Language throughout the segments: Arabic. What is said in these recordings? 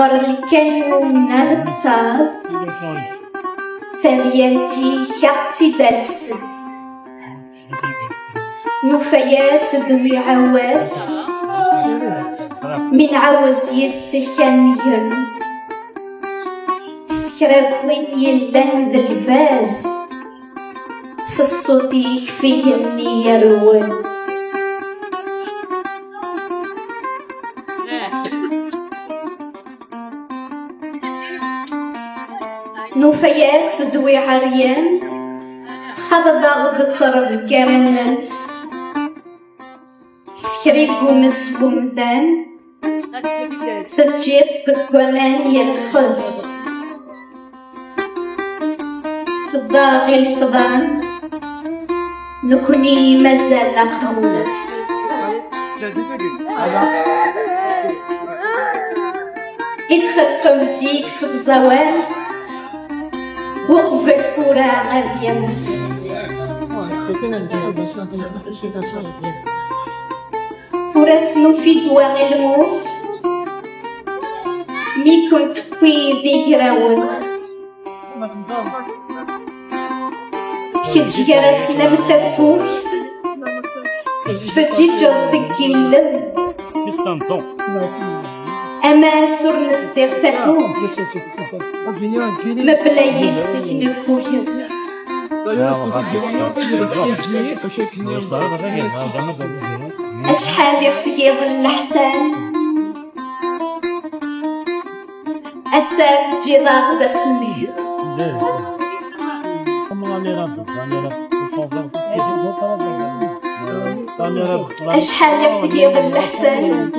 غر الكانون نتاز ثانيتي كاغتي دالس نوفياس دوي عواس من عاوز يسكن يرن سكراب وين يلان دالفاز سصوتي فيه مني يروان نوفياس دوي عريان خذ ضغط تصرف كارن الناس سكريكو مسبومدان تجيب بكومان يلخص صداغي الفضان نكوني مازال خمس يدخل قمزيك سبزوان وقفت صورة غادي يمس ورسنو في دواغ الموت مي كنت في ذكراون كتجرى سلام تفوت تفتي جربك اللم أما سور نستير تفوت ما بلا يسكن خويا أشحال يختي يظل حتان أساس تجي ضاغد اسمي أشحال يختي يظل حسان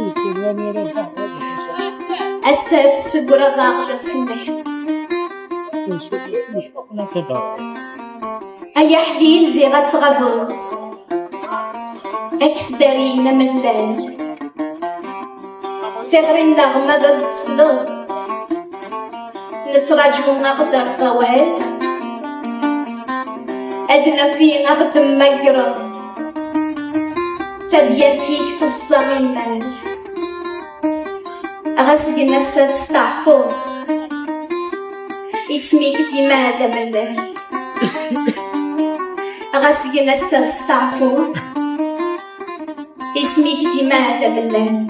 أساس سقرا ضاغد اسمي أيا حليل زي غتغضب أكس دارينا من الليل تغري النغمة داز تسلو نتراجعو نقدر طوال أدنى في نقد مقرص تبيتيك في الصميمان غسقنا ستستعفو اسميك ديما هذا ملال غسقنا ستستعفو اسميك ديما هذا ملال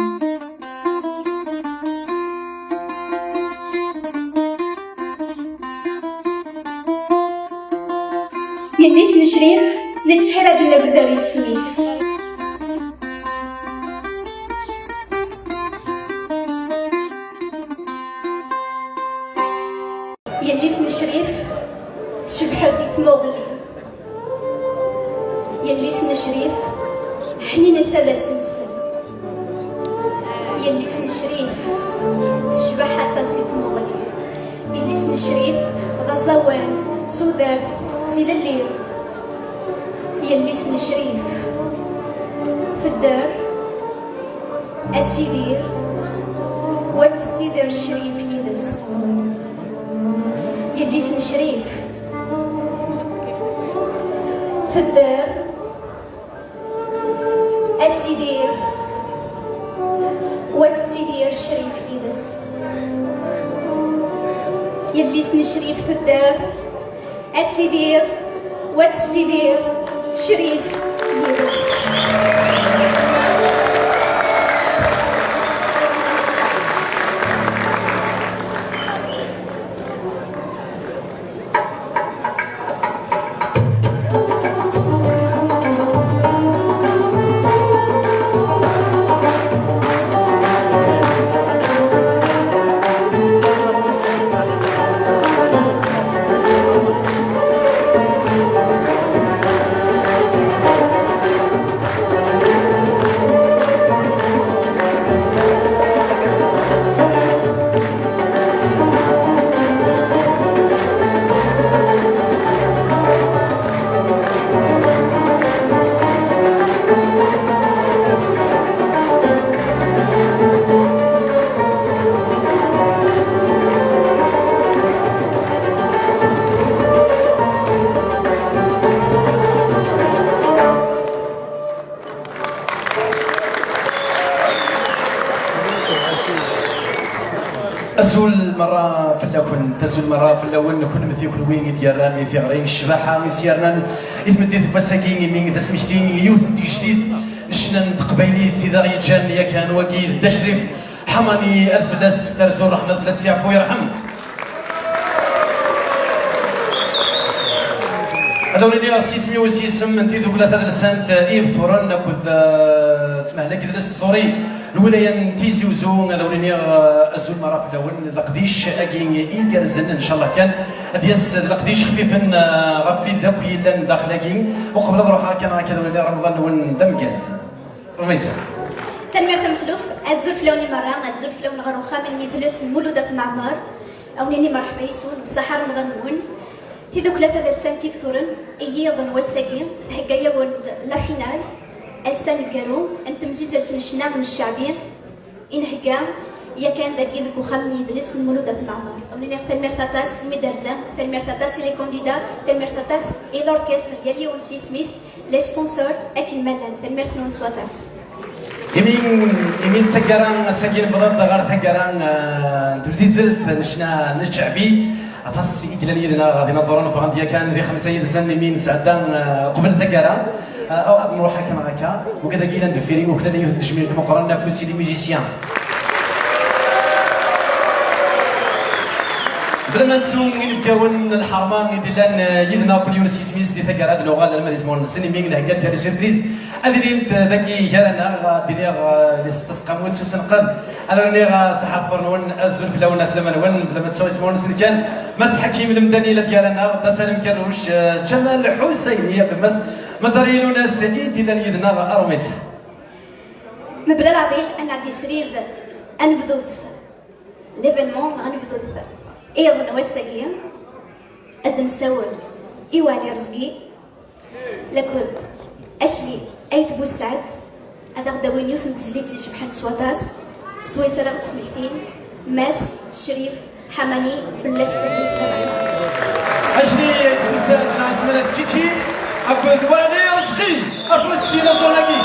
يلي سنشريف نتحرى دنا بداري سميس يلي سنشريف شبحة دي ثموغلي يلي سنشريف حنين ثلاث نسل يلي سنشريف تشبح حتى سي ثموغلي يلي سنشريف غزوان سودارت سيلا الليل يلي سنشريف في الدار أتيدير واتسيدر الشريف يدس يلي سنشريف في الدار أتيدير واتسيدر الشريف يدس يلي سنشريف في الدار أتسيدير واتسيدير شريف يدس أزول مرة في اللون تزول مرة في اللون نكون مثيك الوين ديالنا مثي غرين الشباحة يسيرنا يتمديت بساكين من ذا سميتين يوث جديد نشنا تقبيلي سيدا يجان يا كان وكيل تشريف حماني الفلاس ترزو رحمة الفلاس يعفو يرحم هذا ولي سيسمي وسيسم انتي ذوك ثلاثة سنت ايف ثورن كنت تسمح لك درس الصوري الولايه تيزي وزون هذا ولي ازول مرة في الاول القديش اكين ايكرزن ان شاء الله كان دياس القديش خفيفا غفي ذاك يلان داخل اكين وقبل نروح كان هكذا ولي رمضان ون دمكاز رميسه تنمير محلوف الزول في لوني مرة الزول في لون غروخة من يدلس المولودة في معمار او نيني مرحبا يسون الصحة رمضان ون تيذوك ثلاثة سنتي فتورن إيضاً والساقين هكايا ود لا فينال السنة كانوا أنتم زيزة تنشنا من الشعبين إن هكا يا كان ذاك يذكو خم يدرس المولودة في المعمار أولينا تنمير تاتاس ميدرزان تنمير تاتاس إلي كونديدا تنمير تاتاس إلى الأوركستر ديالي ونسي سميس لي سبونسور أكين مالان تنمير تنون سواتاس إمين سكران سكين بضد غير سكران تبزيزلت نشنا نشعبي أتص إجلالي لنا غادي نزورنا فغنديا كان ذي 5 سنة من سعدان قبل ذكرى أو نروح كما هكا وكذا كيلا ندفيري وكذا اللي يتجمع مقارنة في سيدي ميوزيسيان بلا ما نسون نبكاون الحرمان يدلان يدنا كل يوم سيسميس دي ثقرات لغه لما ديسمون سني مين هكا ديال سيربريز الذي ذاكي جانا ديال تسقى موت سنقد انا اللي صحه فرنون ازول في لون سلمان ون بلا ما تسوي اسمون سن كان مس حكيم المدني ديالنا تسلم كروش جمال حسين هي بمس مزاريلونا سعيد ديال يدنا ارميسي مبلا العظيم انا عندي سرير انبذوث ليفينمون غنبذوث ايضا وساقية ازدن سول ايواني رزقي لكل اكلي ايت بوسعد هذا غدا وين يوسن تزليتي سبحان سواتاس سويسرا تسميتين ماس شريف حماني فلسطيني اجلي بزاف ناس ملاس كيكي اكو دواني رزقي اكو السينا زولاكي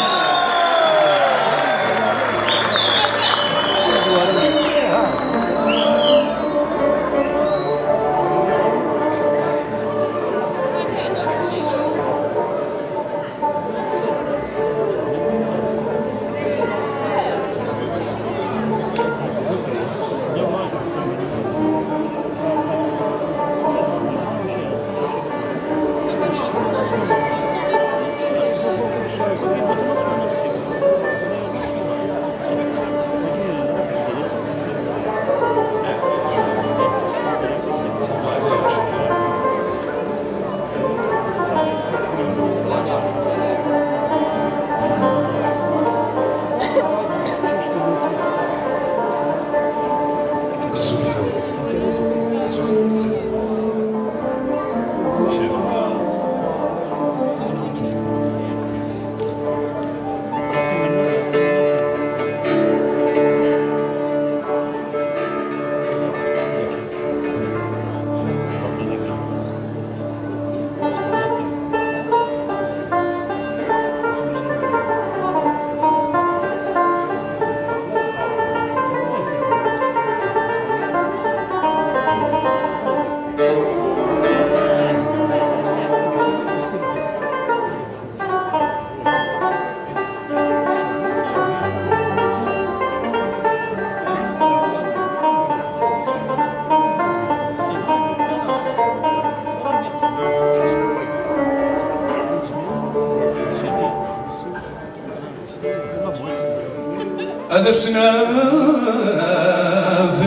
هذا سناف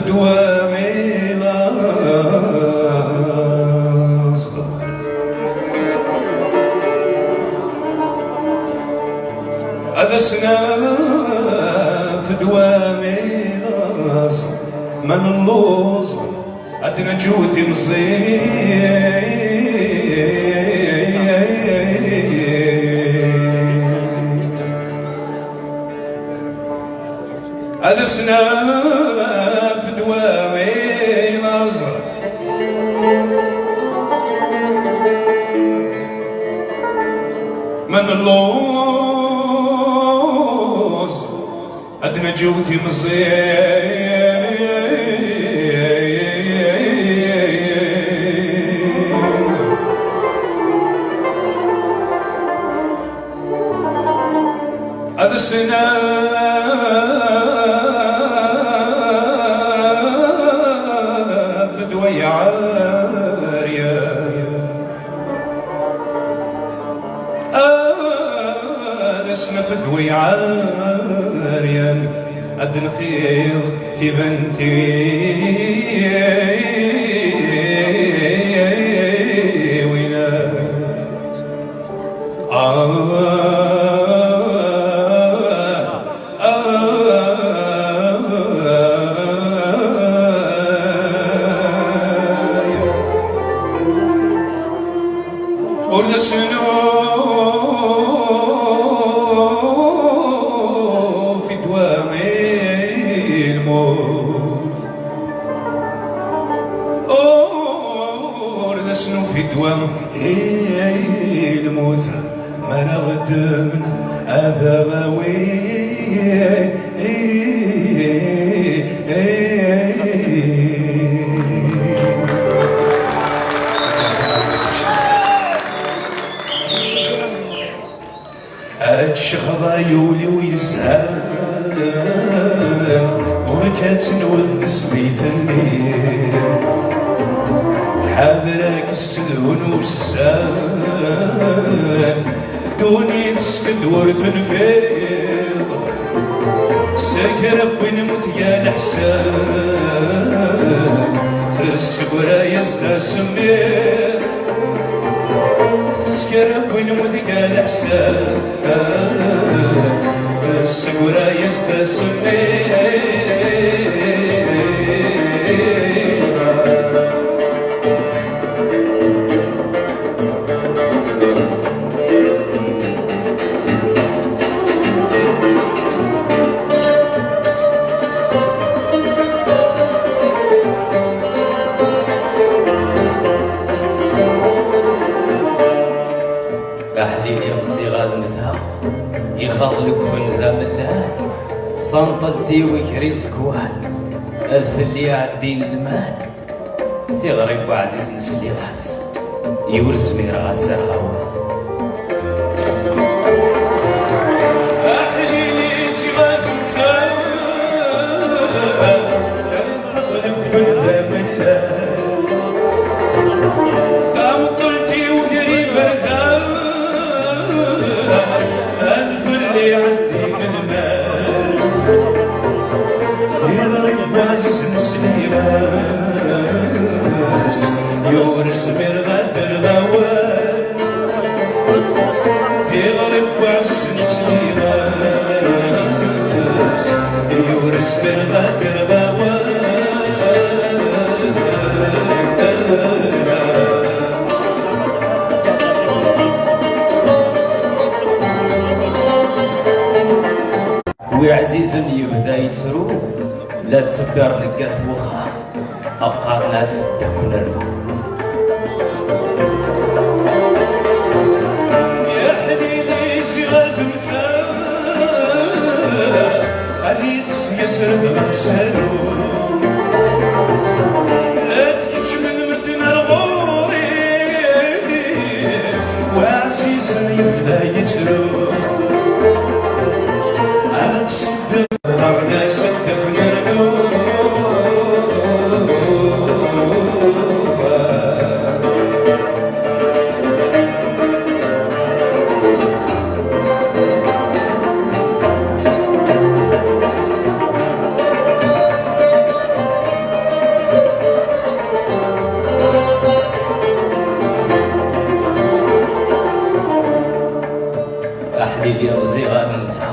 دوامي لاص هذا سناف دوامي لاص من اللوز عندنا جوتي مصير ألسنا في دوامي نظر من اللوز أدنى جوتي مصير لسنا في دوي عارية لسنا في دوي عارية أدن خير في بنتي وينا ورسنو في دوام الموت ورسنو في دوام الموت ما نغد من أذاوي الشخضة يولي ويزهر وكاتنود سبيت النيل حاضرك السلون والسان دوني تسكد ورثنفيض سكر ونموت يا الحسان ترسبرا يزدى سمير سكر ونموت يا الحسان ترسبرا يزدى سمير يخاضلك فنذا ملال فانطلتي ويكري زكوان أذفلي عالدين المال ثغرب وعزيز نسلي غاس يورس مير غاس الغوال أحليلي سغاف مثال يخاضلك فنذا ملال فانطلتي ويكري برغال عندي بالمال ثيري باس نسلي غاس يورس مرغد الغوال ثيري باس نسلي غاس يورس مرغد الغوال وعزيز يبدا يتسرو لا تسبر لقات وخا أفقار ناس تكون الروح يا حليلي شغال مثال عليس يسرد غسالو لا تكش من مدن الغوري وعزيز يبدا يتسرو أحلي لي رزيغا من ثا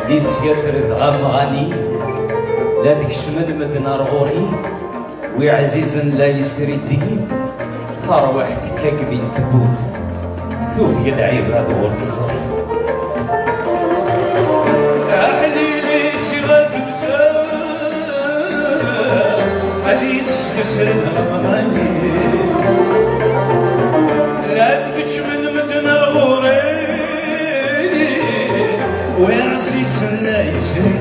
ليس يسرد غام غني لا تكشمل مدن رغوري وعزيز لا يسري الدين فروحتك كبين تبوث ثوب العيب هذا تصغري أحليلي شغال مثال عليس يسرد غامي لا تكش من مدن رغوري وعزيز لا يسري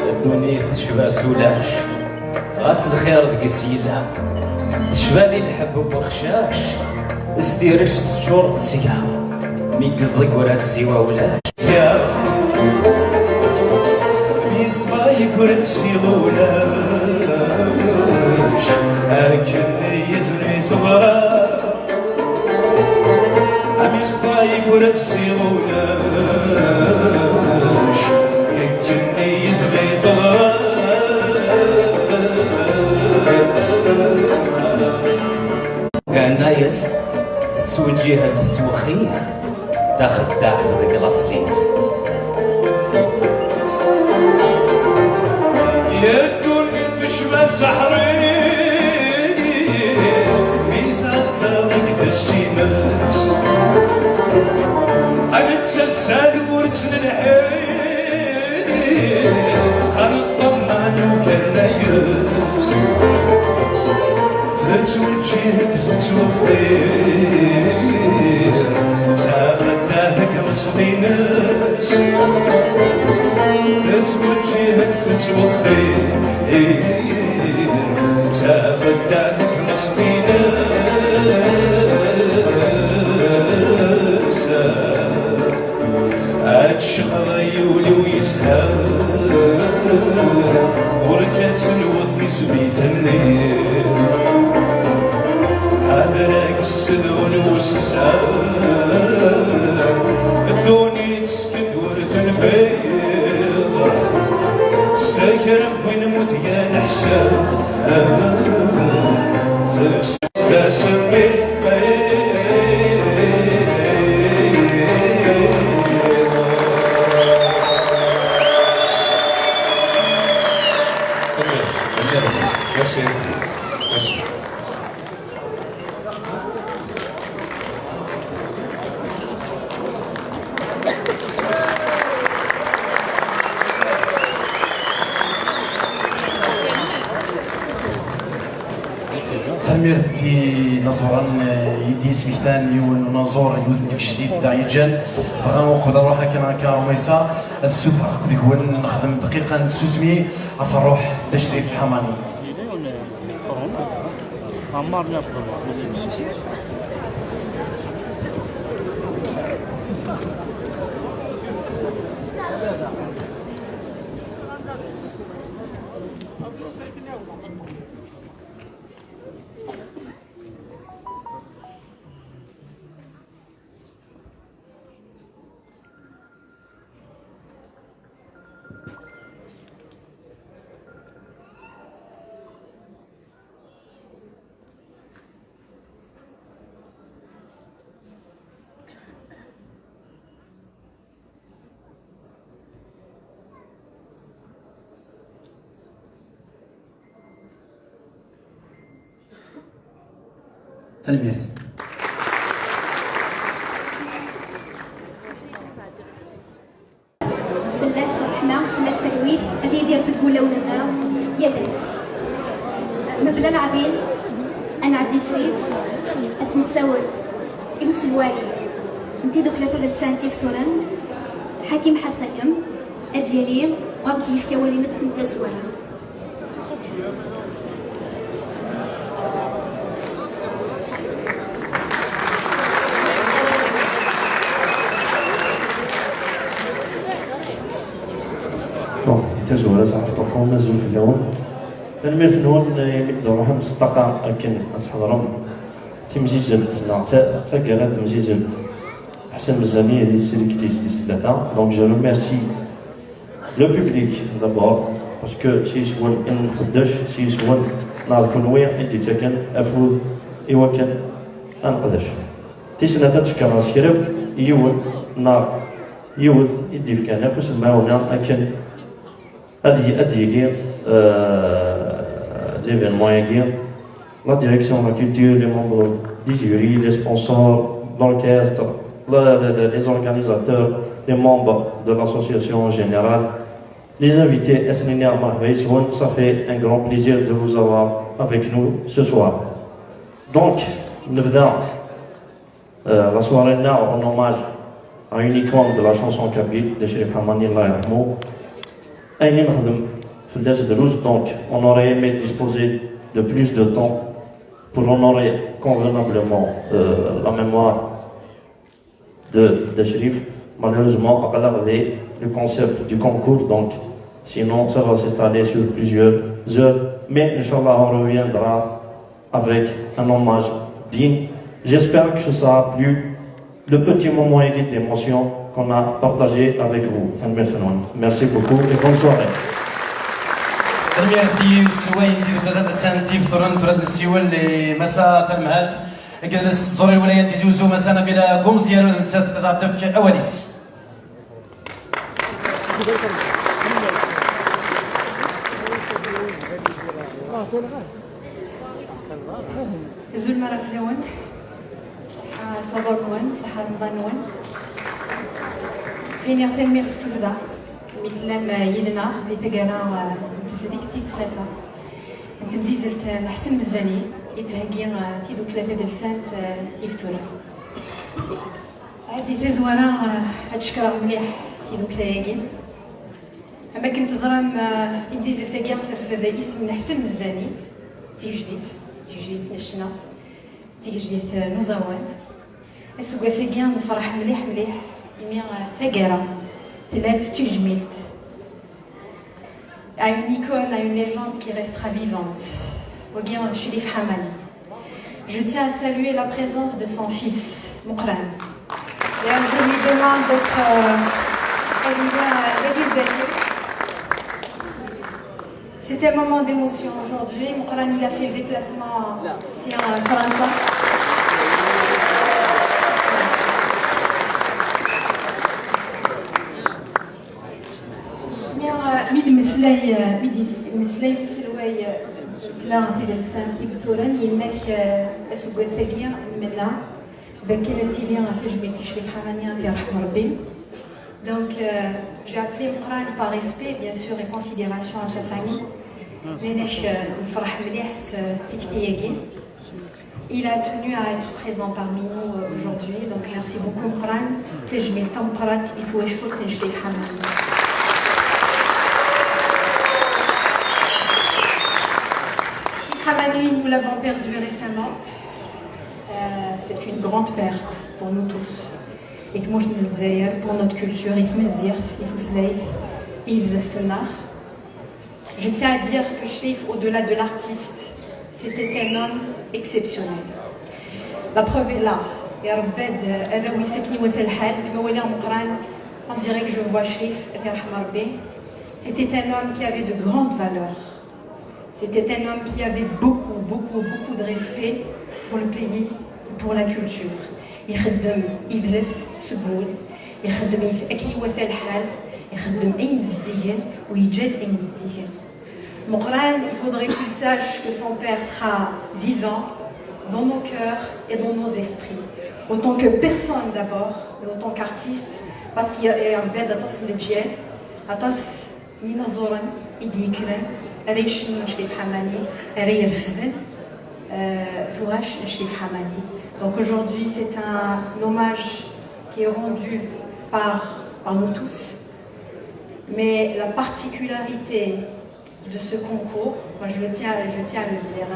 الدنيا يسيلا تشبالي الحب وخشاش استيرش تشور تسيا مي قصدك ولا تسيوا ولاش يا بيصايك ورد سيغولاش أكن يدني ثغرا بيصايك ورد سيغولاش أكن يدني ثغرا كان نايس سوجيها السوخية تاخد داخل القلاصليس يا الدنيا تشبه سحري مثال طاقة السيماس أنا تسسال ورثنا الحين أنا طمعن وكان ياس تتوجه تتوخير تاخد ذاتك مصدي ناس تتوجه تتوخير تاخد ذاتك مصدي ناس هادشغل يولي ويسهر وركات الوض سبيت النير هذا السدون والسار الدوني تسكت ورتنفيض ساكر وين موت يا نحساب تسمي سمير في نظرا يدي سميثان يون نظور يوز تكشديد دا يجان فغا وقدر روحا كان كرميسا السوت هاك ديك هو نخدم دقيقه سوسمي افروح تشريف حماني سلمير فلاس رحمة فلاس تلويد غادي يدير تقول لنا يا باس مبلا العظيم انا عندي سرير اسم تساول يوس الوالي انتي دوك 3 لسانتي فتورا حكيم حسنيم اديالي وغادي يفكا والي نس نتا سوارا تزور صحفتكم نزول في اللون ثاني الفنون يمد روحهم مصدقة لكن أتحضرهم تمزيزلت ثقلت تمزيزلت أحسن ميزانية دي سيركليس دي ثلاثة دونك جو ريميرسي لو بوبليك دابور باسكو سيسون إن نقدرش سيسون نعرف نويا أنتي تاكن أفوذ إوا كان أنقدرش تيسنا تشكر سكرب يون نار يوث يدي في كان نفس الماونا لكن أدي l'événement est la direction de la culture, les membres du jury, les sponsors, l'orchestre, les organisateurs, les membres de l'association en général, les invités, ça fait un grand plaisir de vous avoir avec nous ce soir. Donc, nous venons la soirée en hommage à une icône de la chanson kabyle de Chérif Hamani, Allah yarhamou. Donc, on aurait aimé disposer de plus de temps pour honorer convenablement la mémoire de Cherif. Malheureusement, à le concept du concours, donc sinon ça va s'étaler sur plusieurs heures. Mais Inch'Allah, on reviendra avec un hommage digne. J'espère que ça a plu, le petit moment élite d'émotion qu'on a partagé avec vous. Merci beaucoup et bonne soirée. الميرتي وسلوين تي ثلاثة سنتي فطرن ترد السيول اللي مسا تلمهات جلس زوري الولايات دي زوزو مسانا بلا قوم زيارة نسات تتعب دفك أوليس زول مرة فلون الفضل نون صحة رمضان نون فين يغتن مير ستوزدا مثل يدنا بيتقانا تزريك دي سلاطة انت مزيزلت محسن مزاني يتهقي تيدو ثلاثة ديال سانت يفتورا هادي تزورا هاد شكرا مليح تيدو كلاياكي اما كنت زرام مزيزلت كاع في هذا اسم محسن مزاني تيجديد نشنا تيجديد نوزاوان السوق ساكيا نفرح مليح مليح يمي ثقيرة ثلاث تيجميلت à une icône, à une légende qui restera vivante, Oguian Cherif Hamani. Je tiens à saluer la présence de son fils, Moukran. D'ailleurs, je lui demande d'être réalisé. C'est un moment d'émotion aujourd'hui. Moukran, il a fait le déplacement ici en France. ميد مسلاي بسلواي لا في السنت يبتورن ينك اسوق ساقيا منا بكينا تيلي تجميل تشريف حمانيا في رحم ربي. Donc j'ai appelé Moukran par respect bien sûr et considération à sa famille. Nénech نفرح مليح في كتياكي. Il a tenu à être présent parmi nous aujourd'hui, donc merci beaucoup Moukran. تجميل تم قرات يتوشفر تشريف حمانيا. Hamani, nous l'avons perdu récemment. C'est une grande perte pour nous tous. Et pour notre culture, je tiens à dire que Cherif, au-delà de l'artiste, c'était un homme exceptionnel. La preuve est là. On dirait que je vois Cherif. C'était un homme qui avait de grandes valeurs. C'était un homme qui avait beaucoup de respect pour le pays et pour la culture. يخدم يدرس سبول يخدم يتأكل وثا الحال يخدم أين زديان ويجاد أين زديان. Moukran, il faudrait qu'il sache que son père sera vivant dans nos cœurs et dans nos esprits. Autant que personne d'abord, mais autant qu'artiste, parce qu'il y a un bed atas l'djel, atas ninazoran idikran. Donc aujourd'hui c'est un hommage qui est rendu par nous tous, mais la particularité de ce concours, moi je tiens à le dire,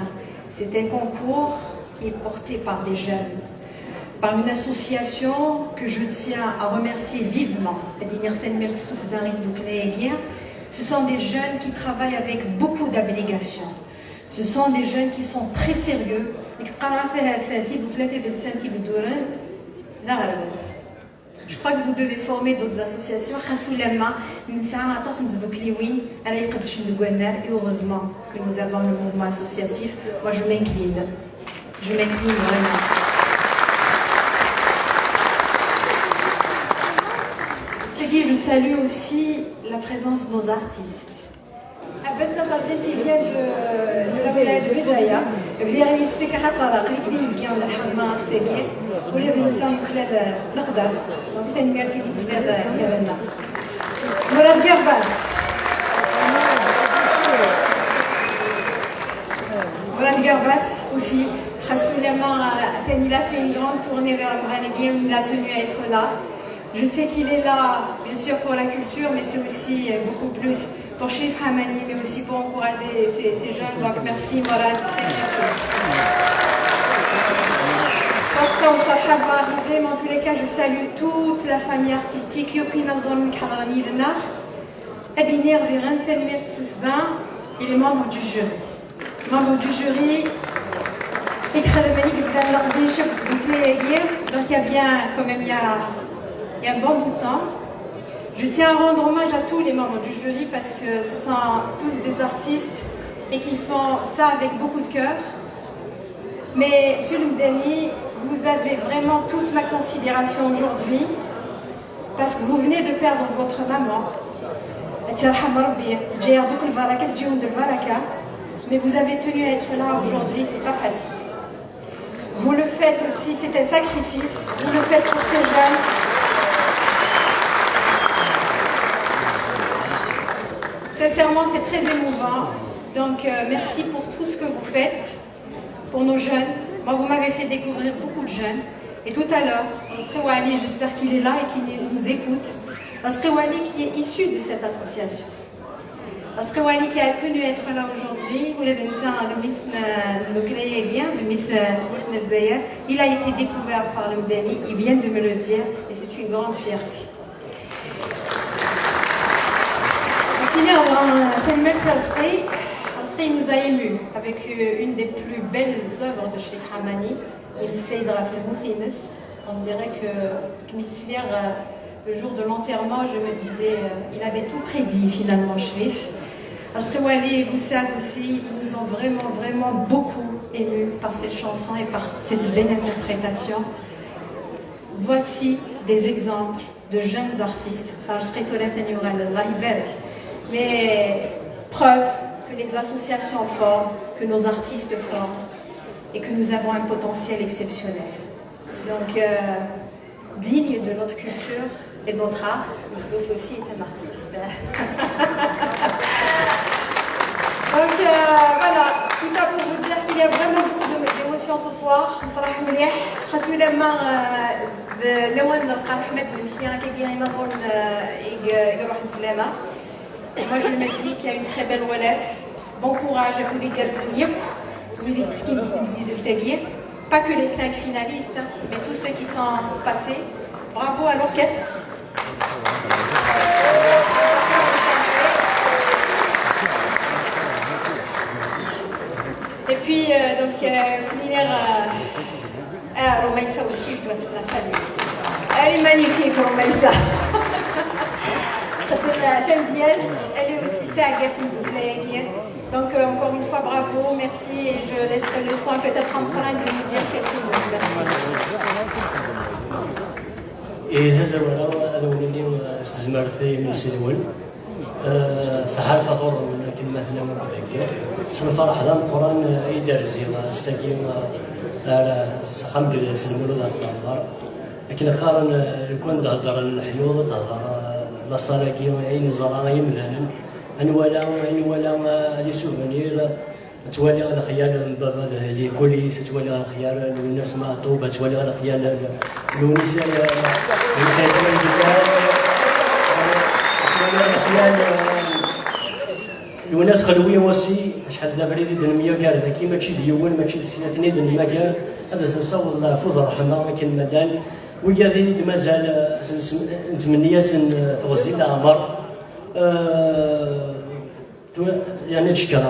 c'est un concours qui est porté par des jeunes, par une association que je tiens à remercier vivement. Ce sont des jeunes qui travaillent avec beaucoup d'abnégation. Ce sont des jeunes qui sont très sérieux. Je crois que vous devez former d'autres associations. Et heureusement que nous avons le mouvement associatif. Moi je m'incline. Je m'incline vraiment. Je salue aussi la présence de nos artistes. Abbas Natazin qui vient de la villa de Béjaïa, vient ici car Tara, qui vient de la Hamma Ségué, où les gens يخلال نقدر، donc c'est une mère qui vient de Yavana. Mourad Garbas. Mourad Garbas aussi, Khasouliama, il a fait une grande tournée vers Ramadan, il a tenu à être là. Je sais qu'il est là, bien sûr, pour la culture, mais c'est aussi beaucoup plus pour Chérif Hamani, mais aussi pour encourager ces jeunes. Donc merci Morad. Je pense qu'on s'en va arriver, mais en tous les cas, je salue toute la famille artistique. Yopina Zon Kadrani Lenar, Adinir Viren Felmer Sousdan et les membres du jury. Membres du jury, donc il y a bien, quand même, il y a un bon bout de temps. Je tiens à rendre hommage à tous les membres du jury parce que ce sont tous des artistes et qui font ça avec beaucoup de cœur. Mais Monsieur Mdani, vous avez vraiment toute ma considération aujourd'hui parce que vous venez de perdre votre maman. Mais vous avez tenu à être là aujourd'hui, c'est pas facile. Vous le faites aussi, c'est un sacrifice, vous le faites pour ces jeunes. Sincèrement, c'est très émouvant. Donc, merci pour tout ce que vous faites pour nos jeunes. Moi, vous m'avez fait découvrir beaucoup de jeunes. Et tout à l'heure, Asrewali, j'espère qu'il est là et qu'il nous écoute. Asrewali qui est issu de cette association. Asrewali qui a tenu à être là aujourd'hui. Il a été découvert par le Mdani, il vient de me le dire et c'est une grande fierté. Asri nous a émus avec une des plus belles œuvres de Chérif Hamani, on dirait que le jour de l'enterrement, je me disais, il avait tout prédit finalement, Chérif. Asri et Goussad aussi, ils nous ont vraiment, vraiment beaucoup émus par cette chanson et par cette belle interprétation. Voici des exemples de jeunes artistes. Mais preuve que les associations forment, que nos artistes forment et que nous avons un potentiel exceptionnel. Donc, digne de notre culture et de notre art, Moulouf aussi est un artiste. Donc voilà, tout ça pour vous dire qu'il y a vraiment beaucoup d'émotions ce soir. Moi je me dis qu'il y a une très belle relève. Bon courage à vous les Galzeniers. Pas que les 5 finalistes, mais tous ceux qui sont passés. Bravo à l'orchestre. Et puis, donc, Romaïssa aussi, je dois la saluer. Elle est magnifique, Romaïssa. Ça peut être la pièce. Elle est aussi taguée pour vous plaît. Donc, encore une fois, bravo, merci. Et je laisserai le soin peut-être en train de nous dire quelques mots. Merci. إذا زوجنا هذا اللي استثمرت من سنوات صحار فطور ولكن مثلا ما بذاك سنفرح هذا القرآن يدرس الساكين على سخام سلموا له النهار لكن قارن يكون تهضر الحيوض تهضر لا صلاكي عين زرا يمثلا ان ولا هذه سوفونير تولي على خيال من بابا لي كوليس تولي على خيال الناس معطوبه تولي على خيال النساء الناس خلويه وسي شحال دابا اللي دنيا كاع ذاك ماشي ديوان ماشي سنتني دن ما كان هذا سنصوت الله فوض الرحمه ولكن مازال ويا مازال نتمنى سن توزيع العمر يعني نشكر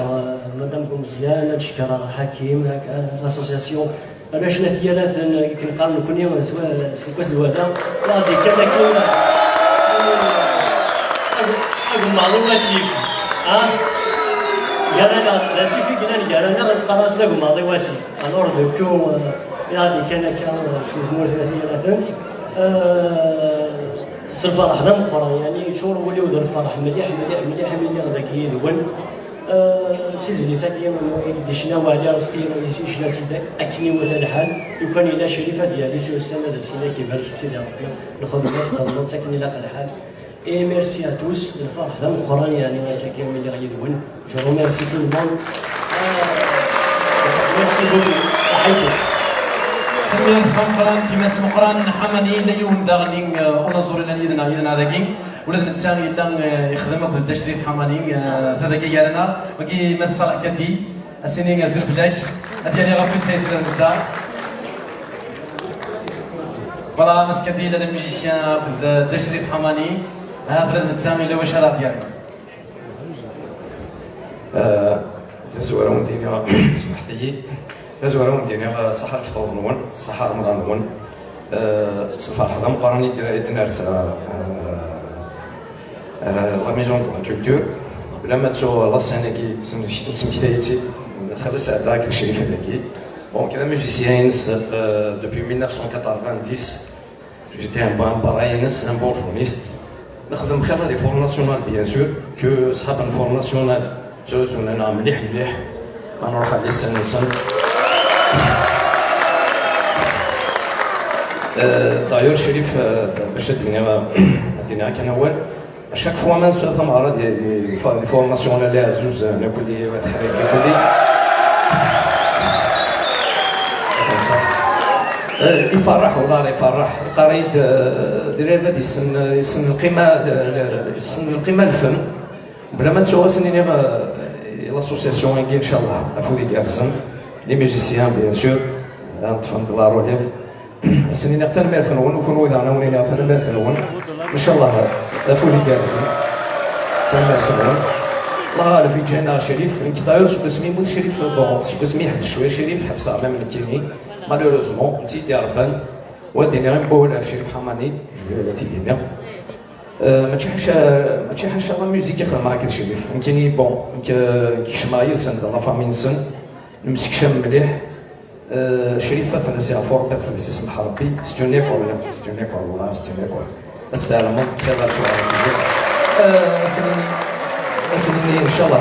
مدامكم مزيان نشكر حكيم لاسوسياسيون انا شنا ثيالات كنقارن كل يوم سكوت الودا غادي كان اقول معلومه سيف ها قالنا لا سيفي قالنا خلاص لكم ماضي واسف الور دو غادي كان سيف مور ثلاثه الفرح هذا مقرا يعني شهور وليو دار الفرح مليح مليح مليح مليح ذاك يدون تزني ساكي من ديشنا وعلى راسكي شنا تدا اكني وذا الحال يكون الى شريفه ديالي سو السنه سينا كيبارك سيدي ربي الخدمات قبل ساكني لاقى الحال اي ميرسي ا توس الفرح هذا مقرا يعني كاين ملي غيدون جو ريميرسي تو المون ميرسي بوكو صحيتو فمن فمقران تماس مقران حمني ليوم داغنين ونزور لنا يدنا ذاكين ولاد الانسان الا يخدم وقت التشريف حماني هذا كي قالنا وكي ما صالح كدي السنين زول فلاش ديالي غافي سايس ولاد الانسان فوالا مسكتي لدى الميوزيسيان في التشريف حماني هذا ولاد الانسان الا واش راه ديالي تزورا ودينا سمحتي تزورا ودينا صحر فطور نون صحر رمضان نون صفار حدا مقارني ديال لا ميزون دو لا كولتور لما تسو لا سين كي سمحتي خلص هذاك الشريف هذاك بون كذا ميوزيسيان depuis 1990 j'étais un paraïniste un bon journaliste نخدم خير دي فور ناسيونال بيان سور كو صحاب الفور ناسيونال زوز انا مليح مليح غنروح على السن دايور شريف باش دينا كان اول اشاك فوا ما نسوى ثم عرض دي فورماسيون لا زوز نقول لي تحريك لي يفرح والله يفرح القرايد ديال هذا يسن القيمه الفن بلا ما تسوى سنين لاسوسياسيون ان شاء الله افودي كارسن لي ميوزيسيان بيان سور نتفهم دولار وليف سنين حتى المال فنون وكونوا اذا ناويين حتى المال فنون ان شاء الله افودي كارسن حتى المال فنون الله غالب في جانا شريف انكداير سوق اسمي موت شريف بون سوق اسمي حبس شويه شريف حبس على من الكيني مالوروزمون نسيت ربان وديني غير نقول في شريف حماني تيدينا ماشي حاجه لا ميوزيك يخدم معاك شريف يمكنني بون كيشمع يسن لا فامي نسن نمسك شام مليح شريف فنسي افور فنسي اسمح ربي ستوني كول والله ستوني كول السلام كذا شو عارف سنيني ان شاء الله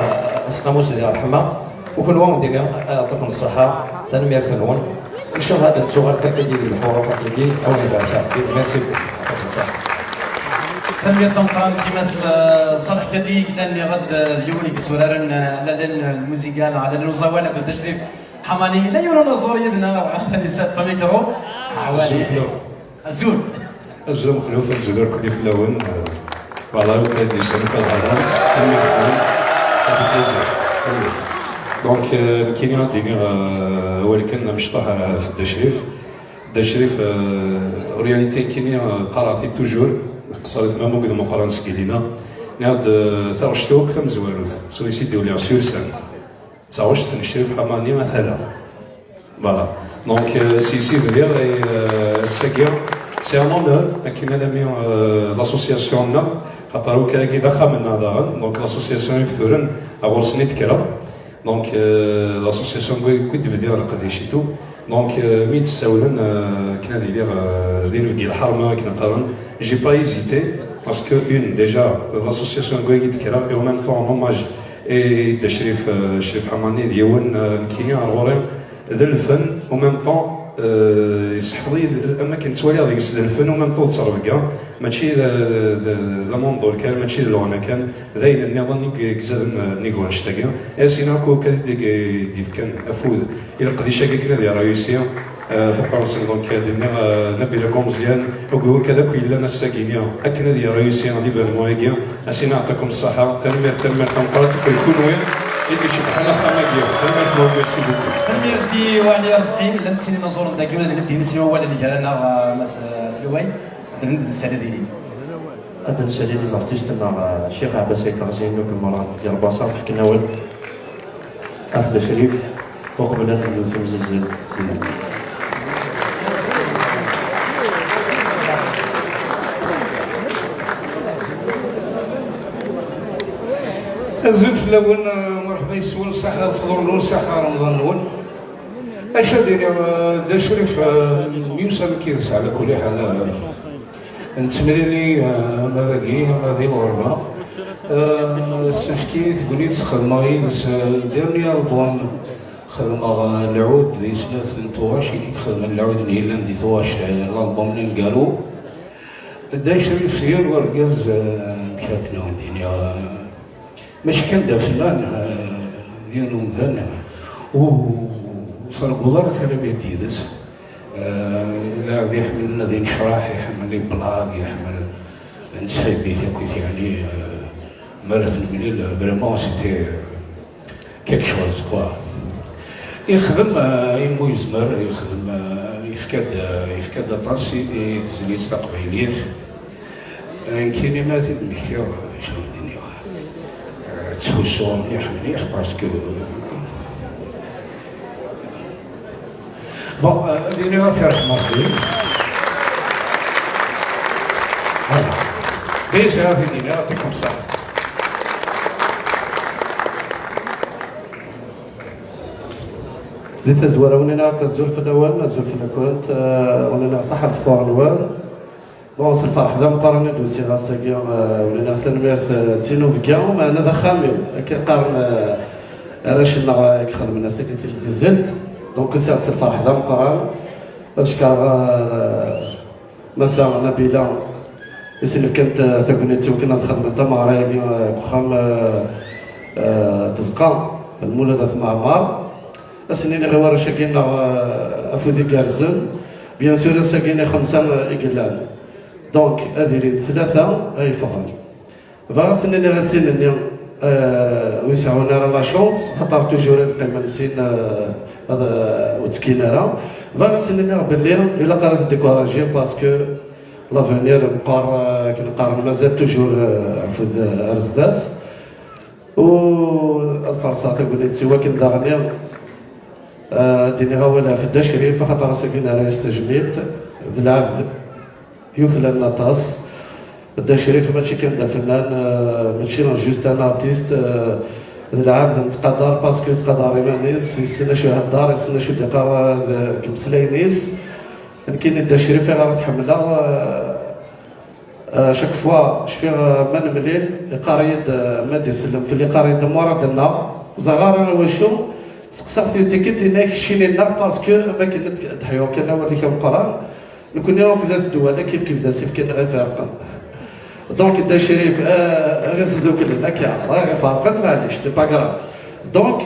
اسقاموس ديال الرحمه وكل واحد ديالنا يعطيكم الصحه تنميه الفنون ان شاء الله هذا الصغار كيدير الفوروق كيدير او يبقى خير ميرسي يعطيكم الصحه تنمية طنطان كيماس صالح كدي لاني غد اليوني بسورارا على الموسيقى على المزاولة بالتشريف حماني لا يرونا زوريدنا لسات فميكرو الزول الزول مخلوف الزول كلي في اللون والله وكاد يسلم كالغرام تنمية خلوف صافي بليزير دونك كاينين دينير ولكن مش طاح في التشريف رياليتي كاينين قراتي توجور قصرت ما موجود مقارنة سكيلينا ناد ثروشتوك ثم زواروث سو يسيدي ولي عسير سان ثروشت نشريف حماني مثلا فوالا دونك سي فير الساكيا سي ان اونور كيما لامي لاسوسياسيون نا خاطر كي دخل من نظرا دونك لاسوسياسيون يفتورن اول سنه تكرا دونك لاسوسياسيون كنت بدير قديشيتو دونك مي تساولن كنا داير دين في الحرمه كنا قارن j'ai pas hésité parce que déjà l'association Goyit Kera et en même temps en hommage et de Chérif Hamani ديون كاينين غورين ذا الفن en même temps يسحفظي الاماكن توالي هذيك الفن و ميم طول تصرف ماشي لا موندور كان ماشي لونا كان ذاين النظام كزاد نيكون شتاكا اسيناكو كديف كان افود الى قديشه كنا ديال رايوسيا في فرنسا دونك دينا نبيل كومزيان وكو كذا كاين لنا الساكينيا اكنا ديال رايوسيا ليفيرمون هكا اسينا نعطيكم الصحه تنمير تنقرات كيكون وين يدي شي بحال خماجيا تنمير ميرسي بوكو تنمير في واني رزقي لا نسيني نزور داكي ولا ندي نسيو ولا اللي جانا مس سلوي السنه ديالي هذا الشيء اللي زرتيش تنا الشيخ عباس كيترجينو كما ديال البصر في كناول اخذ شريف وقبل ان ندوز في مزيد الزلف الاول مرحبا يسول صحه الفضل الاول صحه رمضان الاول اش دا شريف يوصل كيرس على كل حال نتمنى لي مباقي هذه الغربه سنشكي تقولي تخدم ديرني البوم خدم العود ذي سنة نتواش خدم العود نيلان دي تواش الالبوم اللي قالوا دا شريف ديال ورقاز مشاكنا ودينيا ماشي كان دا فلان ديالو مدانا وصار قدر ثلاثة ديدس لا يحمل الذي نشراح يحمل بلاغ يحمل نسحب بيتي كنت يعني ماراثون مليل فريمون سيتي كيك شوز كوا يخدم يمو يزمر يخدم يفكاد طاس تزليت تقبيليت كلمات المكتوب شنو الدنيا تحسوا مليح باسكو بون الدنيا فيها رحمة ربي ديجا في الدنيا يعطيكم الصحة زيت زوارة وننا كالزولف الأول الزولف الأكوانت وننا صحة الفطور الأول بون الفرح ذا مقارنة دوسي غاساكيا ولنا ثنميرت تينو فكا معنا ذا خاميو كيقارن راشنا كخدم الناس كنت زلت دونك ساعة الفرح ذا مقارن أشكر مساء نبيلة يسلف كانت ثقنيتي وكنا نخدم انت مع رايي كخام تزقى المولى ذا معمار اسنين غوار شاكينا افودي كارزن بيان سور ساكينا 5 اقلال دونك هذه ثلاثه اي فهم فاسنين غاسين اليوم ويسعونا راه لا شونس خاطر توجور قيمه نسين هذا وتسكينه راه فاسنين باللي الا قرات ديكوراجي باسكو لافونير كنقارن مازال توجور عفود ارزداف و الفرصه تقول سوا كنداغني ديني غاولها في الدشري فخاطر ساكنه راه استجميت ذلعب يوكل النطاس الدشري ماشي كنبدا فنان ماشي جوست انا ارتيست ذلعب نتقدر باسكو تقدر مانيس يستنى شو هالدار يستنى شو دقار كمسلينيس كاين الدشري فين راه تحملها شاك فوا شفيغ من مليل قريد مادي يسلم في اللي قريد مرضنا زغار انا وشو تقصر في تيكيت هناك شيني لنا باسكو ما كنا تحيو كان ولي كنقرا نكون يوم بدا الدواله كيف بدا سيف كان غير فارقا دونك دا شريف غير زدوك لنا كاع غير فارقا معليش سي با كراف دونك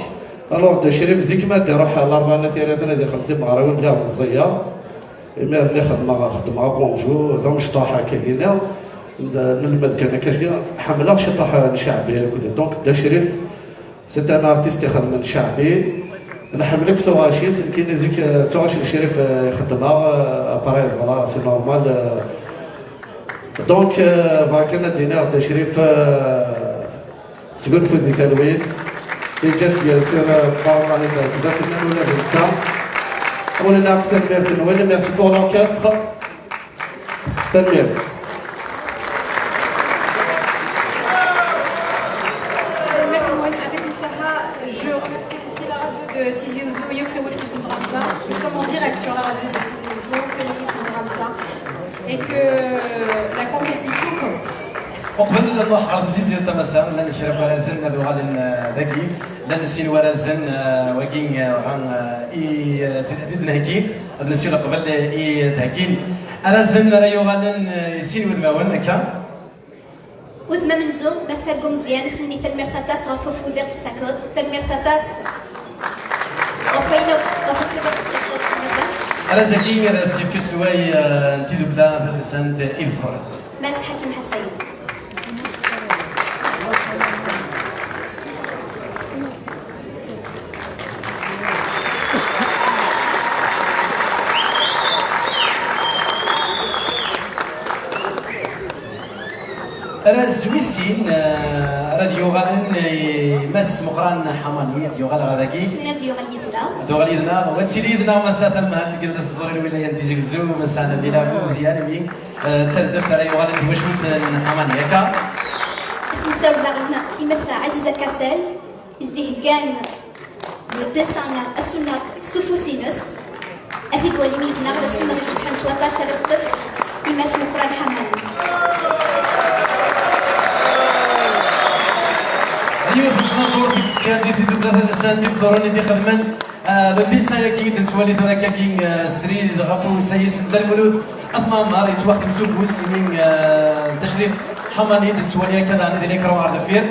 الوغ دا شريف زيك ما روح لارفانا ثلاثه ديال خدمتي مغربي بلا مزيه ما اللي خدمها بونجو ذا مشطاحه كاينه نلمد كان كاش حمله شطاحه شعبيه كل دونك دا شريف سي ان ارتيست يخدم شعبي نحملك ثواشيس كاين زيك ثواشي الشريف يخدمها اباري فوالا سي نورمال دونك فاكنا دينا دا شريف سكون في ديك الويس جات بيان سور باور على بزاف فنان ولا بنسا ولا نعم تنمير ولا ميرسي بور لوركستر تنمير Je remercie aussi la radio de Tizi Ouzou, Yoke Washington Ramsa. Nous sommes en direct sur la radio de Tizi Ouzou, Yoke Washington Ramsa. Et que la compétition commence. وقبل نروح على مزيز التمسا لان شرف ورازن بوغال ذكي لان نسين ورازن وكين عن اي تدنا هكين نسين قبل اي ذكين رازن لا يغالن يسين ودماون كا وثما منزو مسالكم مزيان سني تلمير تاتاس غفوف ودير تساكود تلمير تاتاس غفينا غفوف ودير تساكود سمدا رازكين راستيف كسواي انتي دوبلا سنت إلفور ماس حكيم حسين رازويسين راديو غالن مس مقران حمانية ديو غال غاداكي سنة ديو غاليدنا ديو غاليدنا وتسيليدنا مسات المهل قلنا الزوري الولاية ديزي وزو مسانا الليلة مزيان مين تسلسل راديو غالن وشوت حمانية كا سنساو داغنا يمسا عزيزة كاسل ازدهقان دسانا السنة سلفوسينس أثيد وليميدنا السنة مشبحان سواتا سلستف يمس مقران حمانية ايوه في النصور في السكان دي تدو ثلاثة سنتي بزوروني دي خدمان لو ديسان ياكي تنسوالي ثورا كاكين سري غفو سايس مدار المولود اثما مار يتواخد مسوف وسنين تشريف حماني تنسوالي كذا عندي ديليك روح على فير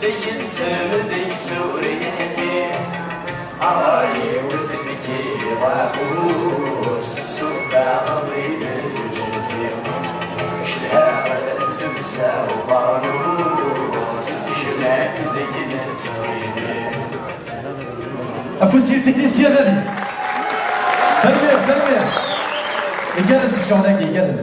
ينزل ذي سوري حكي عراي وذكي وعفوس السبع غضيب شلها تمسى وبانوس جمعت ذي نتغيني افوسي التكنيسيان هذه تنمير يجلس الشغل يجلس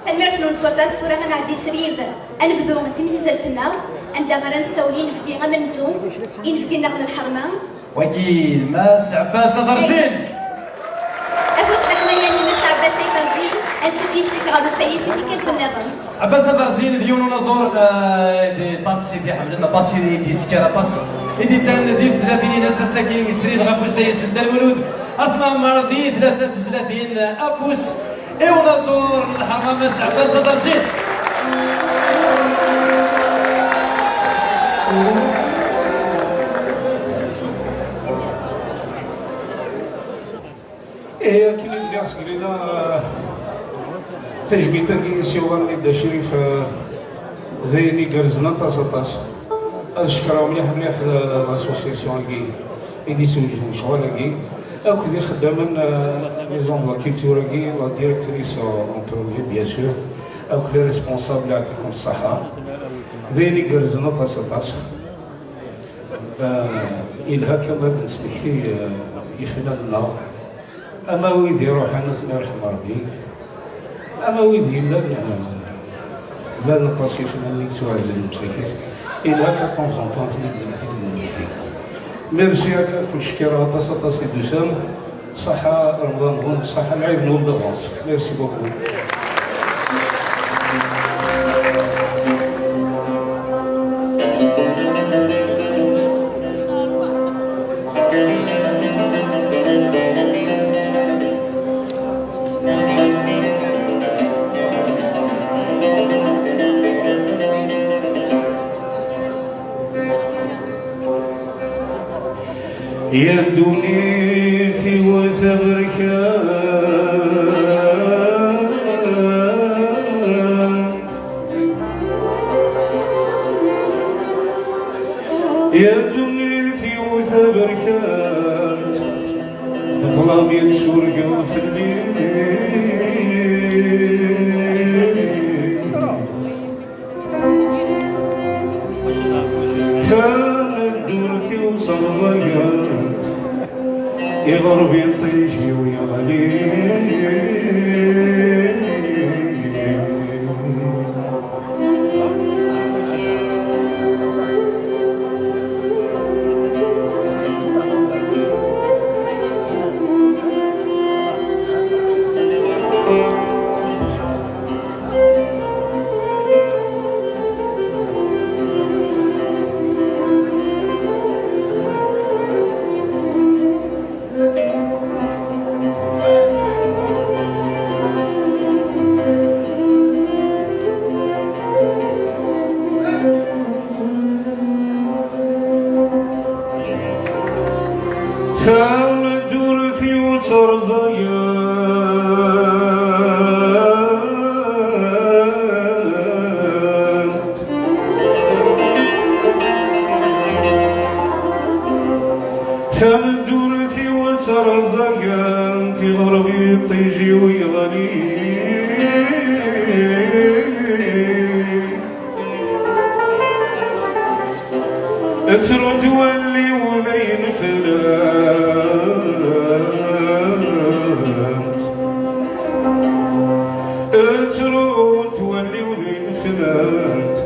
تنميرت نون سواتاس ثورة من عدي سريد أنبذو تمزيزلتنا عندما نسولين في غم نزوم ينفقي نغن الحرمان وكيل ماس عباس درزين أفوس تحميا ماس عباس درزين أنسو في سيك غادو سيسي كنت النظام عباس درزين ديونو نزور دي طاسي دي حملنا طاسي دي سكرة طاس إدي تان دي تزلاتين ناس الساكين يسريد غفو سيس الدلولود أثمان مرضي 33 أفوس إيو نزور الحرمان ماس عباس درزين هي كاين اللي عسك لنا تجميل تاكي سيوغان اللي شريف ذيني قرزنا طاس اشكرا مليح لاسوسياسيون كي يدي سوجون شغل كي او كدي خدامه ميزون لا كولتور كي لا ديريكتريس اون بروميي بيان سور او كلي ريسبونسابل يعطيكم الصحه ذيني قرزنا طاس إلها كما نسبكتي يفنى أما ويدي روحنا يرحم ربي أما ويدي لا نقصي فنانين سواء المساكين إلها كطن خنطان من المساكين ميرسي على كل شكرا طاسي دوسام صحة رمضان هون صحة العيد نوم دغاص ميرسي بوكو يا دوني في وثغرك يا دوني في وثغرك ظلام ينشر في الليل فندور وصل ضيعت يغرب يطيجي ويغلي فندور في وصر ضيعت فندور في وصر ضيعت غربي طيجي ويغلي اسرد ولي وبين فلات اسرد ولي وبين فلات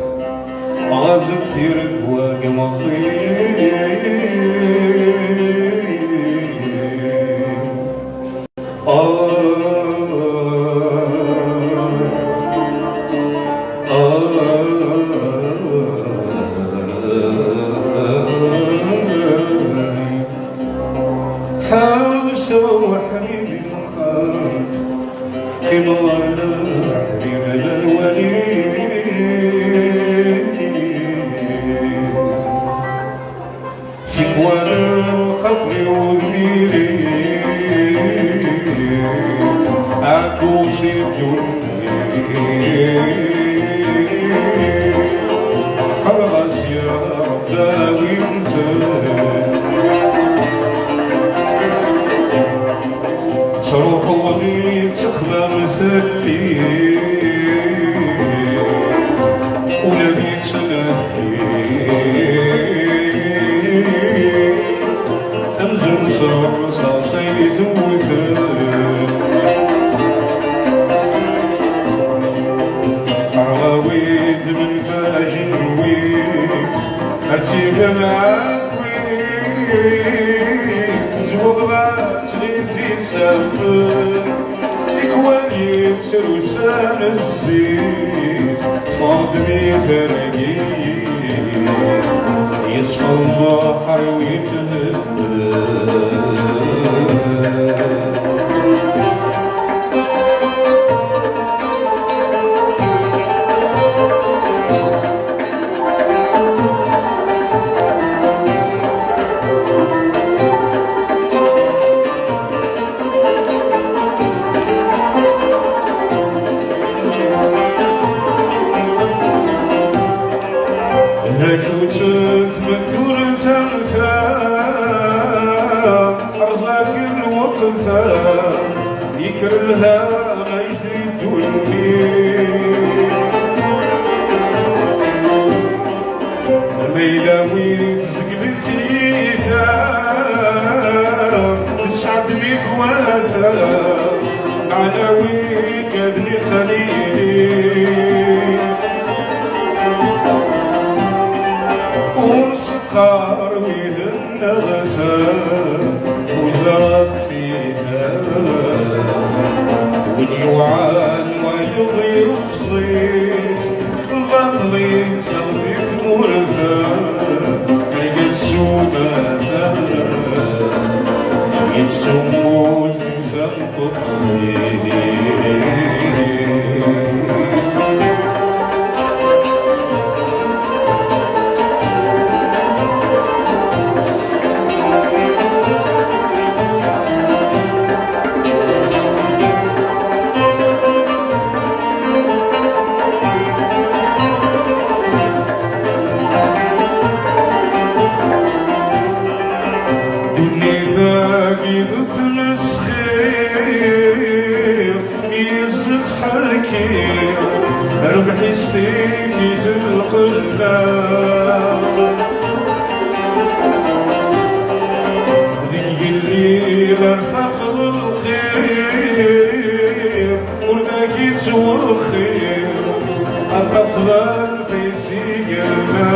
غازب سيرك وقمطي وحبيبي فخرت كما لا حبيب الوليد سكوانا خطري وذميري عكوشي جنبي قرغسي يا رباوي مثل تروح وغي تخبر سلي ولا بيك أمزن صار صيد وثل عواويد من فاجن ويد أرتيب معاك ويد زوغات غيزي سافر سيكواني سروسان الزيت تفاضمي فرقي يصفى البحر ويتهدى هشوشت من دور تمثال أرزاق الوقت يكرلها غيث الدنيا ميلاوي تسقلتي تسعد بيك واثا عناوي قدني قليلي ونسقار ويل النغسان وزرق فيها واليوعان ويضيف صيف ظلي صلي ثمورتها تلقى السومة يسموت سنطق ربحي السيفي في القلاب ذي الليل ارتفض الخير والباقي توخير الأفضل في سيقنا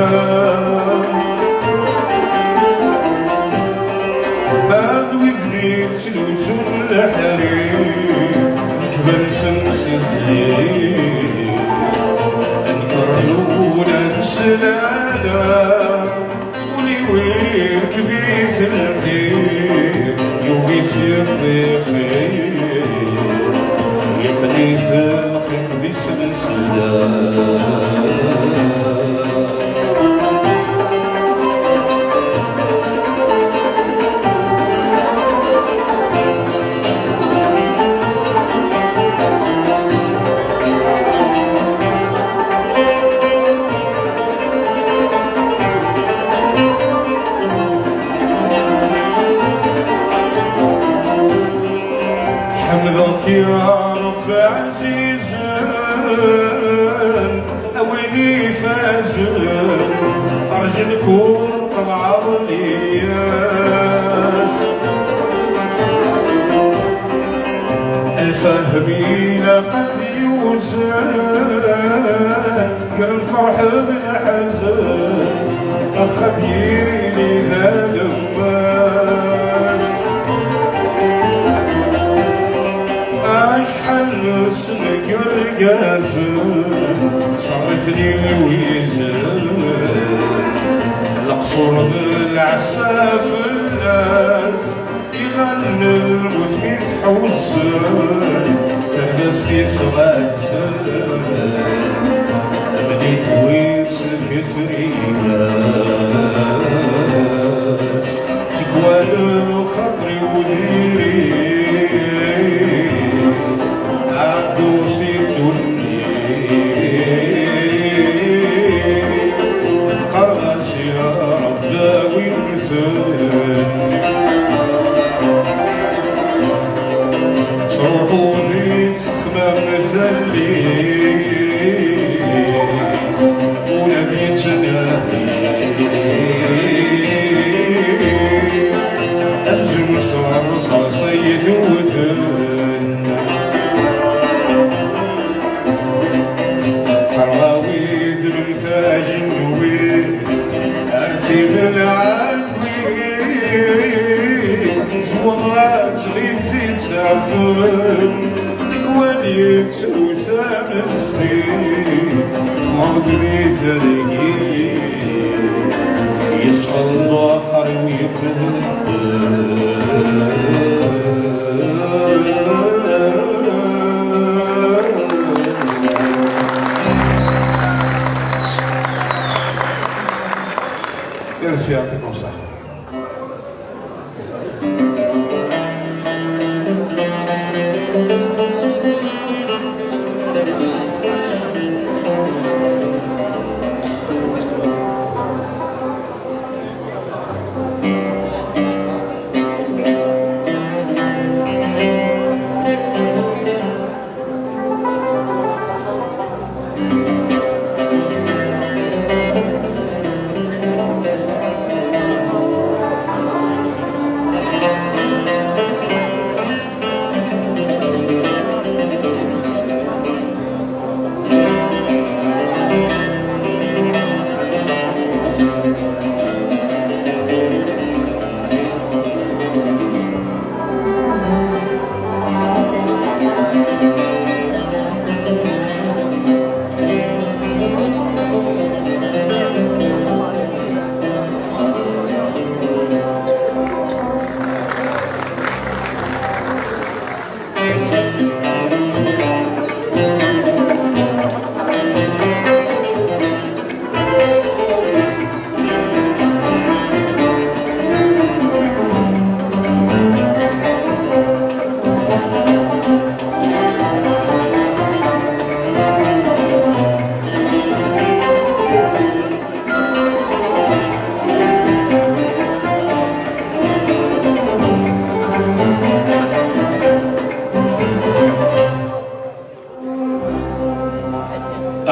بعد وذني سلوس الحرير كبر شمس الليل أنكرلونا السلالة ولي كبيت الخير يوغي سيرتي خير يقضي في الخير باسم حمدك يا رب عزيزا أويني فازا أرجو نكون طلعة ضليات الفهمين قد يوزان كالفرح بالحزن أخذيني ذا لماس أشحال سنك الرقاسن صرفني الويزان القصور بالعساف الناس يغني المثمي تحوزن تهدستي صغاسن بديت ويس الفتريناس تقوال خطري وديري عدوسي الدنيا قرر وثن تروحوني تخمم ثليت ولا بيتنا أنجم صار صيد وثن حراويد المفاج النويد أرسل العدوين زوغات غيثي سافن تكواليت وسام الزين مرضني تريقي يشغل البحر Merci, يعطيكم الصحة.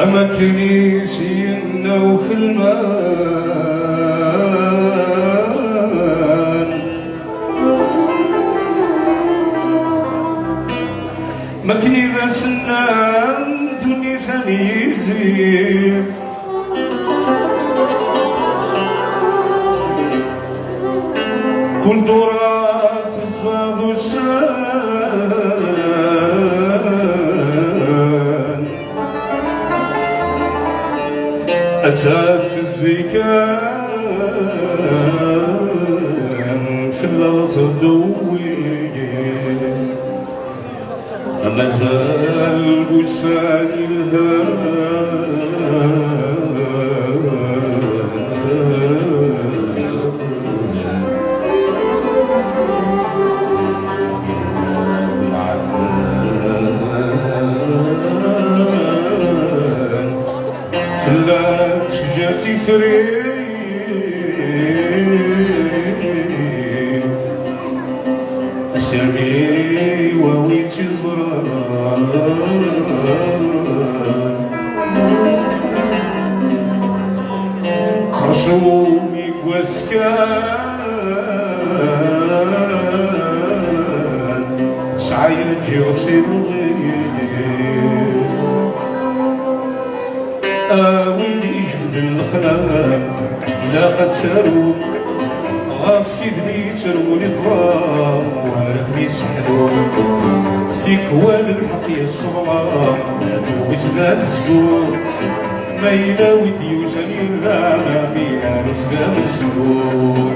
أما كنيسينا وفي المان ما كني ذا سنان دني ثميزي كل دورات الصاد والسان أساس الزكان في الأرض دوي أما زال بسان فلات جاتي فري أسامي وويت زرار خرصومي كواسكان سعيد جوسي ويلي يجبد القلم إلا قد سارو غافي ذني تروني الضرام وعرفني سحلو سيكوال الحق يصبر وسداد السكور ما يلاوي ديوساني الرامي على سداد السكور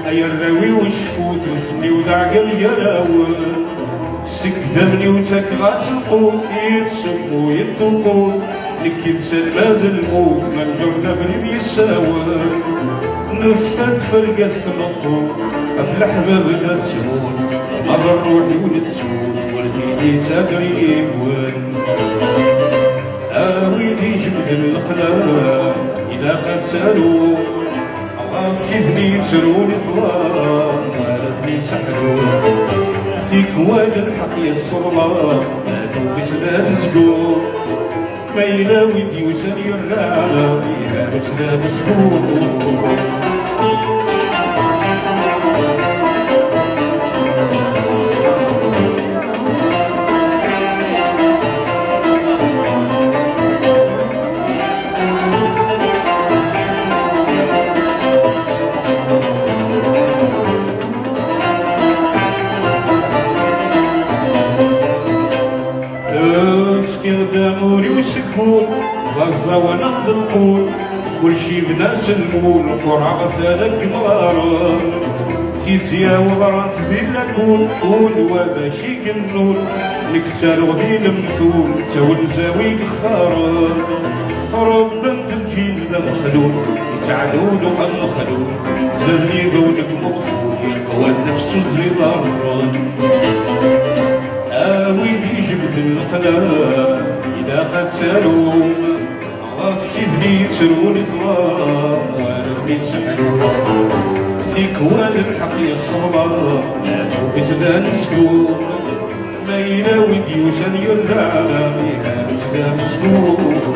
أيا الراوي والشفوت الفني وذعقل يراول سكذبني وتكغاس القوت يتسمو يتوقوت لكي تسلاد الموت من جرد بني يساول نفسها تفرقت تنطو أفلح بابنا تموت مرة روحي ولتسوت ولتيني تقريب ويلي جبد القلم إذا قتلوا غفذني تروني طلاب مالتني سحلوا سيكوان الحق يسرلا ماتوا بسداد سكور ما يلاوي ديوسان يرالا يهالو سداد سكور داموري وسكون غزة ونقد القول كل شي بناس المول قرعة غثالة قمار تيزيا وضرات ذي اللكون قول وذا شي قنول نكتال وذي المثول تاول زاوي خار فرب بنت الجيل ذا مخلول يسعدون وقد مخلول زلي ذونك مقفول يقوى النفس زي ضران ويلي جبد القلم إذا قتلوا غفذني تروني طلاب وعرفني سحلوا سيكوان الحق يصبر ماتوا بسدان سكون ما يلاوي ديوسان يرالا يهالو سدان سكون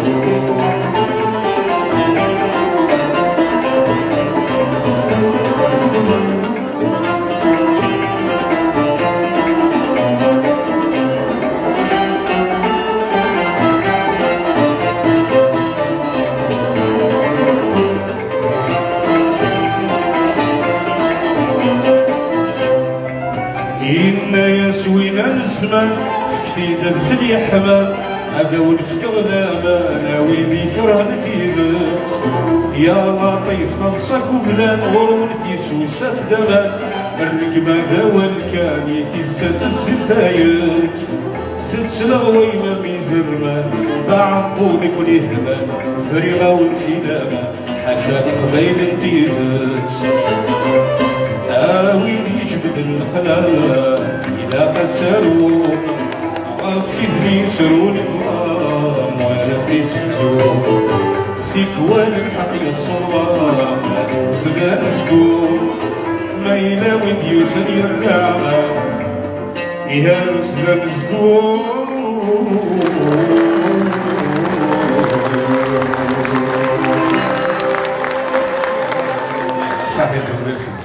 إنا يسوينا الزمان فكتيدا في اليحمى هذا ونفكر لاما ناوي ذكرها نفيدت يا لطيف خلصك وبلان غرون تيسوسا في دمان الرقبة داوى الكاني تيسات الزلتايك سلسلة ويما ميزرمان بعقودك والإهمال فريغة والفدامة حاشاك قبيل الديرت ويلي جبد القلم إذا قتلوا غفذني سروني الظلام وعرفني سحلوا سيكوان الحق يصواب سدان سكون ما يلاوي ديوسان يرالا يهالو سدان سكون صحيح ميرسي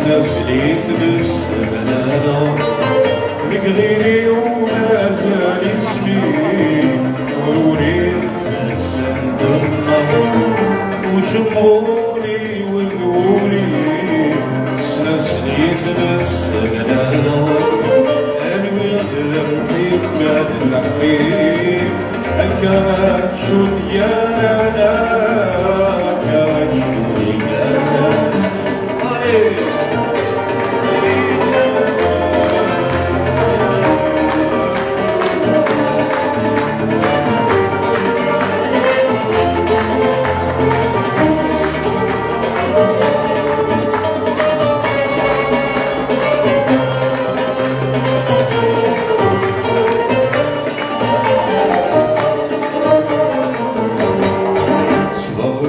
سلسليت بالسلالة بقليلي وما زال اسمي ضروري السندرنا وشموني وقولي سلسليت بالسلالة الوغر في بلاد الحقيق أكاد شو ديانا أكاد شو ديانا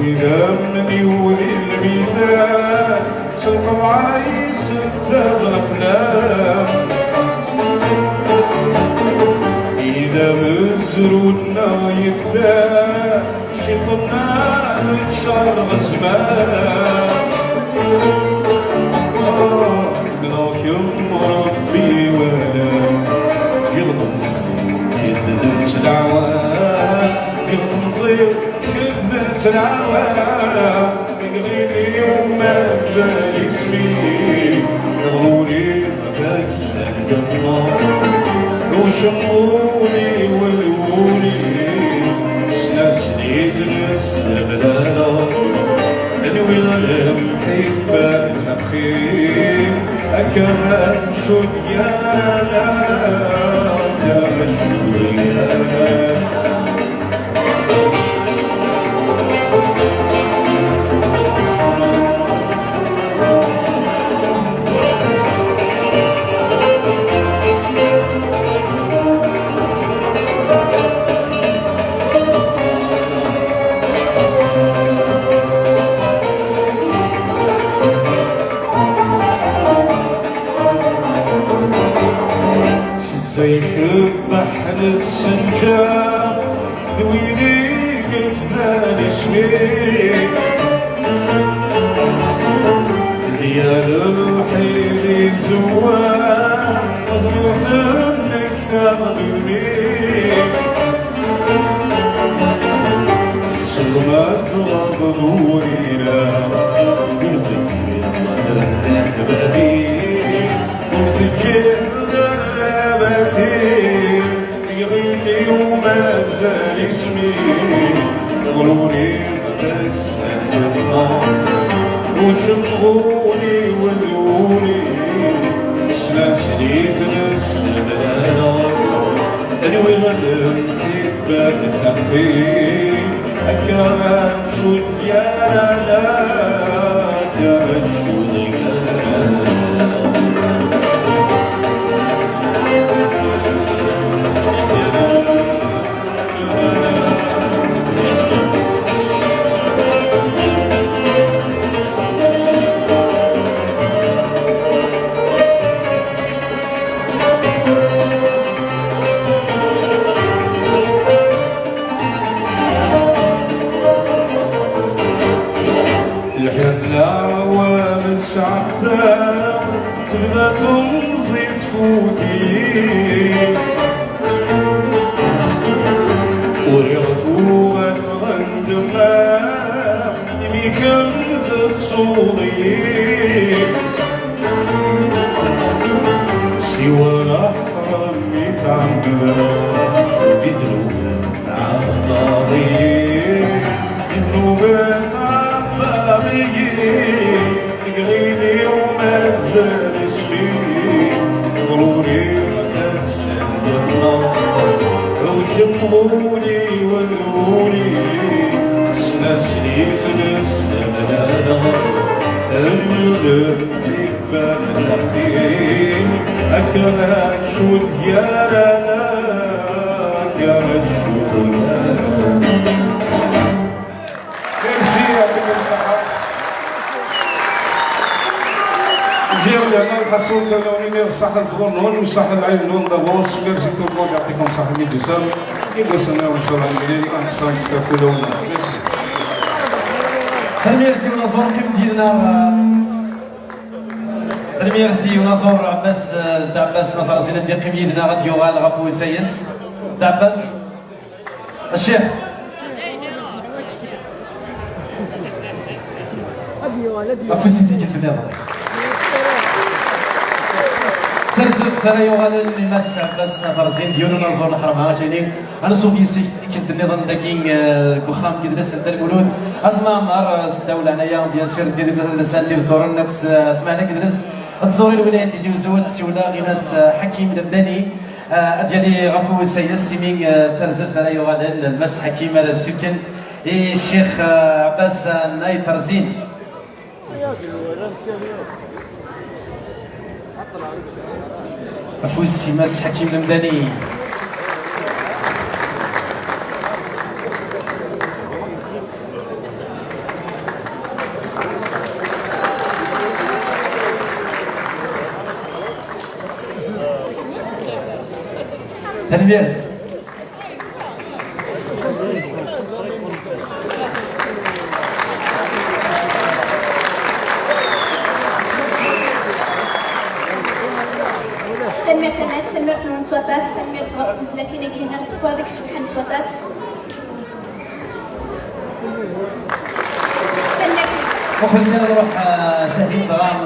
يلمني وذي الميزان سلطة عايز الذاب الأقلام إذا مزرودنا يبدا شطنا نتشار غزمان بلاكم ربي ولا يغضب كذبت العوام يغضب صير كذبت العوام بقليلي وما زال اسمي يغروني نفس الجنة وشموني ولولي سلسليت السبلالة انوي الحبة سبخيم اكرم شو ديانا اكرم شو ديانا زي بحر السنجاب ذويني قفلان شميك ديال الحيل زوار ضيوف النكتاب ضميك سلمات غضبورينا قلت الله بابي قلت يغيلي وما زال اسمي غروري بس الجنة وشمغوني ولولي سلاسليت السبالة انوي غلب حبة سقفي اكرم شو ديانا اكرم شو ديانا سعداء تبدا تمضي تفوتي وريغتو غنغندما يبي كنز الصوضي سوى رحمي تعمل بدروبات عطاغي بدروبات عطاغي يغيلي وما زال اسمي غروري مكسر الجنة وشموني ولولي سلاسليت السبلالة الجدد تبان سقيم أكرم شو ديانا أكرم شو ديانا نجيو لهنا نحصلوا كنوني الصحة الفضل نون والصحة العين نون دافونس ميرسي تو الموند يعطيكم الصحة ميدو سام يبغى ان شاء الله نجري نحصل نستافدوا ميرسي ثانيا كيما نظن كيما ديالنا تنمير دي ونصور عباس عباس نظر زين دي قميدنا غادي يغال غفو سيس عباس الشيخ غفو سيدي كنت نظر سلسلة ثرى يغال الماس عباس نظر زين ديالو نزور الحرمها جاني انا صوفي كنت نظن داكين كوخام كيدرس عند المولود ازما مار الدولة هنايا بيان سور ديال السانتي ثورن نفس سمعنا كيدرس تزوري الولاية ديزي وزوات سيولا غيناس حكيم البداني ديالي غفو سيس سيمين تسلسل ثرى يغال الماس حكيم هذا السيركن الشيخ عباس ناي ترزين غفو السيماس حكيم المدني تنبيه تنمير تماس تنمير تنون سواتاس تنمير وقت زلاتين كينا غتبوا هذاك شبحان سواتاس تنمير وخلينا نروح سهلين ضغام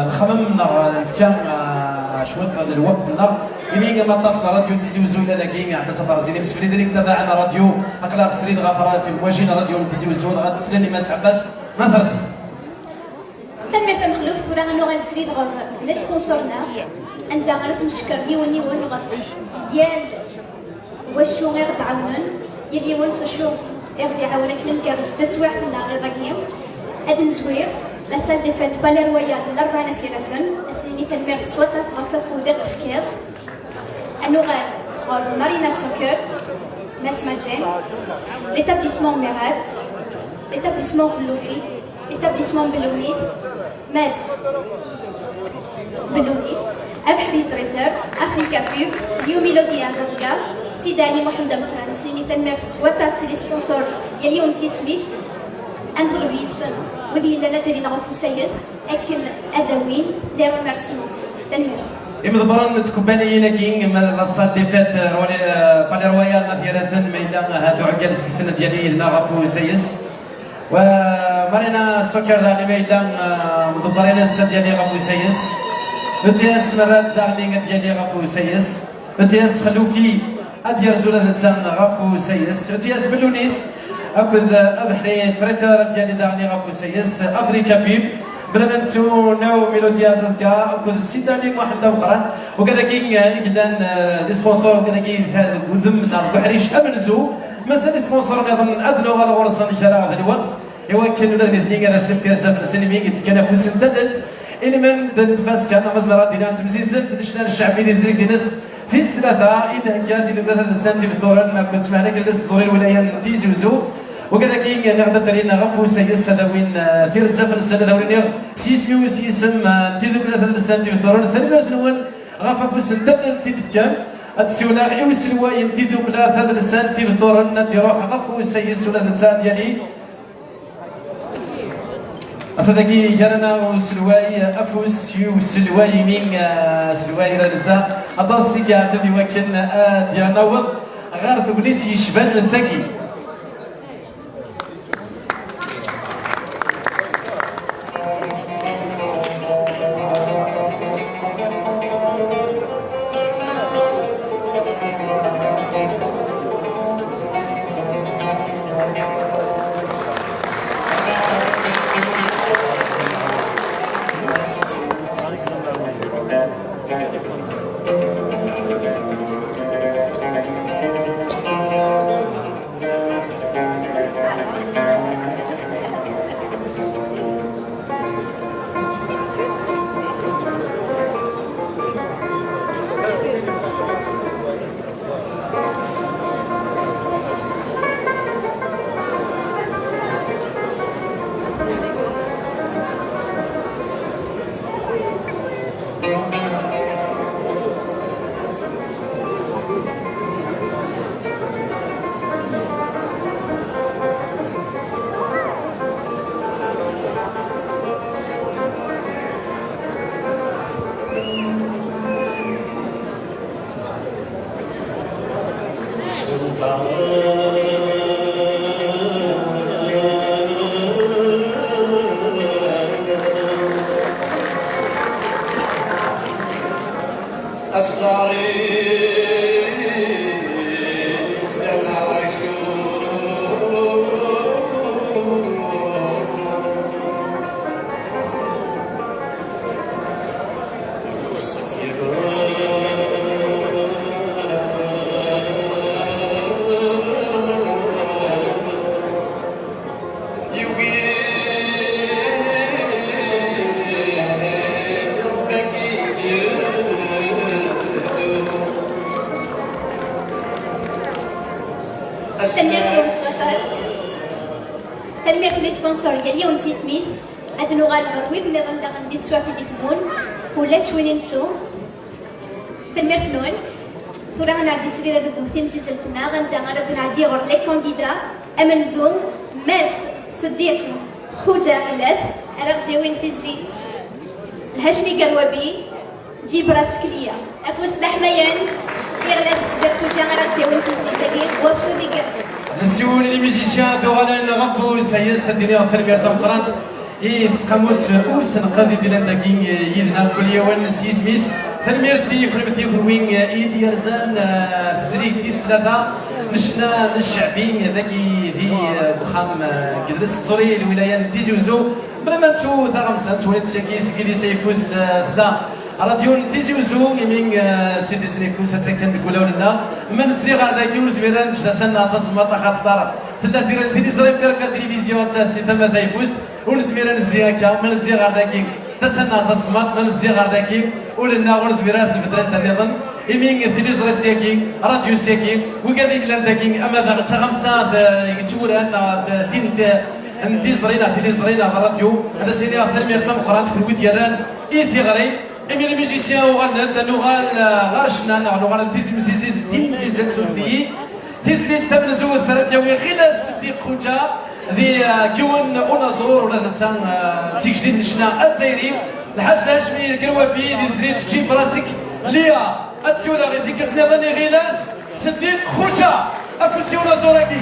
نخمم الفكام شويه الوقت لنا يمين ما طاف راديو ديزي وزولا لاكين عباس طرزيني بسم الله دريك تبعنا راديو اقلاق سريد غفرات في مواجهه راديو ديزي وزولا غتسلني ماس عباس ما ثرزي تنمير تمخلوف ثورا غنو غنسريد غف لي سبونسورنا عندها غنتمشكر يوني ون غف يال واشو غير تعاونن يال يون شو يغدي يعاونك نكرس تسويع لنا غير داكيم ادن زوير لا سال دي فيت بالي رويال الاربعه ثلاثا اسيني تنمير سواتا صغفا فودات تفكير انو غير مارينا سوكر ماس ماجين ليتابليسمون ميرات ليتابليسمون خلوفي ليتابليسمون بلونيس ماس بلونيس أبحري تريتر أفريكا بيب يو ميلودي أزازكا سيدة علي محمد مكران سيني تنمير سواتا سيلي سبونسور يليون سيسميس أنظرفيس وذي لنا دارين غفو سيس أكن أدوين لي ريمارسيمونس تنمير إمضبران تكوبانيين كين ما الصاد دي فات بالي رويال مثيرة ما إلا هاتو عقال سكسنة ديالي لنا غفو سيس ومارينا سوكر داني ما إلا مضبرين السد ديالي غفو سيس نتياس مرات دارمين ديالي غفو سيس نتياس خلوفي أدير زولة تسام غفو سيس نتياس بلونيس أكد أبحري تريتر ديالي دارني غفو سيس أفريكا بيب بلا ما نسو ناو ميلوديا زازكا أكد سيداني محمد مقران وكذا كين كدان دي سبونسور وكذا كين وذم نار بحريش أبنزو مازال سبونسور نظن أدنو غالا غرصان شراء هذا الوقت يوكل ولا الاثنين كذا سلف كذا زافر سينمين قد كان فوس انتدلت إلى من تنتفاس كان مزمرات دينا تمزيزل الشلال الشعبي دي زريك دينس في الثلاثة إذا كانت إذا ثلاثة السنة في الثورة ما كنت معنا جلس زوري الولاية تيزي وزو وكذا كين نغدا درينا غفو سيس داوين ثير زفر السنة داوين سيسمي وسيسم تيذو ثلاثة السنة في الثورة ثلاثة نون غفا فوس انتدل تيتفكان السولاغ إوسلواي تيذو ثلاثة السنة في الثورة ندي روح غفو سيس ولا السنة ديالي أفداكي جارنا وسلواي أفوس وسلواي مين سلواي رادزا أتصي قاعد بيوكل ديالنا وض غير تقوليتي يشبان الثقي تنمية لي سبونسور ديالي ونسي سميث هاد اللغة الغربية اللي غنبدا غندي تسوا في دي ثنون ولا شوين نتو تنمية ثنون ثورة غنعدي سريرة بالدوثي مسيسلتنا غنبدا غنبدا نعدي غور لي كونديدا أمنزوم ماس صديق خوجة غلاس أراك جاوين في زديت الهاشمي قروابي جيب راسك ليا أفوس لحميان غلاس دار خوجة أراك جاوين في زديت وفو دي كاتس نسيون لي ميوزيسيان دوغالان غفو سايس الدنيا ثربير دمقرانت تسقموت اوس نقضي ديال داكي يدنا كل يوم نسي سميس ثلميرتي كل مثي كروين ايدي رزان تزريك دي سلادا نشنا الشعبي ذاكي دي بخام قدرس سوري الولايه دي زوزو بلا ما نسو ثغمسه توليت شاكيس كيدي سيفوس ذا راديو تيزيوزو يمين سيدي سنيفوس هتاكن تقولوا لنا من الصغار ذاك يوز ميران جلسنا تصمت خاطر ثلاثه ديال التلفزيون كركر تلفزيون تاسي تما ذايفوس ونزميران الزياكا من الصغار ذاك تسنى تصمت من الصغار ذاك ولنا ونزميران البدرات ايضا يمين التلفزيون سياكي راديو سياكي وكذلك لنداك اما ذا تخمسه يتوران تنت انتي زرينا تلفزيون الراديو هذا سيني اثر ميرتم قرات في الويت يران ايثي غري امي لي ميوزيسيان وغنت نوغال غارشنا نوغال تيمزيزات سوفتي تيزليت تبنزو الثلاث يوي غلاس صديق خوجا ذي كيون ونزور ولا تسان تيجديد نشنا الزايري الحاج الهاشمي القروابي ذي زليت تجيب راسك ليا اتسولا غير ديك ثلاثه غلاس صديق خوجا افوسي ونزوراكي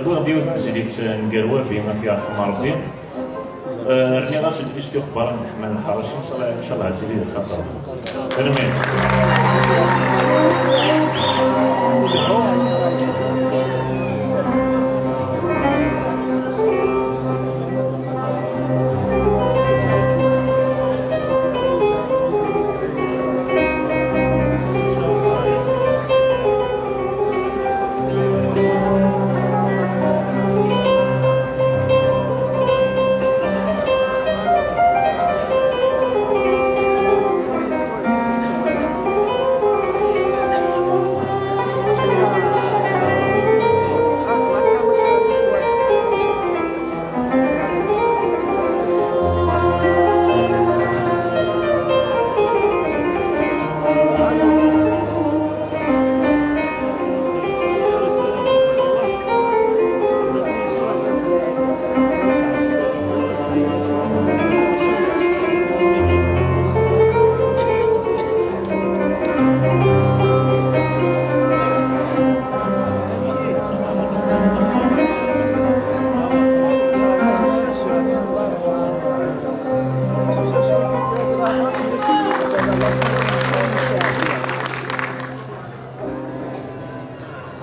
بوغديو التسليت نقروى بما في رحمة ربي راني راس لبستي اخبار عند حمام الحراشي ان شاء الله هاتيلي الخطر تلميذ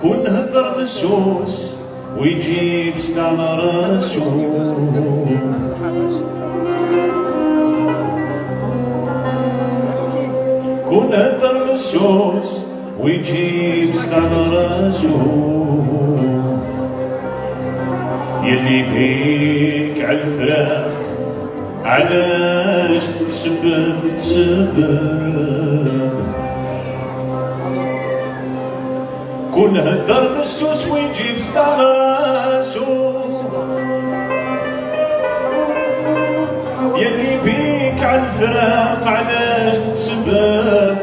كون هدر مسوس ويجيب سنان راسو كون هدر مسوس ويجيب سنان راسو يلي بيك عالفراق علاش تتسبب كون هدر مسوس ويجيب سنان راسو يلي بيك عالفراق علاش تتسبب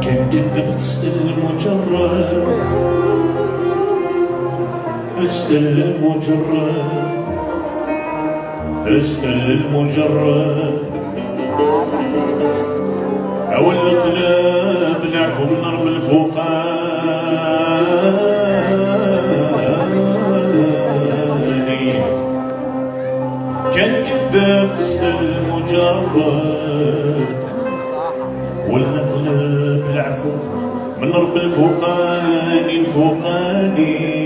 كان جد بتسأل مجرد اسأل المجرد اسأل المجرد أول طلاب العفو من نرم الفوقاني كان كذاب تسأل المجرد ولا طلاب العفو من رب الفوقاني الفوقاني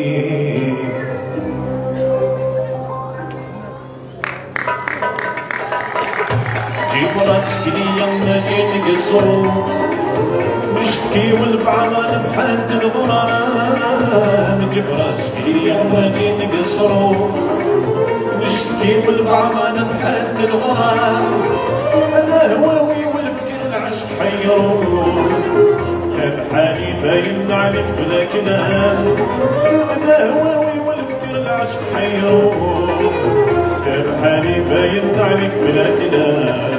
جيب راسك ليا وناجي نقصرو نشتكي والبعض بحال الغرام جيب راسك ليا وناجي نقصرو نشتكي والبعض بحال الغرام انا هواوي والفكر العشق حيرو بحالي باين عليك بلا كلام انا هواوي والفكر العشق حيرو بحالي باين عليك بلا كلام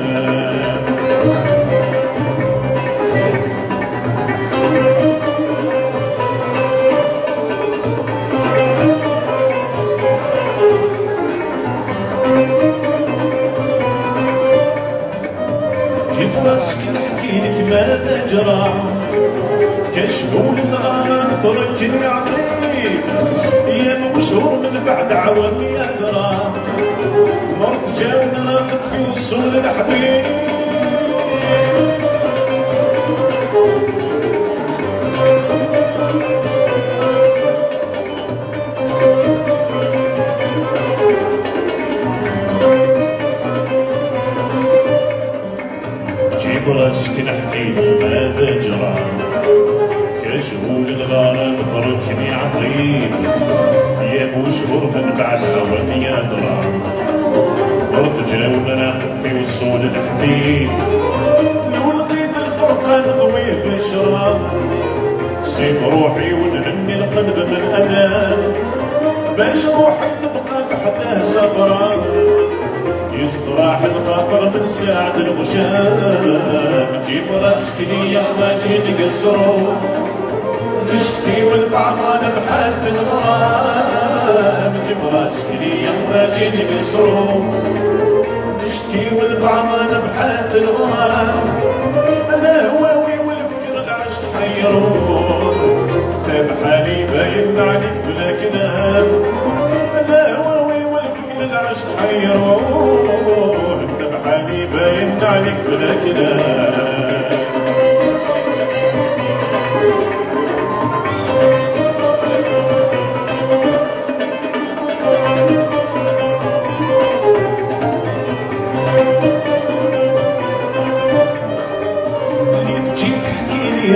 جيب راسك نحكي لك ماذا جرى كشهول الغرام تركني عطيك ايام وشهور من بعد عوامي ادرى مرت جاونا راقد في وصول الحبيب جيب راسك نحكي ماذا جرى كشهول الغرام تركني عطيك ايام وشهور من بعد عوامي ادرى مرت جاونا في وصول الحبيب لو لقيت الفرقة نضوي بشرى سيب روحي ونهني القلب من امان باش روحي تبقى بحدها صبرا يستراح الخاطر من ساعة الغشام جيب راسك ليا ما جي نقصرو نشتكي والبعضان بحالة الغرام جيب راسك ليا ما جي نقصرو نشتكي والبعضان بحالة الغرام انا هواوي والفكر العشق حيرو بحالي باين عليك بلا كلام انا هواوي والفكر العشق حيرو بحالي باين عليك بلا كلام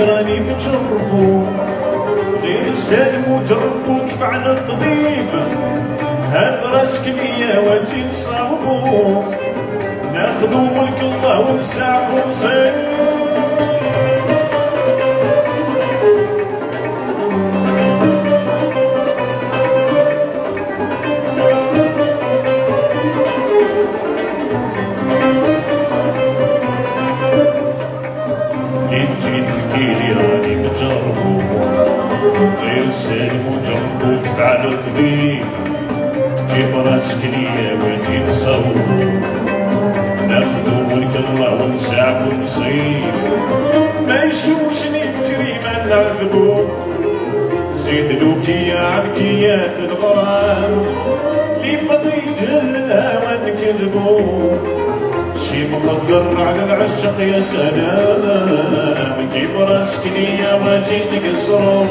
راني مجربو غير السالم وجربو كفعنا الطبيب هاد راسك ليا واجي نصاوبو ناخدو ملك الله ونسعفو نصيب راني مجربو غير السالم وجربو كفعنا الطبيب جيب راسك ليا واجي نصاوبو ناخدو ملك الله ونسعفو نصيب ما يشوشني في جريمة نعذبو زيد كيا عن كيات الغرام اللي بغي يجهلها ونكذبو مقدر على العشق يا سلام جيب راسك ليا واجي نقصرو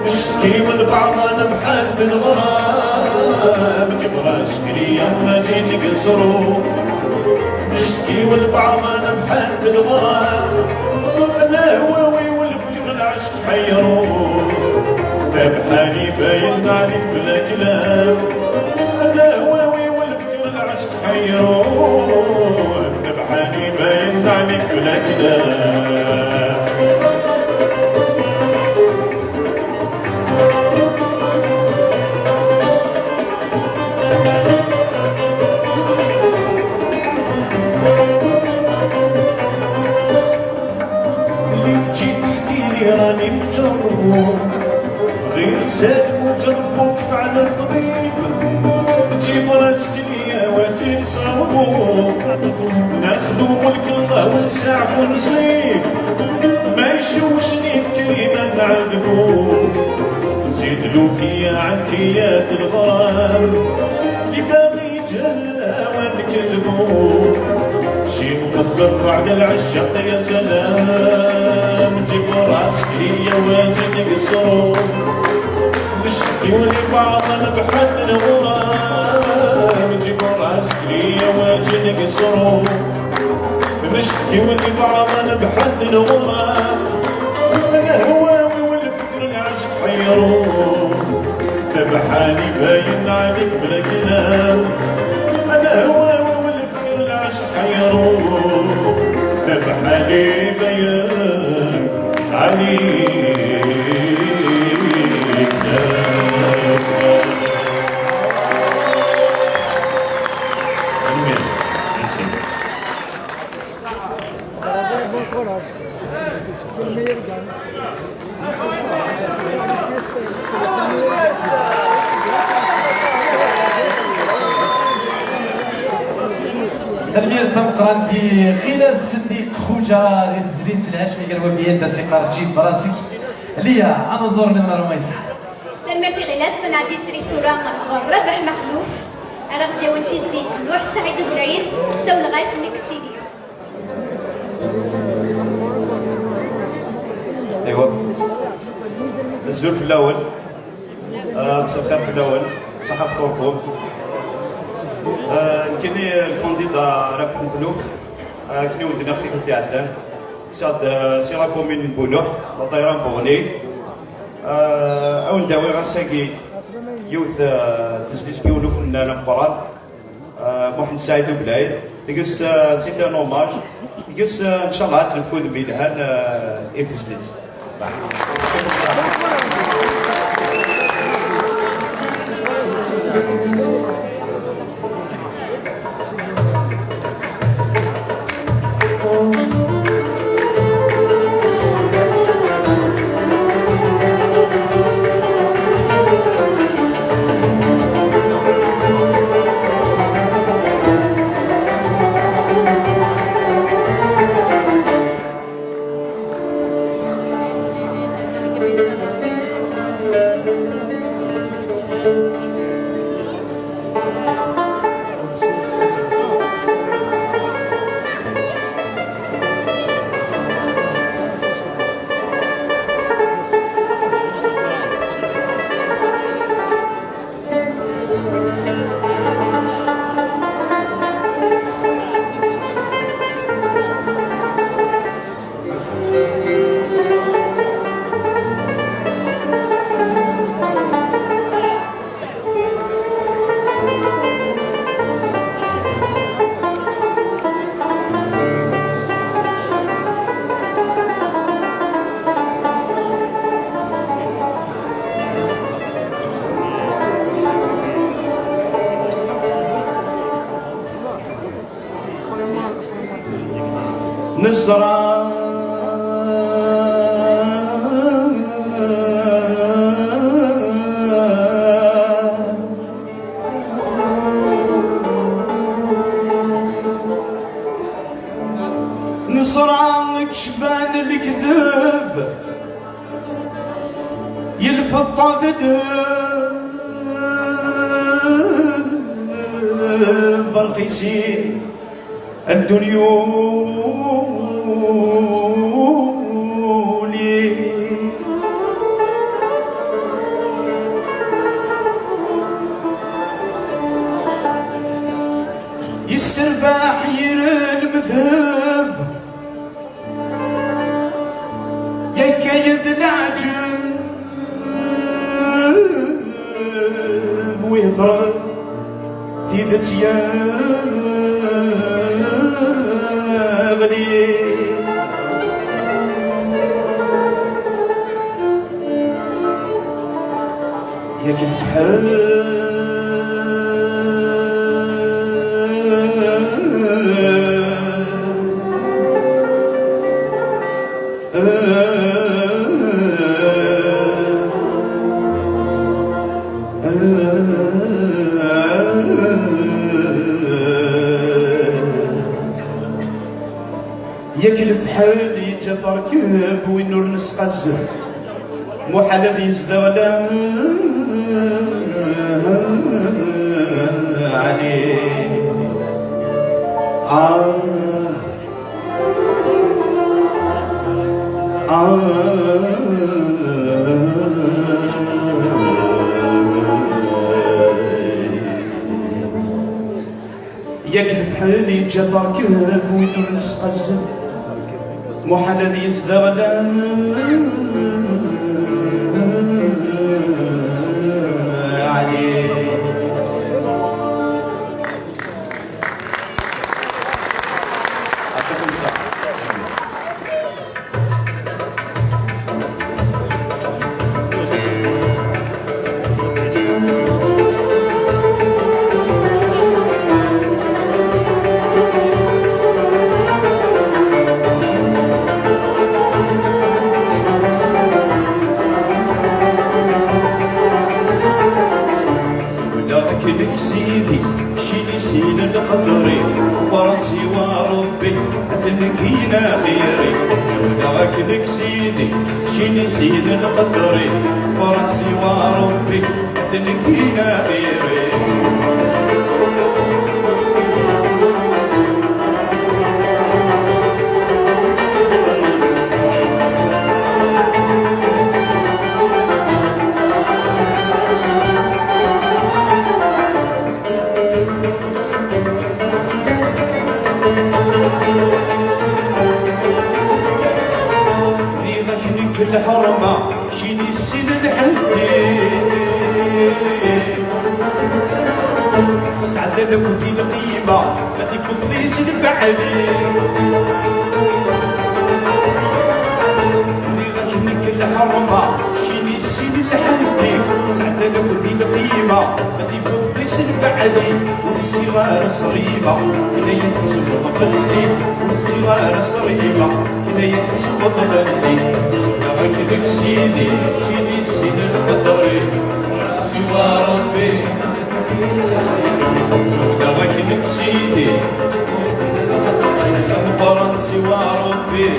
نشتكي والبعض انا بحالة الغرام جيب راسك ليا واجي نقصرو نشتكي والبعض انا بحالة الغرام الهواوي والفجر العشق حيرو بحالي باين عليك بلا كلام الهواوي والفجر العشق حيرو بحالي باين عليك بلا كلام راني مجربو غير سالم وجربوك فعل الطبيب جيب راسك ليا واجي نصربو ناخدو ملك الله ونساعفو نصيب ما يشوشني في كلمة نعذبو زيد لوكيا عن كيات الغرام اللي باغي يجهلها ونكذبو شي مقدر على العشاق يا سلام جيب راسك ليا واجي نقصرو نشتكي ولبعضنا بحد الغرام جيب راسك ليا واجي نقصرو نشتكي ولبعضنا بحد الغرام الهواوي والفكر العشق حيرو بحالي باين عليك بلا كلام الهواوي والفكر العشق حيرو بحالي باين عليك تنمير تمقران دي غير الصديق خوجا دي تزليت الهاشمي قالوا بيان دا سيقار تجيب براسك ليا انا زور لنا راه ما يصح تنمير في غلاس نعدي سريك تورا ربح مخلوف انا غدي وانتي زليت نروح سعيد بن سول غايف لك سيدي ايوا الزول في الاول مساء الخير في الاول صحه فطوركم كاين الكانديدا ربح مخلوف كاين ولدنا في كنتي عدان ساد سي لا كومين بونوح لا طيران بوغني او نداوي غاساكي يوث تسبيس بيولو فنان مقران محمد سعيد بلايد تقص سيت ان اوماج تقص ان شاء الله تلفكو ذبي لهان ايتزليت نزرع نزرع كشفان الكذب يلفط ذدب فرخيسي الدنيولي يستربح المذهب يا كايد العجب ويضرب في ذات يا غني يا كالفحال ياك الفحال يتجثر كيف وين نور نسقى الزهر محال ذي يزدغلا عليه ياك الفحال يتجثر كيف وين نور نسقى الزهر محال ذي يزدغلا عليه أعطيكم صحة لك سيدي شيلي سين القدري وراسي وربي اثنكينا خيري لك سيدي شيلي سين القدري وراسي وربي اثنكينا خيري الحرمة شيني السن الحديد سعد لك ذي القيمة ما تفضيش الفعلي ريغك الحرمة شيني السن الحديد سعد لك ذي القيمة ما تفضيش الفعلي والصغار صريبة هنا يحسب ضلي والصغار صريبة هنا يحسب ضلي لك سيدي شيلي سين القدري سوى ربي لك سيدي أكبر سوى ربي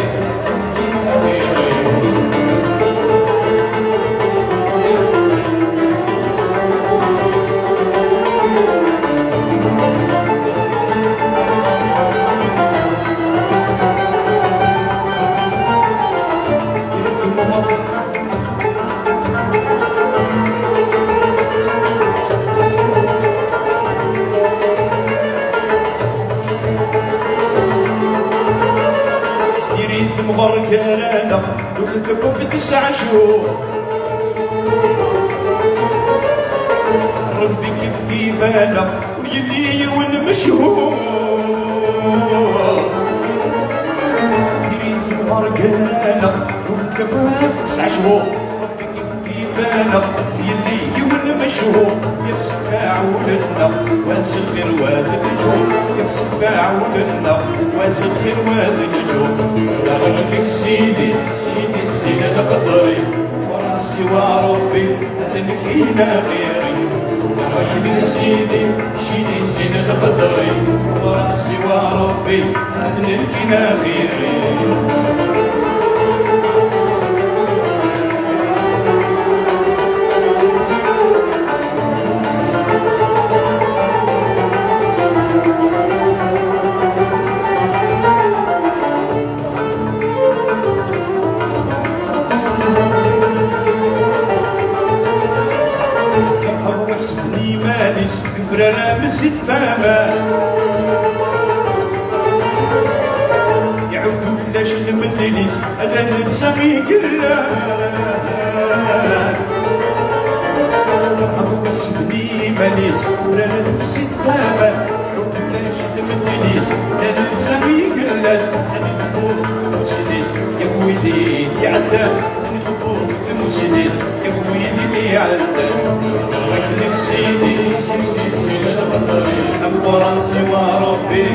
مغرقانة ولدكم في 9 شهور ربي كيف انا ويلي ونمشهور دريت مغرقانة ولدكم في 9 شهور ربي كيف انا ويلي ونمشهور يفسد فاعولنا واس الخير وهذا الجور يفسد فاعولنا واس الخير وهذا الجور لك سيدي شيلي السين القدري وراسي وربي اثنكينا غيري لك سيدي شيلي السين القدري وراسي وربي اثنكينا غيري فاما يعود ولاش المثليس هذا نسمي قلا أبو حسبني مانيس فرانة الزيت فاما يعود ولاش المثليس هذا نسمي قلا خلي ثبور المسيديس يا فويدي يعدل خلي ثبور المسيديس يا فويدي يعدل لك سيدي القرآن سوى ربي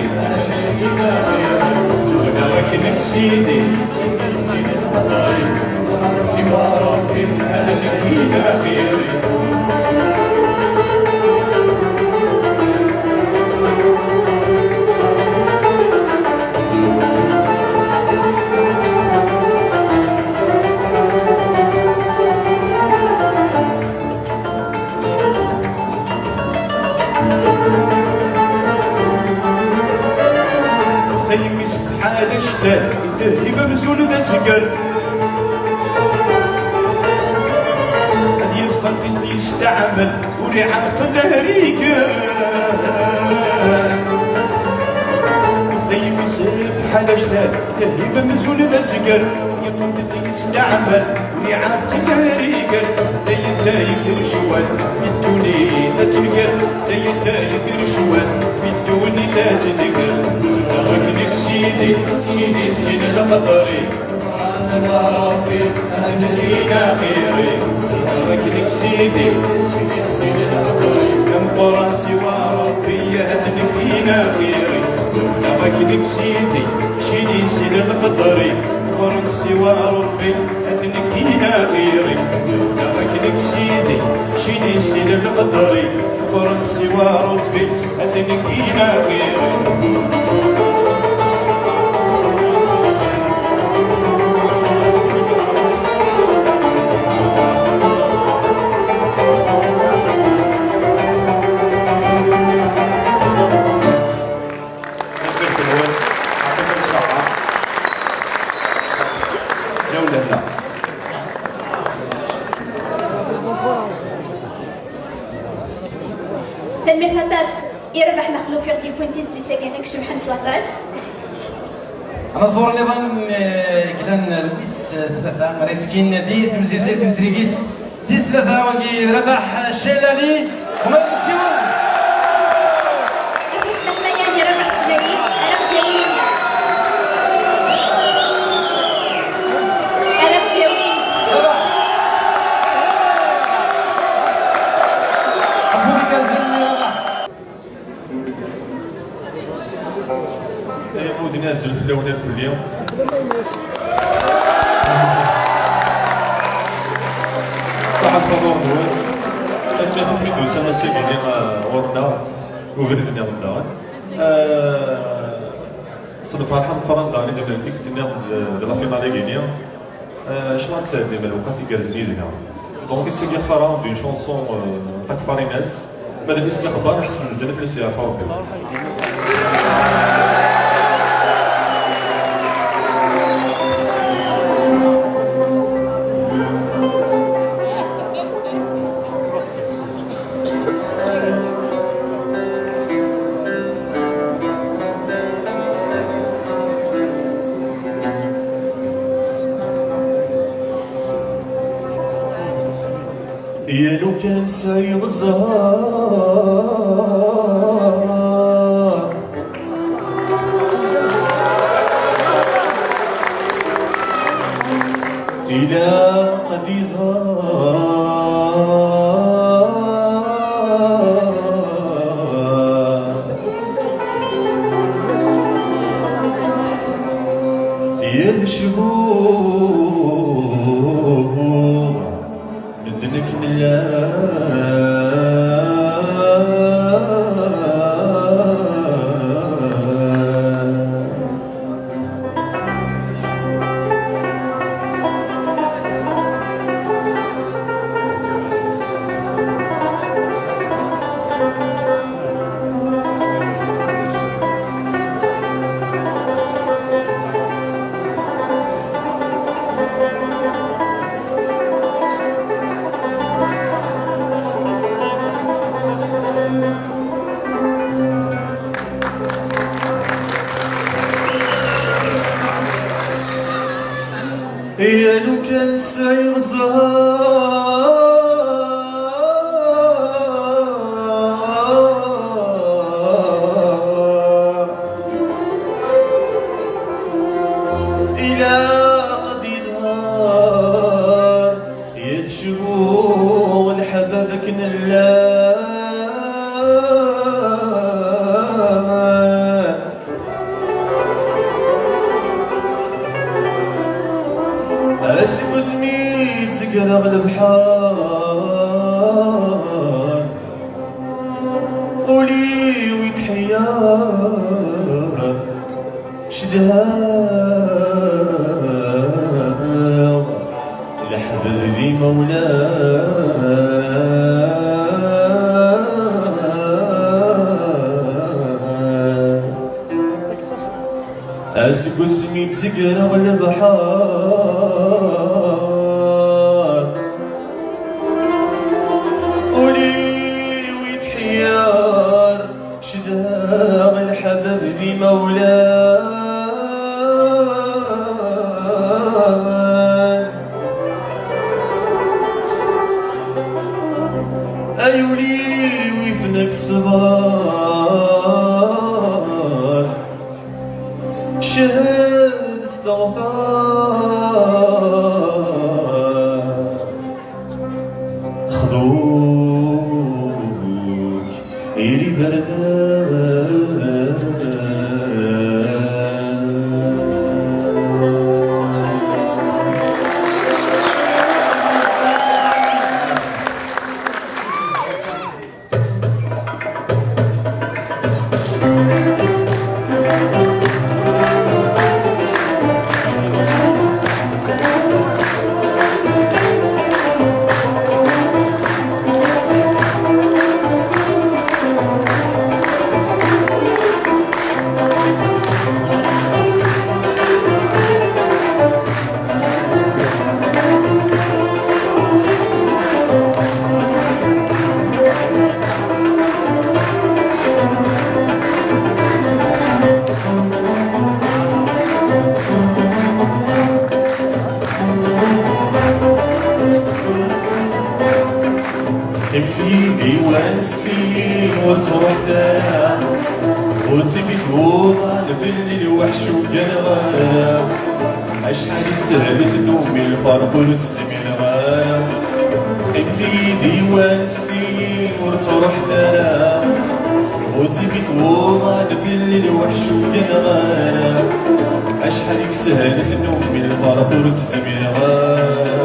لك سيدي سوى ربي هذا لك إلى خيري سبحان الشتاء يدهي ممزون ذا سكر هذا يبقى الفيت يستعمل ورعاة الهريكة يدهي سبحان الشتاء يدهي ممزون ذا سكر يبقى الفيت يستعمل ورعاة الهريكة دايق رشوان في الدوني ذا تنقر دايق رشوان في الدوني ذا تنقر لك سيدي شيني سين القطري سوى ربي أهلينا خيري لك سيدي شيني سين القطري كم قرآن سوى ربي أهلينا خيري لك سيدي شيني سين القطري قرآن سوى ربي أهلينا خيري لك سيدي شيني سين القطري قرآن سوى ربي أهلينا خيري يربح مخلوف يغدي بوينتيز اللي ساكنك شمحن سواطاس أنا صور نظام كلان لويس ثلاثة مريتكين دي تمزيزي تنزريكيس دي ثلاثة وكي ربح الشلالي وما السيون يفوز نحمياني ربح الشلالي أنا متيوين يمود نازل في اللونة كل يوم صح الفضور دوان كانت في ميدوسا ما سيكيني غورنا وغردنا غدا صنف الحم قران داري دابا فيك الدنيا ديال لا فينال غينيا شنو غتساعدني مال وقع في كارزني زينا دونك سيكي خرا دون شونسون تاك فاريناس ماذا بالنسبه للاخبار احسن بزاف الناس يعرفوا ربي يا لو كان سايغ الزهر إلى قد يذشبوه بدنك كان سيغزار إلى قد يظهر يتشبول حبابك نلا اسم سميت زقرق البحار قولي ويتحيار شدها لحبل ذي مولاه اسكو سميت زقرق البحار قولي ويتحيار شداغ الحباب ذي مولاه أيولي ويفنك صبار شهد استغفار خذوك إلي بردان امسيدي وانستي وتروح ثانا وانتي في ثوبان في الليل وحش وقنغانا اشحال سهلت نومي الفرق ونتزمي الغانا امسيدي وانستي وتروح ثانا وانتي في ثوبان في الليل وحش وقنغانا اشحال سهلت نومي الفرق ونتزمي الغانا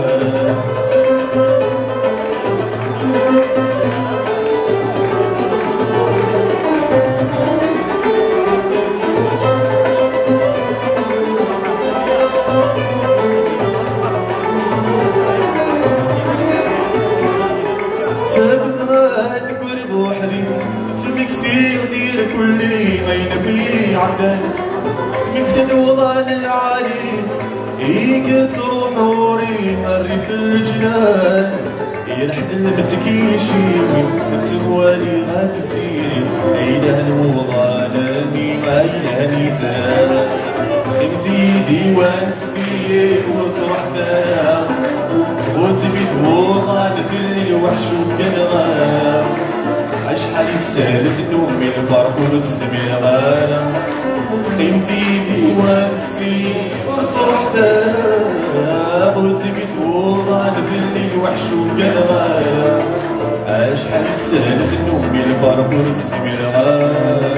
سبغات قرب وحدي سمي كثير دير كلي غينك عدن سمي تدوضان العالي إيك تروح وري مري في الجنان يلحد المسكي يشيلي نسوالي غاتسيري عيده الوضان ميما يلهني ثان مزيدي وانسفي وتروح ثانا وتبي ثوغان في الليل وحش وكنغانا اشحال يسالت نومي الفرق ونتزمي الغانا قيمتي وانستي وتروح ثانا وتبي ثوغان في الليل وحش وكنغانا اشحال يسالت نومي الفرق ونتزمي الغانا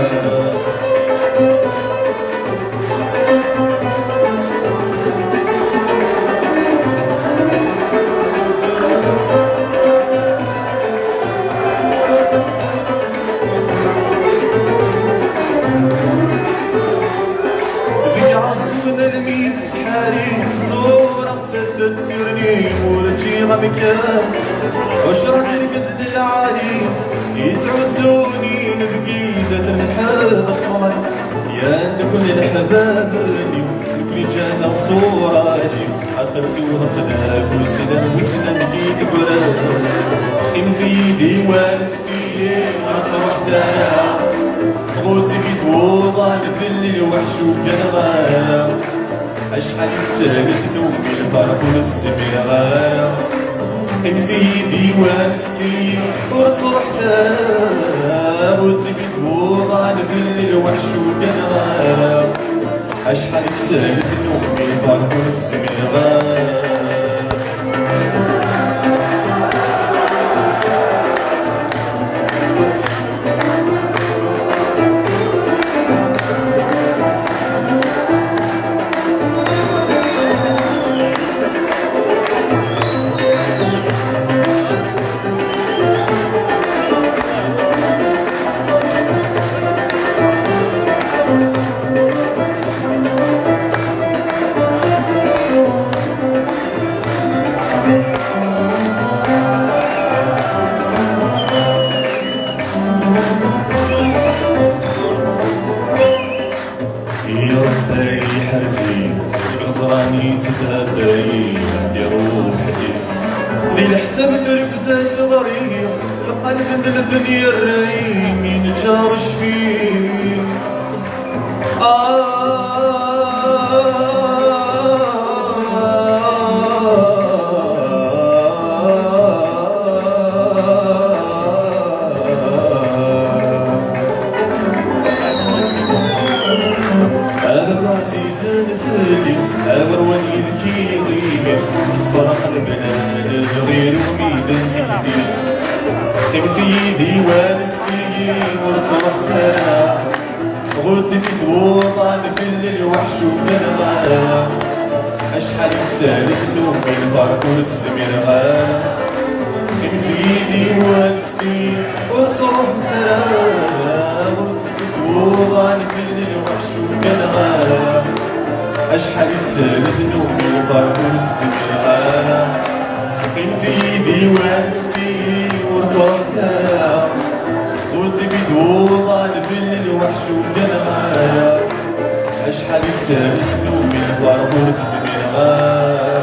تسيرني ولجي غمكان وشرك القزد العالي يتعوزوني نبقي ذات الحال الطول يا كل الحباب كل جانا صوراجي حضر سوى صداك وسلام وسلام كيك براد مزيدي وانستي وتروح ثانا غوتي في زوضان في الليل وحش وكنغانا أشحال يتسالف نومي الفرق ونتسمي غالا قيمتي وانستي وتصرح ثاب وتسيفي ثبوغان في الليل وحش وكان غالا أشحال يتسالف نومي الفرق ونتسمي غالا نظراني تتهدي عندي روحي ذي الحسن تركزة صغري القلب بالثنية الراي مين جارش فيه أبروان يذكي غيبي أصفر قلبنا للغير وميدن يهدي تمثيلي وانستي ورصرح فانا غوتي في ثوطان في الليل وحش وكان غالا أشحال يسالف نومي الفرق ونتزمير غالا تمثيلي وانستي ورصرح فانا غوتي في ثوطان في الليل وحش وكان غالا أشحال يتسالف نومي الفرق ونتزمير غالا قيمتي ذي وانستي ورتاح ثاها وتي في ثوطان في الليل وحش وكان غالا أشحال يتسالف نومي الفرق ونتزمير غالا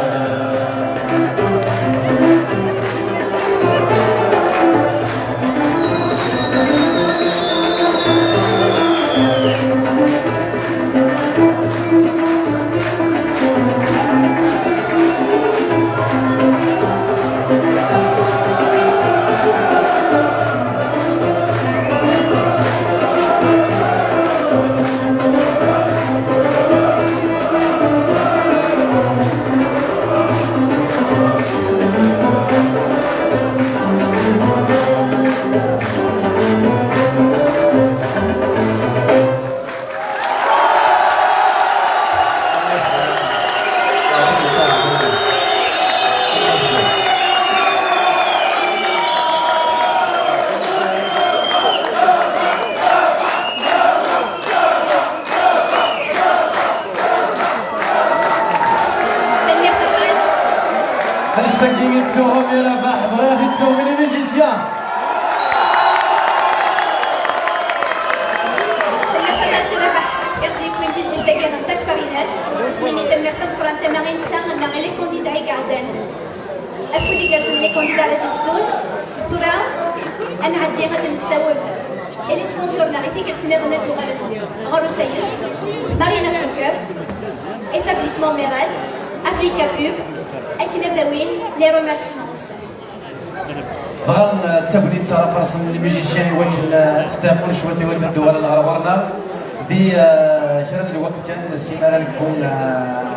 Marina Soccer, établissement Merat, Africa Pub, Ekneblaouin, les remerciements aussi. بغا تسابوني تصرف رسم الميوزيسيان ولكن ستافون شويه ديال الدول الغربيه دي شرب الوقت كان سيمانه نكفون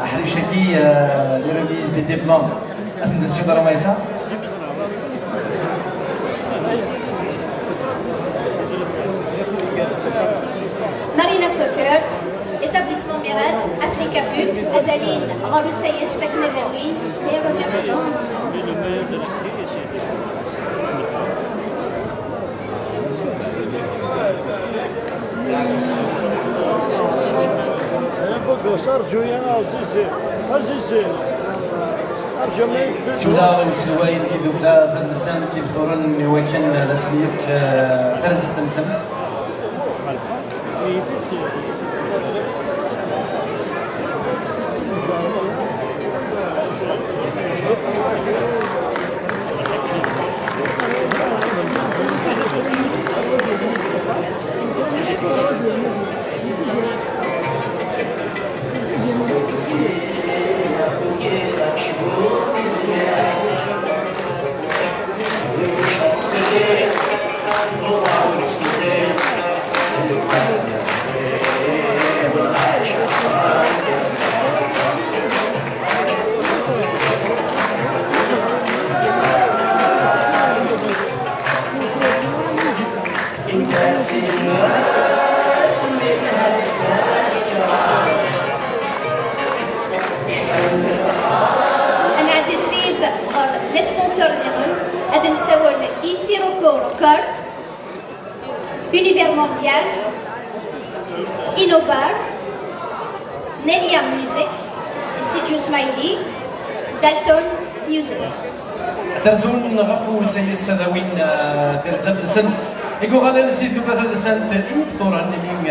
حريشكي لي ريميز دي ديبلوم اسند السيدة رميسة Marina Soccer, établissement Merat, Africa Pub, Adaline, Raroussaïs, Saknadawi, les remerciements ensemble. سولا وسلواين كي دوبلا ثلاث نسان كي بثورن وكان لاسليف ثلاث نسان Thank you. Innovar, Nelia Music, Studio Smiley, Dalton Music. درزون غفو سيس سداوين ثلاثة سن يقول غالا نسيت ثلاثة سن تلين ثورا من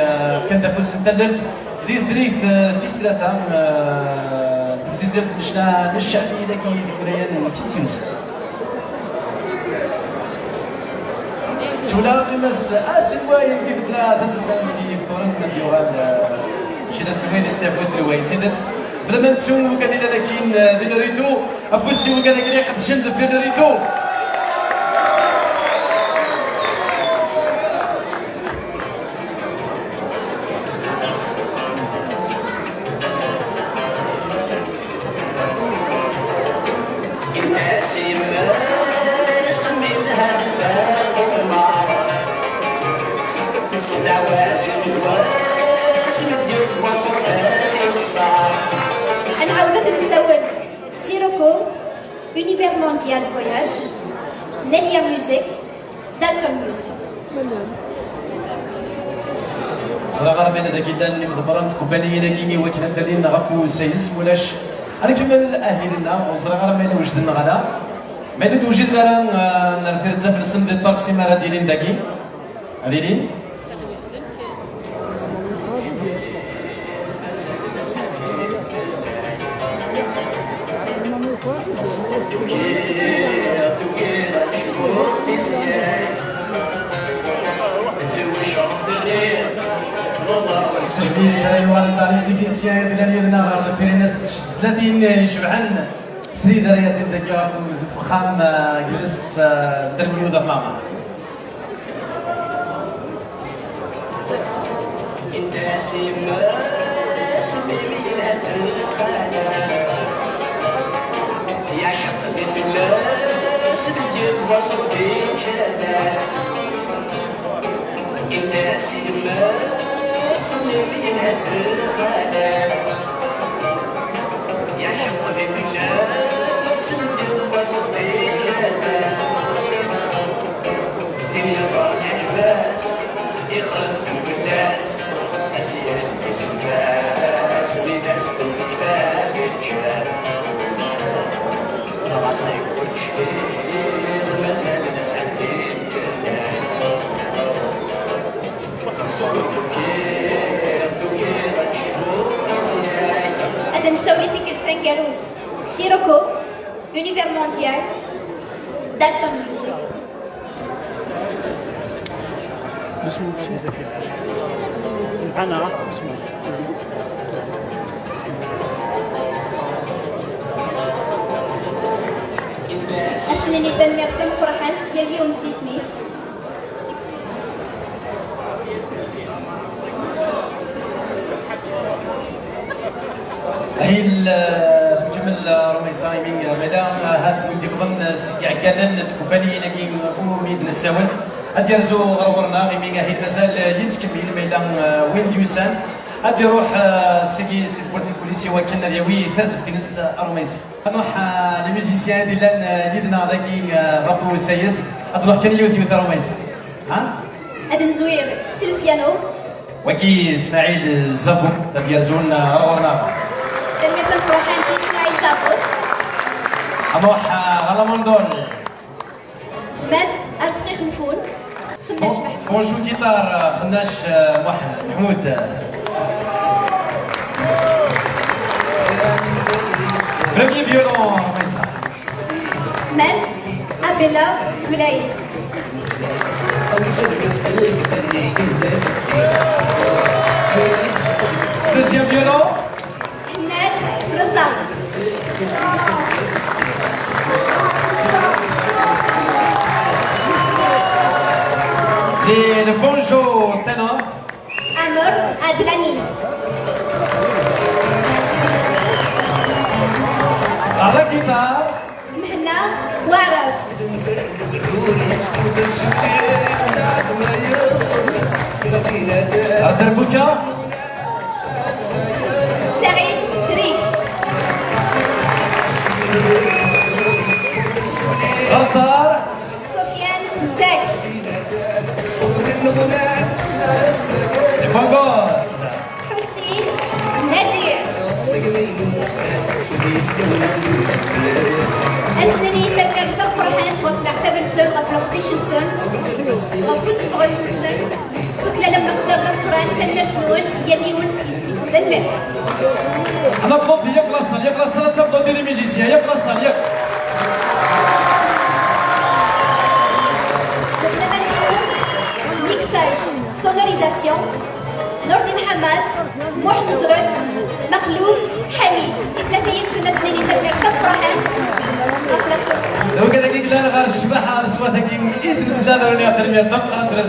كان دافوس تدلت ذي زريف تيس ثلاثة تمسيزل نشنا نشعبي لكي ذكريان تيسيوس سولا قمس اسوا يمكن لا ثلاثة سن تي ثورا من يوغال شي سلوين استافوس الوين سيدت فلما نسون وكان إلا لكن لنريدو أفوسي وكان قريق قد شند في نريدو Univers Mondial Voyage, Nelia Music, Dalton Music. صراحة راه بين هذاك اللي مضبرة تقبلي لكني وكنا دالين غفو سيس ولاش أنا كمل أهلنا وصراحة راه بين وجدنا غدا ما اللي وجدنا راه نرثير تزاف السن ديال الطرف سيما ديالين داكي هذيلين سجلي ايوا الطريق تكنيسيان ديال يدنا في الناس 30 شبعان سريد راه ديال داك فخام جلس دربلو ذا ماما يا شط في الناس بدي وصلتي شداس الناس الناس اللي الخلاف يا شط في الناس بدي وصلتي شداس الدنيا صار يحباس يخدم في الناس أسير اسم فاس بداس الكتاب الشاب راسك وتشكيل مازال نسعدين هذا نساولي تيكت سانكاروز سيروكو Univers Mondial Dalton Music. أسنني بن مرتم فرحانت يا اليوم سيسميس هي الجمل رمي صايمين مدام هات ودي بظن سكع كان تكباني نكي ميد نساون أديرزو غرورنا غيمينغا هي مازال يتكمل ميلان وين ديوسان أدي روح سيدي بورد البوليسي وكنا ديوي ثرزف تنس أرميسي نروح لي ميوزيسيان ديال يدنا ذاكي غابو سايس أتروح كان اليوتيوب تاع رميسي ها هذا الزوير سي البيانو وكي اسماعيل الزبو ديالزون غرورنا مرتم فرحانت اسماعيل زابط نروح على موندول ماس أرسقي خلفون خناش محمود بونجو جيتار خناش محمود بريمي فيولون ماس أبيلا كولايد دوزيام فيولون حنات رزاق le banjo ténor Amor Adlanini à la guitare مهنا وعراز à Derbuka سعيد تريك غطار سفيان زاك les bongos نسن غفوس بغس نسن وكلا لم نقدر القرآن تنمر فنون يلي ونسيس تنمر أنا بلوطي يا كلاصة لا تبدو ديري ميجيسيا يا كلاصة يا ميكساج سونوريزاسيون نوردين حماس محمد زرق مخلوف حميد ثلاثة سنة سنين تنمر كفراحات لو كذا كيك لا غير الشباحة سواء كي إدرس لا داروني أترمي الدقة ترى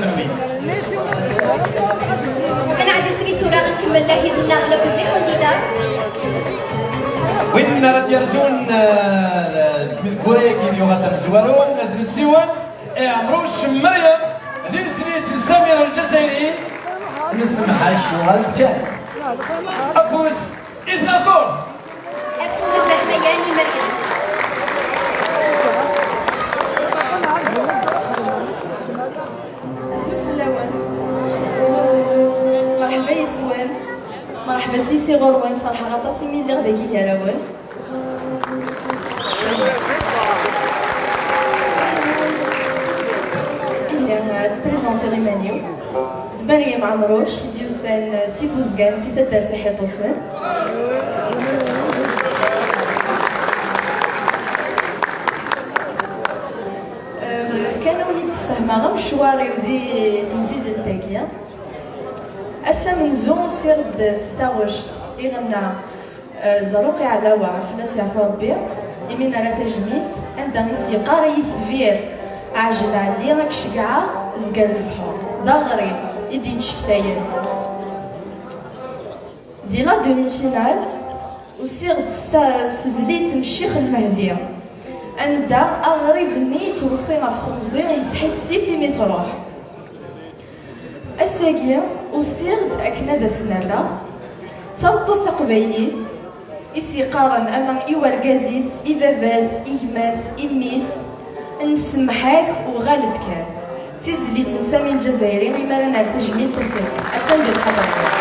أنا عندي سكيت ورا غنكمل له يدنا على كل حديدة وين راه يرزون من كوريا كي يغادر زوارون غادي السيوان عمروش مريم هذه سنيت سمير الجزائري نسمعها شو هالجان أفوس إثناصور أفوس الحمياني مريم مرحبا يسوان مرحبا سيسي غروان فرحة غطاسي من اللي غدا كي كالاول بريزونتي غيمانيو مريم عمروش ديوسان سيبوزكان سيتدار في حيطوسان كانوا وليت تفهمها غير مشواري وزي تمزيز التاكيا أسا من زون سيرد ستاوش إغنى زروقي على وعف الناس يعرفوا ربي يمين على تجميلت عندها يسيقار يثفير عجل علي راك شقعة زقال البحر ذا غريب يدي تشكتاين دي لا دومي فينال وسيرد ستزليت من الشيخ المهدي عندها أغريب نيت وصينا في تنزير يسحسي في متروح الساقية وسيرد أكنا دا سنادا تبطو ثقبينيث إسي قارن أما إيوار قازيز إفافاز إيكماس إميس نسمحاك وغالد كان تزلي تنسامي الجزائري بما لنا تجميل تصير أتنبي الخبر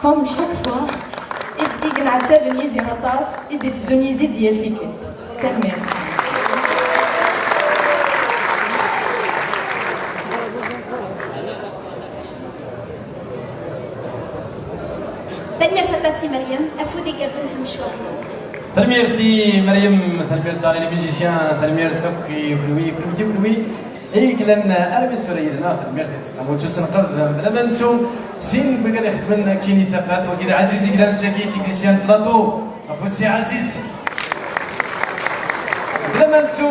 كوم شاك فوا إدي كنعتبر يدي غطاس إدي تدوني يدي ديالتي كلت تنمير تنمير فتاسي مريم أفودي كرزن في المشوار تنمير في مريم تنمير داري الميوزيسيان تنمير ثوكي وكلوي كلوي اي كلان اربي سوري لنا تنمير تسقموت سنقض بلا نسو سين بقى يخدمنا كيني ثفاث وكذا عزيزي كلان ساكي تكنيسيان بلاطو افوسي عزيز بلا نسو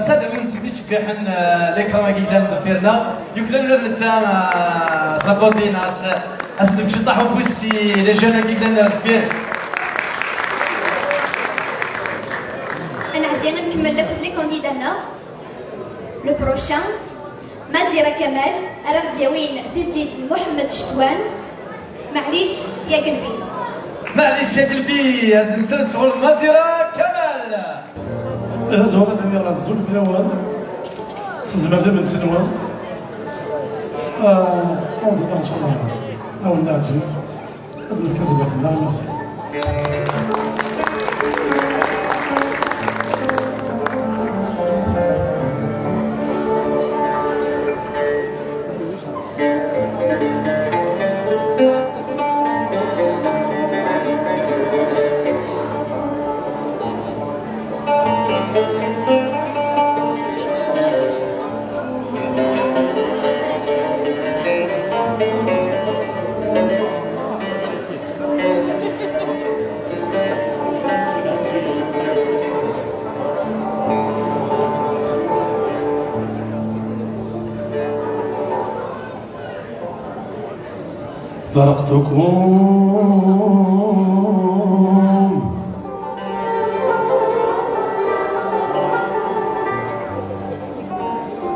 ساد من سيدي شبيحن ليكرام كيدان ضفيرنا يكلن هذا تاع سلابودي ناس اسدك شطحوا فوسي لي جون كيدان ضفير انا عندي نكمل لك لي كونديدانا لو بروشان مازيرة كمال راه دياوين تزديت محمد شتوان معليش يا قلبي معليش يا قلبي يا زنسان شغل مازيرة كمال زوالة دمير الزول في الأول سنزمر دابا سنوان أعود إن شاء الله أو الناجي أدلف كذب يخدنا ميرسي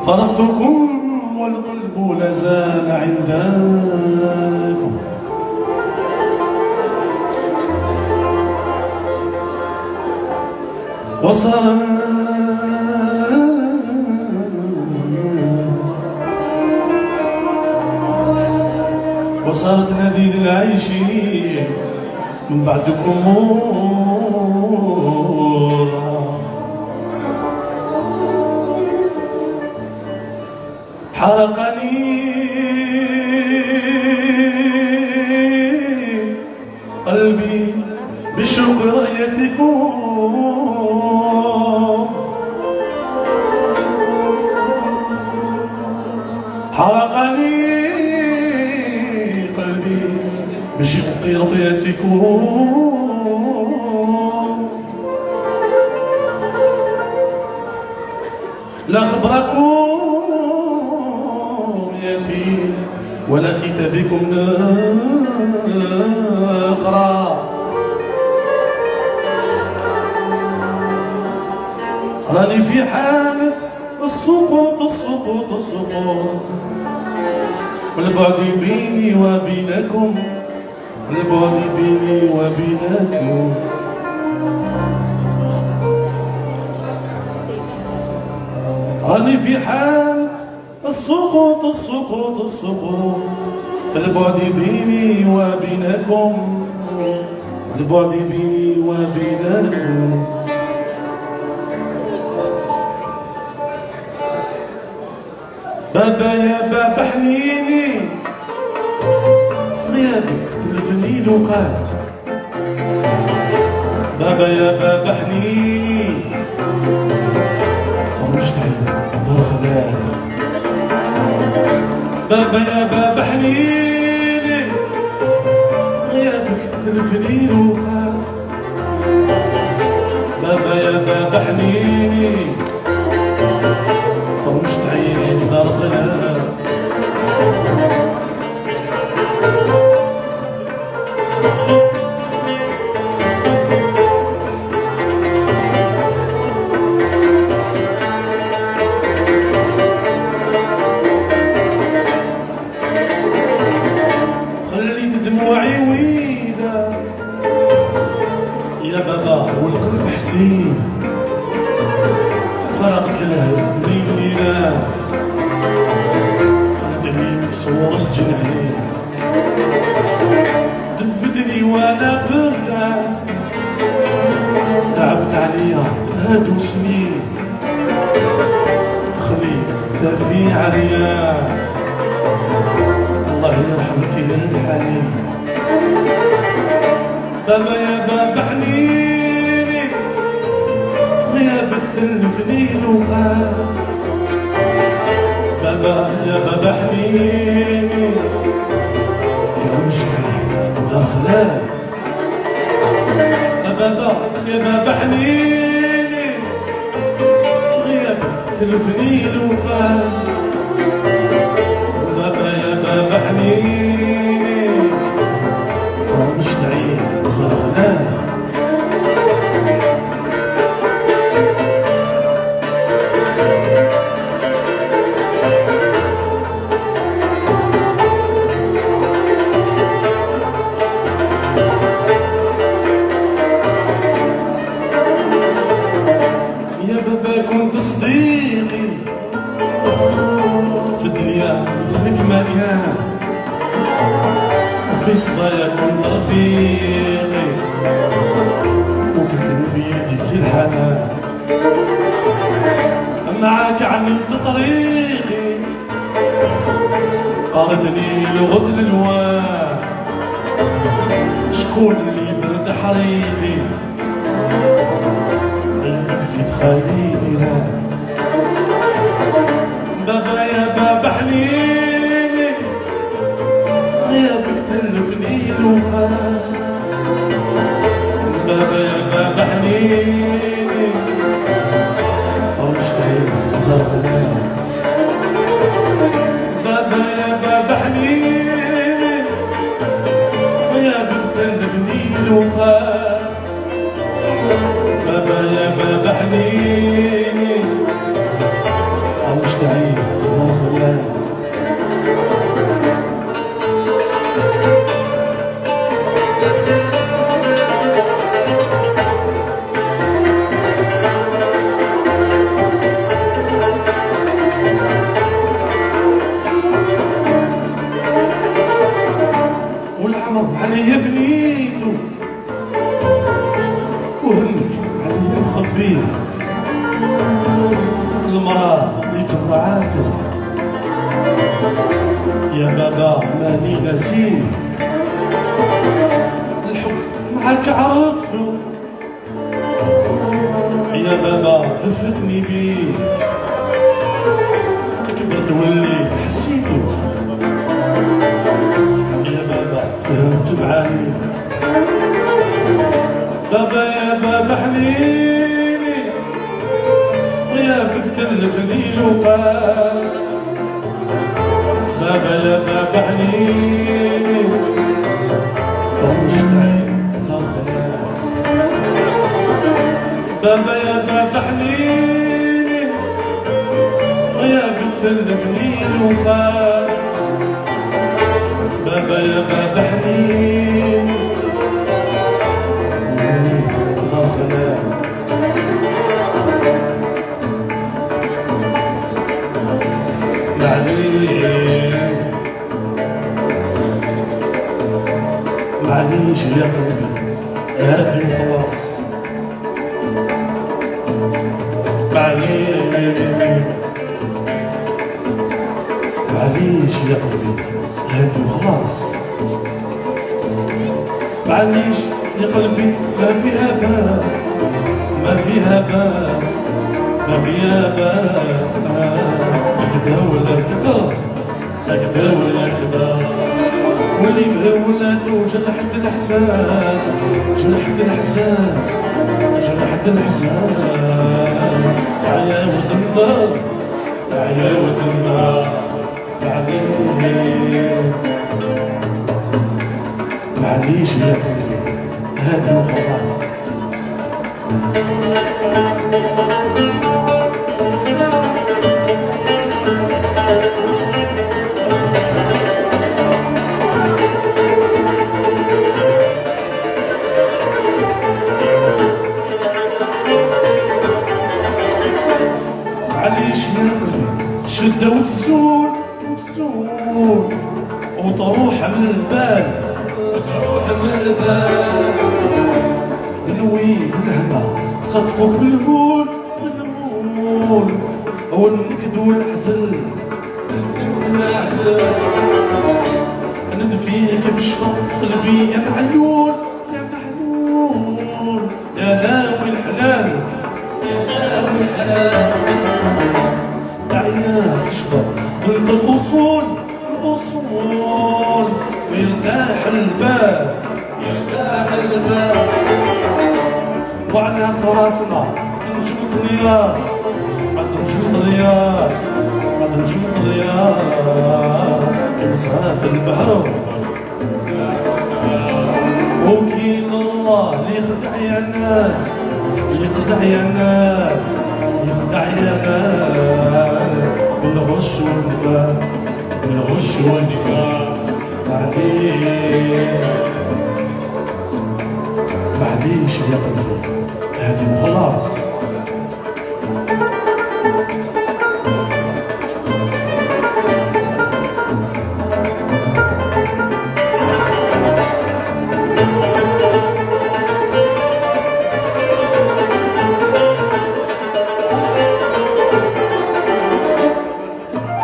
فرقتكم والقلب لازال عندكم وصارت لذيذ العيش من بعدكم حرقني برؤيتكم حرقني قلبي بشق رؤيتكم لا خبركم ياتي ولا كتابكم نقرا راني في حالة السقوط السقوط السقوط والبعد بيني وبينكم البعد بيني وبينكم راني في حالة السقوط السقوط السقوط البعد بيني وبينكم البعد بيني وبينكم بابا يا بابا حنيني غيابك تلفني لوقات بابا يا بابا حنيني فرجتني دار خلال بابا يا بابا حنيني غيابك تلفني لوقات بابا يا بابا حنيني فرمشت عيني دار ظلام خليت دموعي ويدا يا بابا والقلب حزين فرقك الهب لينا خلتني مكسور الجنين دفتني وانا بردا تعبت عليا هادو سنين خليت كتافي عليا الله يرحمك يا الحنين بابا يا بابا حنيني غيابك تلفني لوقات بابا يا بابا حنيني يا مشكل دخلات بابا يا بابا حنيني غيابك تلفني لوقات بابا يا بابا حنيني مش تعيد دخلات كنت صديقي في الدنيا مثلك ما كان وفي صدايا كنت رفيقي وكنت بيدك الحنان معاك عملت طريقي قالتني لغة الالوان شكون اللي برد حريقي في تخلينا بابا يا بابا حنيني غيابك تلفني لوقات بابا يا بابا حنيني فرجتني دار غلال بابا يا بابا حنيني غيابك تلفني لوقات بابا يا بابا حنيني مشتعل وخيال والحمر عليا فنيتو وهمك عليا مخبيه المرأة اللي جرعاته يا بابا ماني نسيت الحب ما معاك عرفتو يا بابا دفتني بيه كبرت وليت حسيتو يا بابا فهمت معاني بابا يا بابا حنيني غيابك تلفني الوقال بابا يا بابا حنيني فمشتعل الخيال بابا يا بابا حنيني غيابك تلفني الوقال بابا يا بابا حنيني معليش يا قلبي هادي خلاص معليش يا قلبي هادي خلاص معليش يا قلبي ما فيها باس ما فيها باس ما فيها باس هكذا ولا كذا هكذا ولا كذا واللي بغى ولاتو جرحت الاحساس جرحت الاحساس جرحت الاحساس تعيا وتنظر تعيا وتنظر معليش يا قلبي هادي وخلاص معليش يا قلبي شدة وتزول وتزول وتروح من البال تروح من البال نويد الهنا صدفك بالهول بالهول هو النكد والعزل ندفيك بشفا قلبي يا معلول يا معلول يا ناوي الحلال يا ناوي الحلال دعيا تشبه ضد الأصول الأصول ويرتاح البال يرتاح البال وعلى راسنا تنجمد رياس ما تنجمد رياس ما تنجمد رياس كمسات البحر وكيل الله اللي يخدع يا الناس اللي يخدع يا الناس يخدع يا ناس بالغش والنفاق بالغش والنفاق معليش يا قلبي هادي وخلاص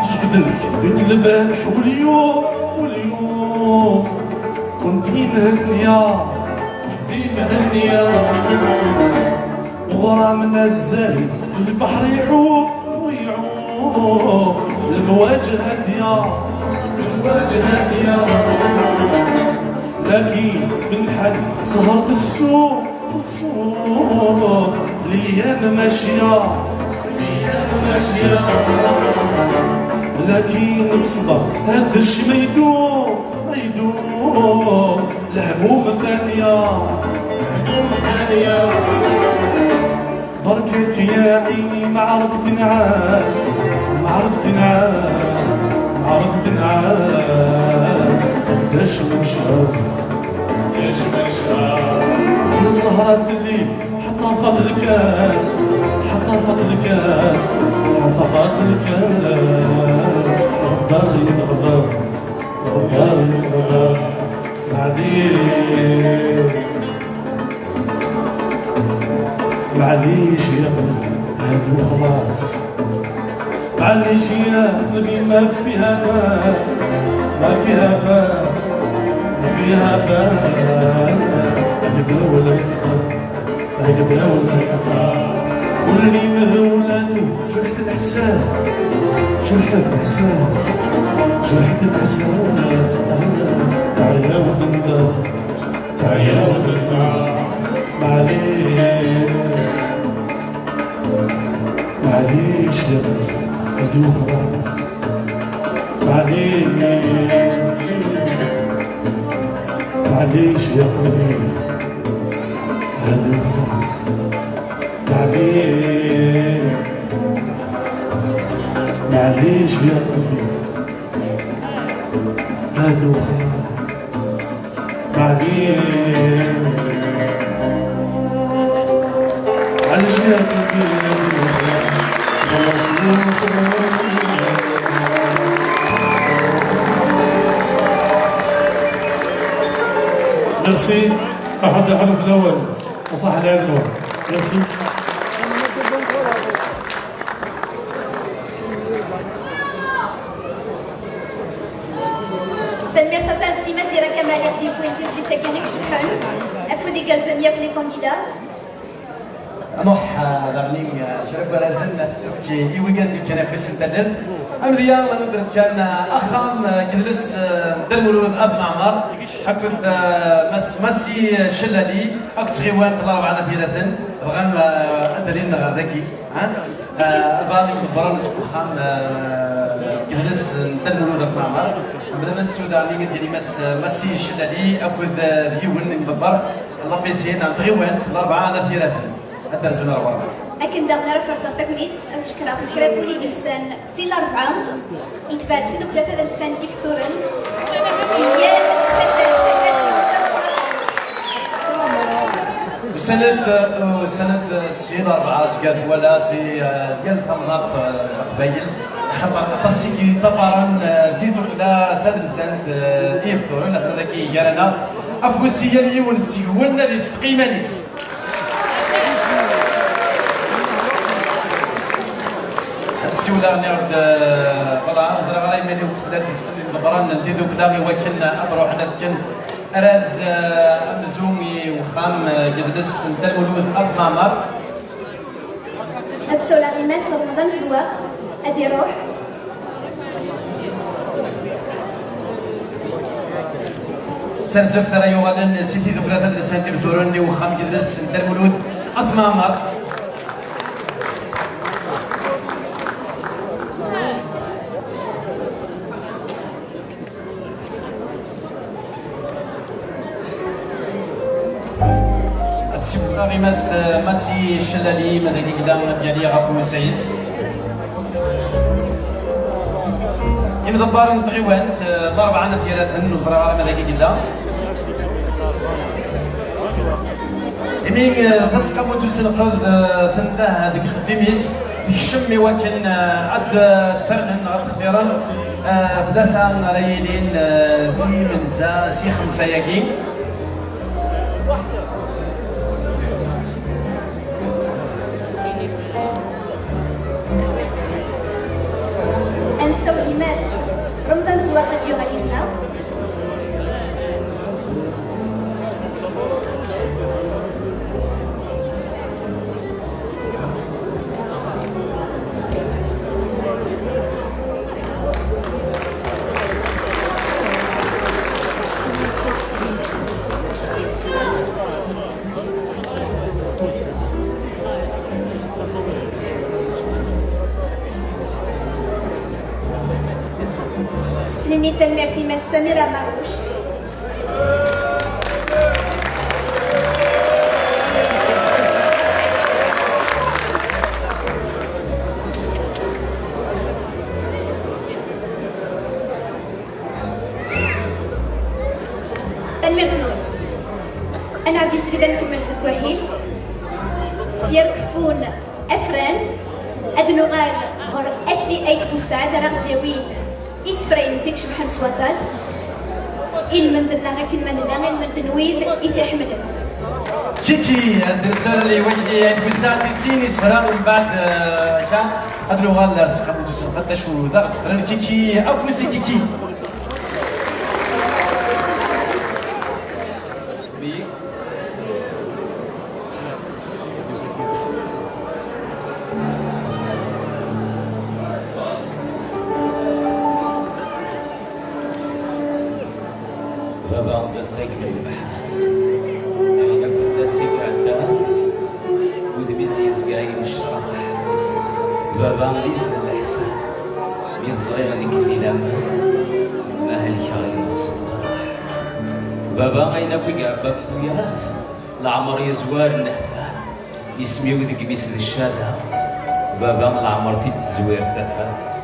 جبدلك بين البارح واليوم واليوم كنتي مهنية كنتي مهنية وغرام الزاهي في البحر يعوم ويعوم المواج هادية المواج هادية لكن من حد سهرت السوق والسوق الايام ماشية الايام ماشية لكن بصبر هاد الشي ما يدوم ما يدوم الهموم ثانية الهموم ثانية بركك يا عيني ما عرفت نعاس ما عرفت نعاس ما عرفت نعاس قداش من شهر قداش من شهر من السهرات اللي حطها فضل الكاس حطها فضل الكاس حطها فضل الكاس غدار يغدر غدار يغدر معليش يا قلبي هادي وخلاص معليش يا قلبي ما فيها باس ما فيها باس ما فيها باس هكذا ولا هكذا هكذا ولا هكذا واللي مهولاتو جرحت الإحساس جرحت الإحساس جرحت الإحساس تعيا وتندى تعيا وتندى معليش يا هادي وخلاص معليش يا قلبي هادي وخلاص معليش يا قلبي هادي وخلاص معليش يا قلبي ميرسي أحد الحلف الأول وصح العدوى ميرسي تنمير تاتا السيما سيرا كمالك دي بوينتيز اللي ساكنك شكرا أفودي كارزانيا بلي كونديدا نوح دارنينغ شرب رازن في إيوغان دي كان في سنتدل أمديا ما ندرت كان أخام جلس دلمولود أب معمر حفظ مسي شلالي أكتغيوان طلع معنا ثلاثة بغام أدلين غردكي أباني برانس كوخام جلس دلمولود أب معمر بلا من سوداني ديالي مسي شلالي أكود ديون مبر الله بيسين تغيوان الأربعة على ثلاثة الدرزون الأربعة أكن دغنا فرصة تكونيت أشكرا سكرابوني ديوسان سي الأربعة يتبعد في دوك ثلاثة لسان تيفثورن سيال وسند سي الأربعة سكاد ولا سي ديال ثمنات قبيل خطر تصيكي طبعا في دوك ثلاثة لسان تيفثورن هذا كي جارنا أفوسيا اليون سيولنا ذي سقيمانيس سيولا نعود فلا زرا غاي ملي وكسلات ديك السنه البران نديدو كلامي وكلنا اطروح حنا كن راز مزومي وخام جدلس نتا المولود اثمامر هاد السولا غيماس رمضان زواق ادي روح تنزف ثرى يوغالن سيتي دوك ثلاثه السنتي بثوروني وخام جدلس نتا المولود اثمامر سيبقى ماسي شلالي من هذيك قدام ديالي غافو مسايس يمدبر نتغيوانت الأربعة نتيراثن وزرا غارة من هذيك قدام إمين فسقا موتو سنقض سنده هذيك خديميس ديك الشمي وكن عد تفرن عد اختيارا ثلاثة ريالين ذي من زا سي خمسة ياكين أنسو إيماس رمضان زواق ديو غالينا سنيني تنمير في مس سميرة ماروش تنمير تنور أنا عندي سريدة نكمل ذكوهين سير كفون أفران أدنوغال غور أثلي أيت مساعد راه جاوين إسفرين سيك شبحان سواتاس إلمن دنا غاكن من الله إلمن دنويد إتحمل كيكي الدرسال اللي وجهي مساعد سين إسفران ومن بعد شان أدنوغال سقط وتسقط شو ضغط فرن كيكي أفوسي كيكي بابا بساك من البحر عينك فلاسيك عدان ودبيسيز قايم الشرح بابا ليس الإحسان بين صغير هذيك في الأمان أهلك غير القراح بابا غينا في قابة فتوياث العمر يزوار النحثاث يسمي وذك بيس الشادة بابا العمر تيت الزوير ثفاث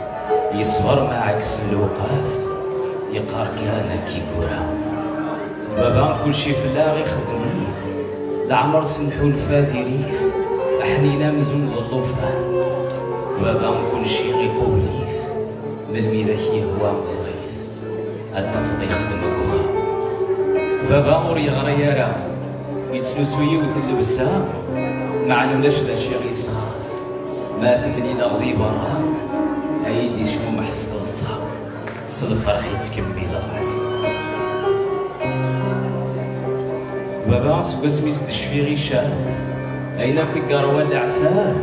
يصبر مع عكس الوقاف يقار كان كيقورا بابا كل شي في الله غي خدميث العمر سنحو الفاذريث أحنينا مزون ظلوفان بابا كل شي غي قوليث بالميداكي هو مصريث التفض يخدم أبوها بابا غور يغرى يارا يتسلسو يوث اللبسا مع نوناش ذا شي غي صاص ما ثمنين أغضي برا أيدي شنو محسن الصاب صدف راح يتكمل الراس بابا سكوس ميزد شفيغي شاف أين في قروان العثار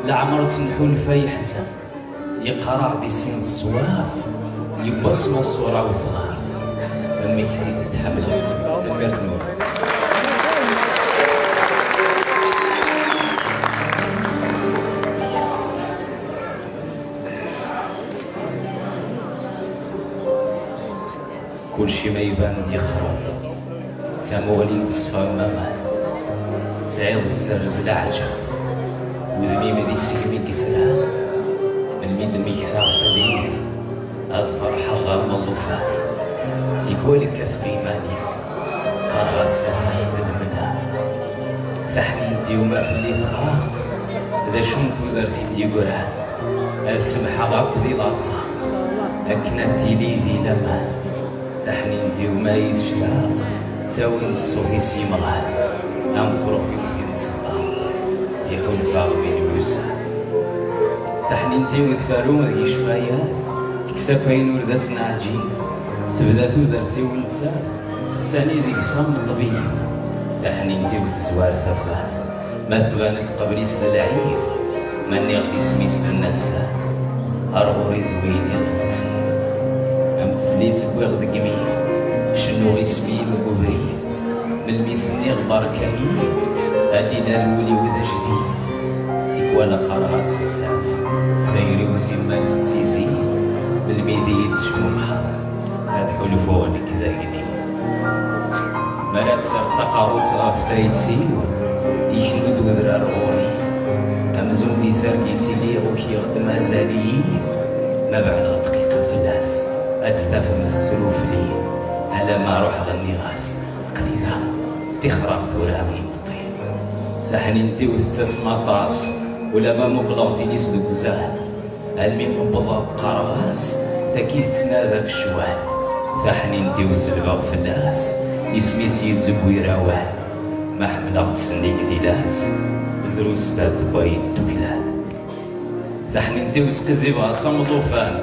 لعمر سنحو الفاي حزن يقرع دي سين الصواف يبصم الصورة وثغاف أمي كثير تتحمل الميرت نور كل شي ما يبان يخرب ثمولي تصفى مامان تسعيد السر بالعجب وذميم ذي سلمي كثران من مين دمي كثار ثليث أظفر حرام اللفان في كل كثري مانيا قرغة سهل منها ثحنين ديوما في اللي ثغاق إذا شمت وذرتي ديقران السمحة غاك ذي لاصاق أكنتي لي ذي لمان ثحنين ديوما يتشتاق تساوي الصوت يسيمران أنفرق يمكن صداق يكون فاغ بين بوسان ثحنين تيوي ثفارو مذي شفايات تكسا كاين ورداسنا عجيب تبدا تودرتي ونتساف ثاني ذيك صام طبيب ثحنين تيوي تزوار ثفاث ما ثبانت قبليس للعيف ماني غدي سميس للنفاث أرغوري ذويني الغطسي أم تسليس بوغ ذقمين شنو غيسمي مقبريث من الميسني غبار كاين هادي لالولي وذا جديد ثيك ولا قراص بزاف خيري وسيما تسيزي بالميدي تشمو محر هاد حلفوني كذا جديد مرات سار سقاروس غاف ثايد سيو يخلود وذرار غوري أمزون ذي ثرقي ثيلي غوكي غد مازالي ما بعد دقيقة فلاس أتستافى مثل لي هلا ما روح غني غاس قريضة تخرق ثورامي مطين ثحنين تيوث تسمى طاس ولا ما مقلغ ثيني صدق زال المي مبضى بقرغاس ثكيث تنادى في الشوال ثحنين تيوث البغ فلاس اسمي سيد زبوي روان ما حمل تسنيك ذيلاس دروس زاد باين توكلان ثحنين تيوث قزي بغا صمطوفان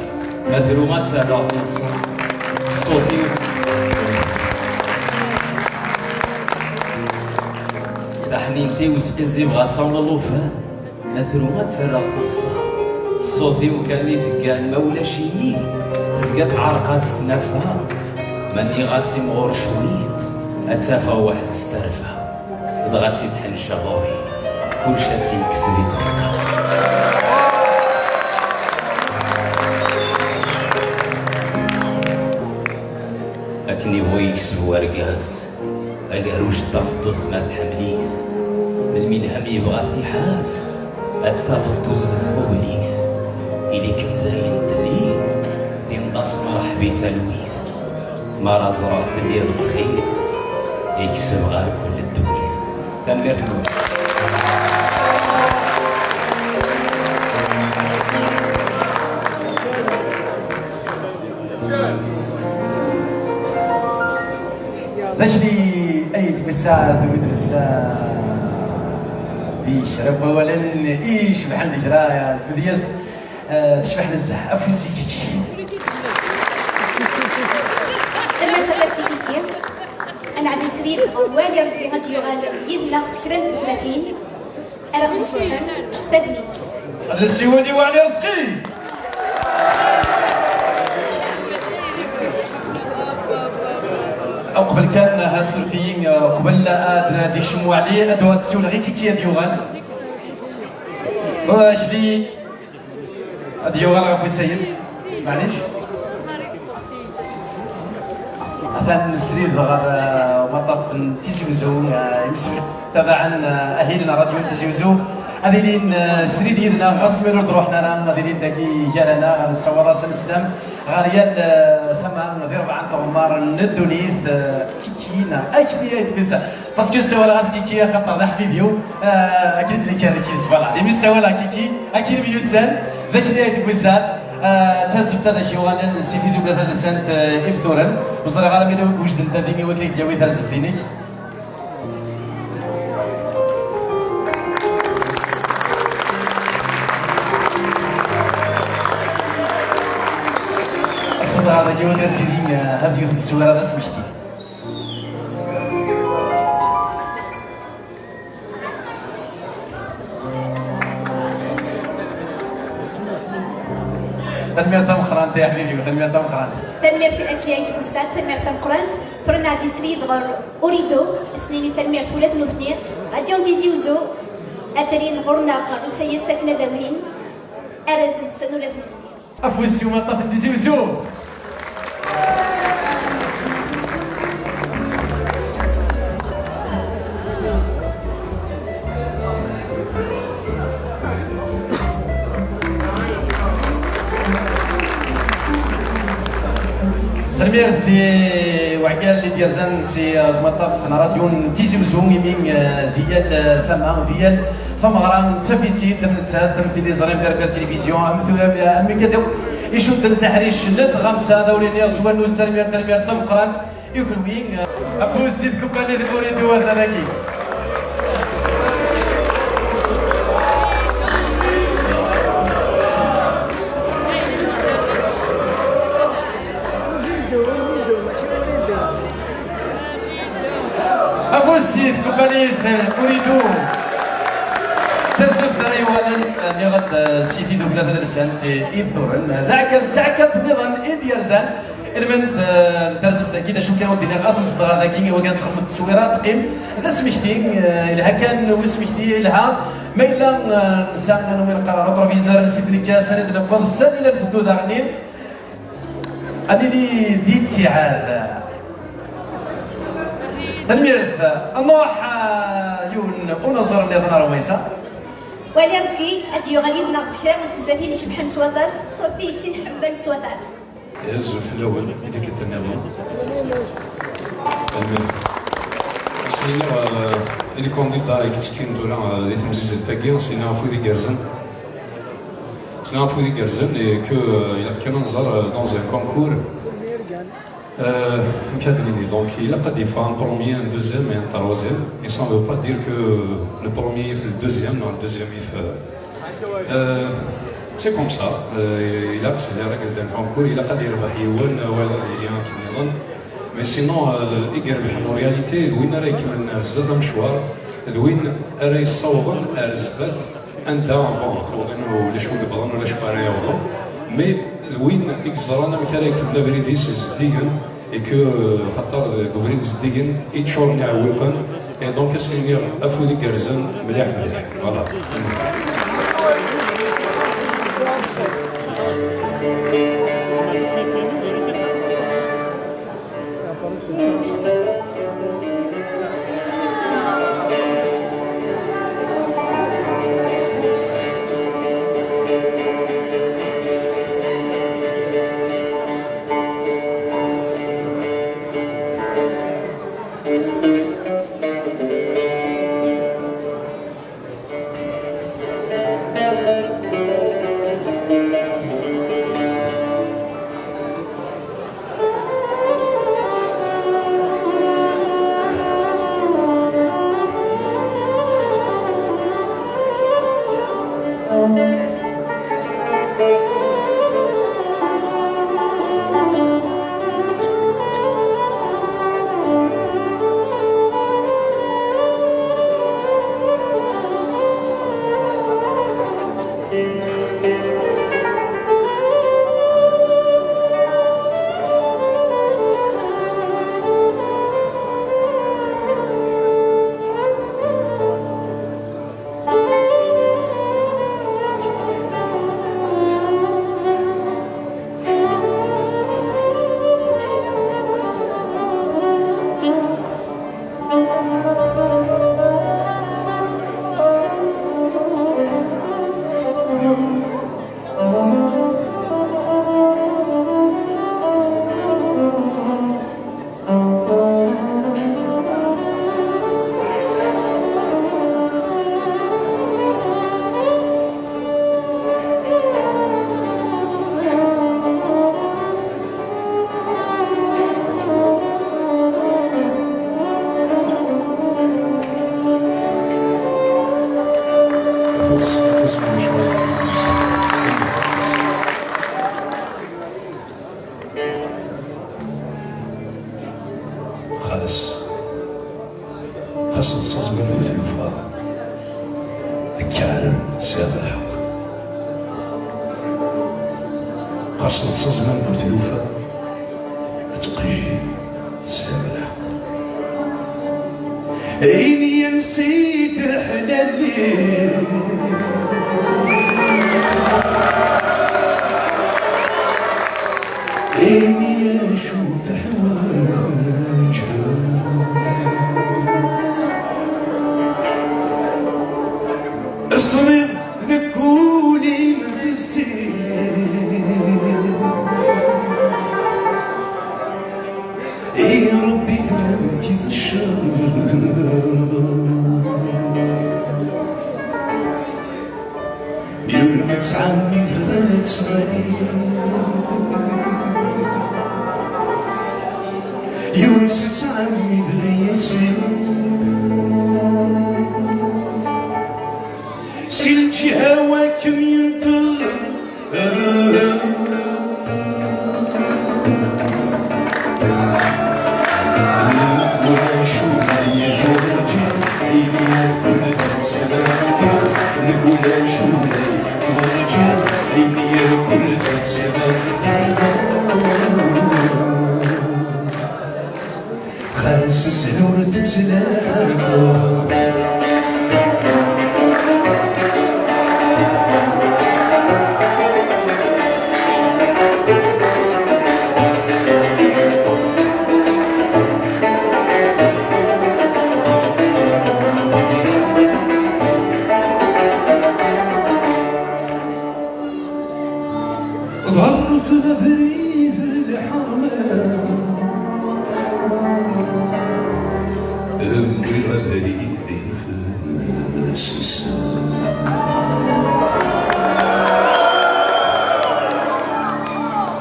مثلو ما تسالع في الصوتي ثحنين تيوس قزي بغا صام اللوفان مثلو ما تسالع في الصوتي وكان لي ثقان مولا شيء تسقط عرقاس تنفى ماني غاسي مغور شويت اتسافى واحد استرفى ضغاتي تحن شغوري كل شاسي كسري دقيقة أكني بغي يكسب ورقاز أقاروش طمطوث ما تحمليث من ملهم يبغى ثيحاز أتستافد توزن ثقوبليث إليك مذاين تليث ذي نقص مرحبي ثلويث ما رازرا في الليل بخير يكسب غير كل الدويث ثمير ثمور نجلي أيت بالسعد ومدرسنا يشرب اولا ايش بحال الكرايه تبديست تشبح نزح افوسيكي تمام تسيكي انا عندي سرير والي رزقي غادي يغال يدنا سكران الزلاتين انا غادي شوحن تبنيت هذا السيوني وعلي رزقي او قبل كان هاد السلفيين قبل ديك شموا عليه ادو هاد السول غير كي ديوغان واش لي ديوغان غافو يسيس معليش مثلا نسري غير مطاف تيزوزو يمسك تبعا اهلنا راديو تيزوزو هذه لين سري ديالنا غاسميرو روحنا راه هذه لين داكي جالنا غنصور راس الاسلام غاريال ثمان ذي 4 طغمار ندونيث كيكينا اش دي بزاف باسكو سوا راس كيكي خاطر ذا حبيبيو اكيد اللي كان كي فوالا لي مستوى لا كيكي اكيد ميوسان ذاك اللي بزاف تنسفت هذا شي وغانا نسيتي دوبلا هذا سانت ابثورن وصل غالا ميلو وجد انت ديني وكليك جاوي تنسفتيني هذا جواد سيدين هذه يوث السوالة بس مشتي تنمية تم خرانت يا حبيبي تنمية تم خرانت تنمية الألفية تبوسات تنمية تم قرانت برنا ديسري دغر أوريدو السنين تنمية ثلاث نثنية راديون تيزيوزو أدرين غرنا غروسية ساكنة ذوين أرزن سنو ثلاث نثنية أفوسي وما طاف تيزيوزو تنمير في وعقال اللي ديال سي مطاف راديو تيزوزو يمين ديال ثما ديال ثمغران تسافيتي تم تساثم في لي زريم ديال التلفزيون امي كدوك يشد السحريش لد غمسه دوري سوال نوز تنمير تم قرانت يكون وين افوز سيد كوكاني دوري دوار نلاقي أفوزيت كوبانيت أريدو تنسف دري وانا نغد سيتي دوبلا هذا السنت إبثورن ذاك تعكت نظام إديازان المن تنسف أكيد شو كانوا دينا أصلا في الدار ذاكي وكان سخمت التصويرات قيم هذا سمحتي لها كان وسمحتي لها ما إلا نسان نوي القرار روتروفيزور نسيت لك سنة نبض السنة إلا تبدو ذاغنين أنا اللي ديت سعاد تنمير النوح يون ونصر اللي ظهر وميسا والي رزقي أجيو غادي ناقص كلام وتزلاتي اللي شبحن سواتاس صوتي سين حبان سواتاس يهزو في الأول هذيك التنمير سينا اللي كونديدا يكتكين دولا دي تمزيز التاكي سينا فودي كارزن سينا فودي كارزن et que il a qu'un نظر dans un concours donc il n'a pas des fois un premier, un deuxième et un troisième. Et ça ne veut pas dire que le premier il fait le deuxième, non, le deuxième il fait. C'est comme ça. Il a accéléré les règles d'un concours, il n'a pas dit qu'il y a un qui me donne. Mais sinon, en réalité, il y a un deuxième choix. Il y a un صوغن أرزدت أنت bon les choses de ballon ولا شباري أوضو. Mais وين إكزرانا مكاري كملا بريديس زديجن et que خاطر بريد زديجن يتشور نعوقن et donc سينير أفودي كرزن مليح مليح voilà. خاص نصوص من وثلوفا كارر تسير الحق خاص نصوص من وثلوفا تقجي تسير الحق عيني نسيت حلالي عيني شوف حواجها اصرف ذكوني ما في الزين يا ربي انا كيف الشر يلمس عمي ثلاث صغير يونس عمي بغياسين سلجي هواك ينطر نقول شو هي جورجي عيني كل ذات سباكي نقول شو هي جورجي عيني كل ذات سباكي خاسس نور تتلاقى ظهر في غفريث الحرمان أمي غفريث السسان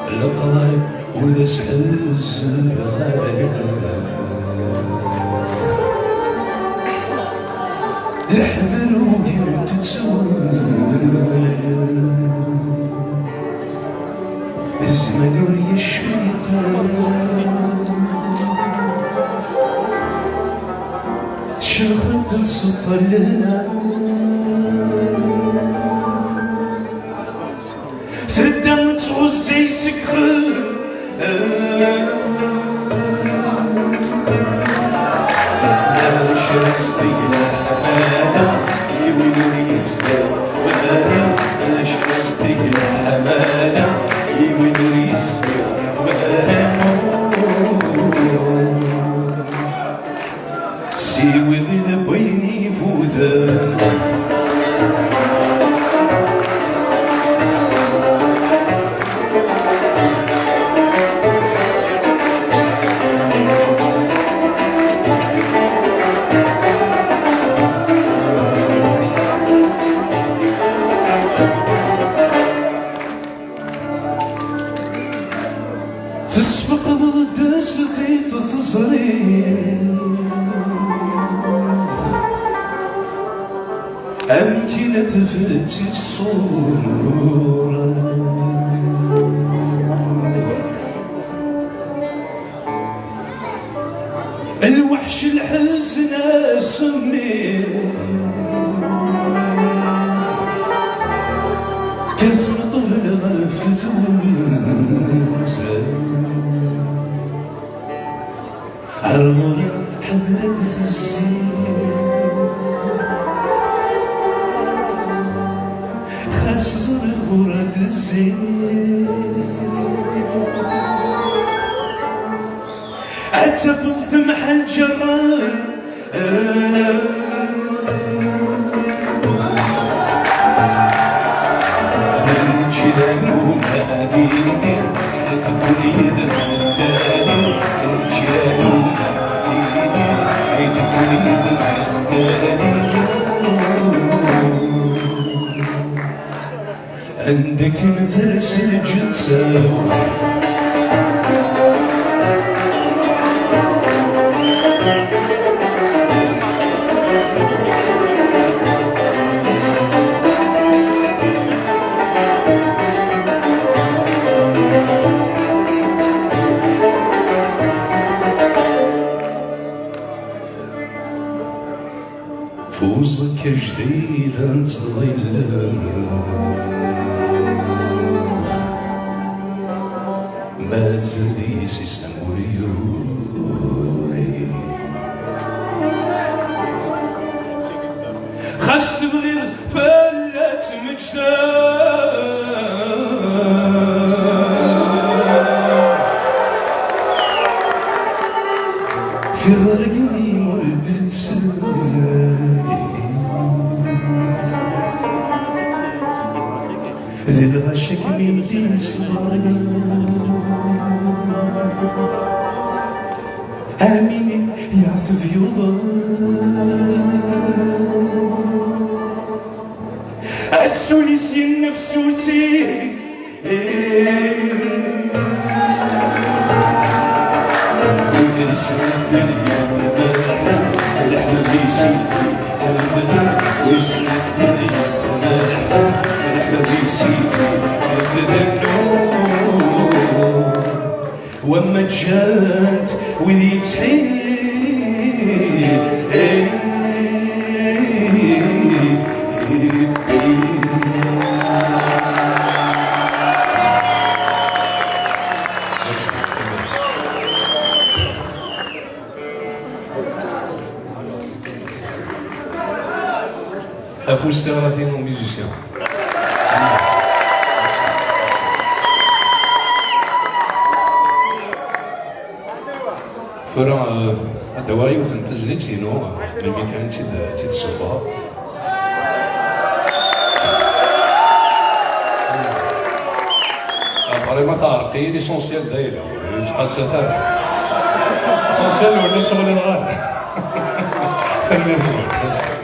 القرب وذا سحل الزمان الحذر وديما تتسوى الزمن يشفي شلخت السطر لنا سدمت غزي سكر شرستي الحمالة يولي يستوى شرستي الحمالة See within the brainy footer. تسبق ضد ستيت تصريح أمكنة تفتي الصورة الوحش الحزن سمي كثر طفل غفت ومزال عالغرة حضرت في الزين خسر غرة الزين عتفض محل جرار الجيران ومهاديني حتكوني ذمداني الجيران ومهاديني حتكوني ذمداني عندك نفرس الجلسة جديدة تظل ما زليش يسموري خاص بغير فلات مجدان تغرقني مولد تسالي ذي الغشك من دين صغاري آمين يعزف يضل السونسي النفسوسي ويرسم الدنيا تباحا الحب يسيدي الفدر ويرسم الدنيا تباحا الحب يسيدي الفدر وما جات وذي تحيل À vous, c'était nos musiciens. فرا الدواعي وتنتزلي تينو ملي كانت تيد الصفا ابري ما تعرقي ليسونسيال دايره تقاسى ثالث ليسونسيال ولا شغل الغار ثاني بس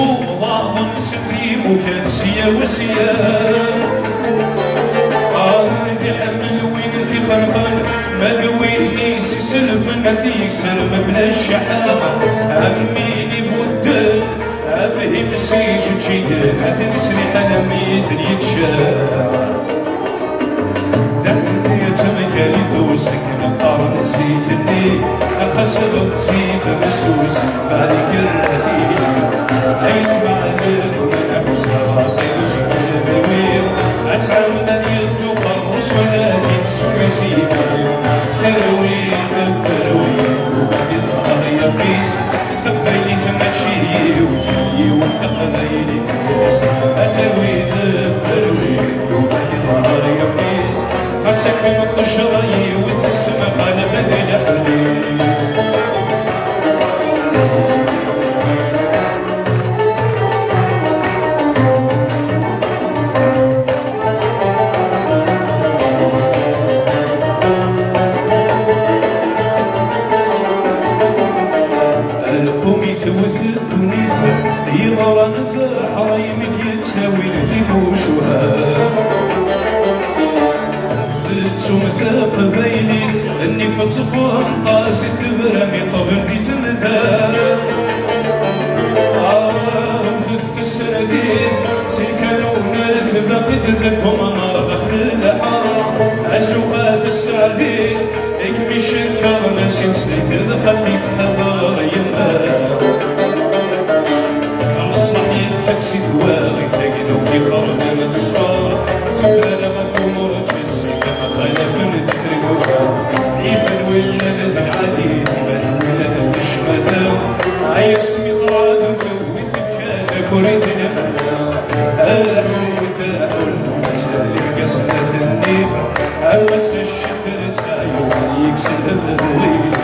الله نسيتي مكانسية وسيام يحمل وين في خربان ما ذويني سلف نثيك سلم بلا الشحامة أميني فودان أبهي مسيج جيان أثني سريح أنا مثل يتشاف لكن يتمكالي دوسك نقار نسيتني أخسر الزيف مسوس بالك الرثيل عيد معلم ومن أحسر قيسك بالويل أتعامل يدو قرص ونادي السويسي سروي ثبروي وبعد الظهر يقيس ثبيني تمشي وتجي وتقضيني فيس أتروي ثبروي وبعد الظهر يقيس خسك من الطشري وتسمى خالف الحديث حرايمي تساوي لتيبوشوها سمثا قبايليت اني فتصفان طاسي تبرمي طبل في تمثال السناديث سيكالون الفباقي تذكهم نار دخل الحارة السوقات السعديث اكمي شكر ناسي سيث دخلتي تحضر يمار تاكسي دواغي تاقلو في خرنا الصفار سفرة لما ثمور جزي كما خلف نترقوها إيفن ولا العديد إيفن ولا الشمثاو عايا اسمي طراد وفوت بشاك وريد نمنا الحوت أحل مسالي قسمة النيفة أمس الشكر تايو يكسد الضويف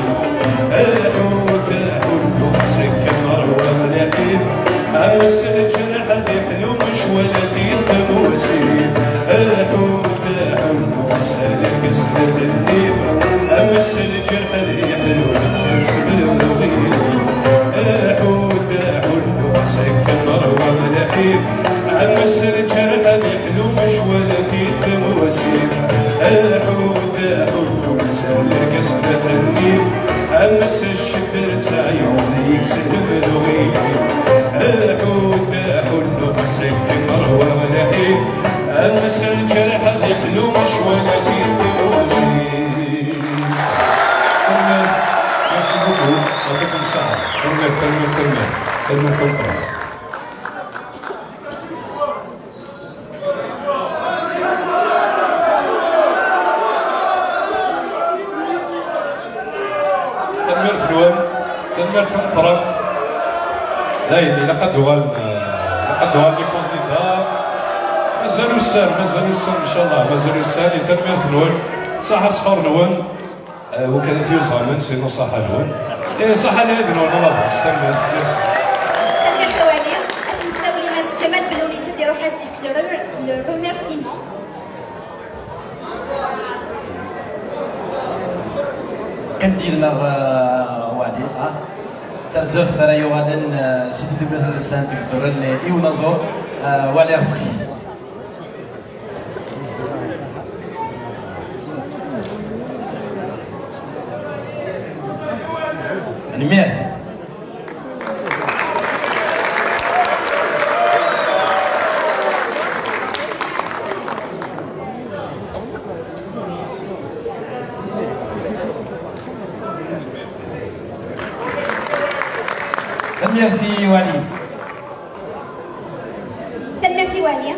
الحوت أحل مسك المروة نحيفة أمس الجرح يحلو مش ولا في التموسيف الحوت أحل مسالي قسمة النيفة أمس الجرح يحلو مش بالوغيف الحوت أحل مسك المروة نحيفة أمس الجرح يحلو مش ولا في التموسيف الحوت أحل مسالي قسمة النيفة أمس الشدر تعيون يكسد بالوغيف الحوت أحل مسك المروة نحيف أمس الجرح يحلو مش ولا في التموسيف Merci beaucoup. يعطيكم الصحة. كلمة كلمة تنقرات دايما لقد وال لي كونديدا مازالو السال ان شاء الله مازالو السال ثمرت نون صح صفر نون وكذا ثيو صامن سينو صح نون صح هذه نون الله استمر يس الحوالي اسم الساولي ماس جمال بلوني سيدي روح اسلف لو ريميرسيمون كنديرنا وادي ترزف ثرى يوادن سيتي دبلة السنة تكثر اللي ونظر والي رزقي نمير تنمية في والي تنمية في والي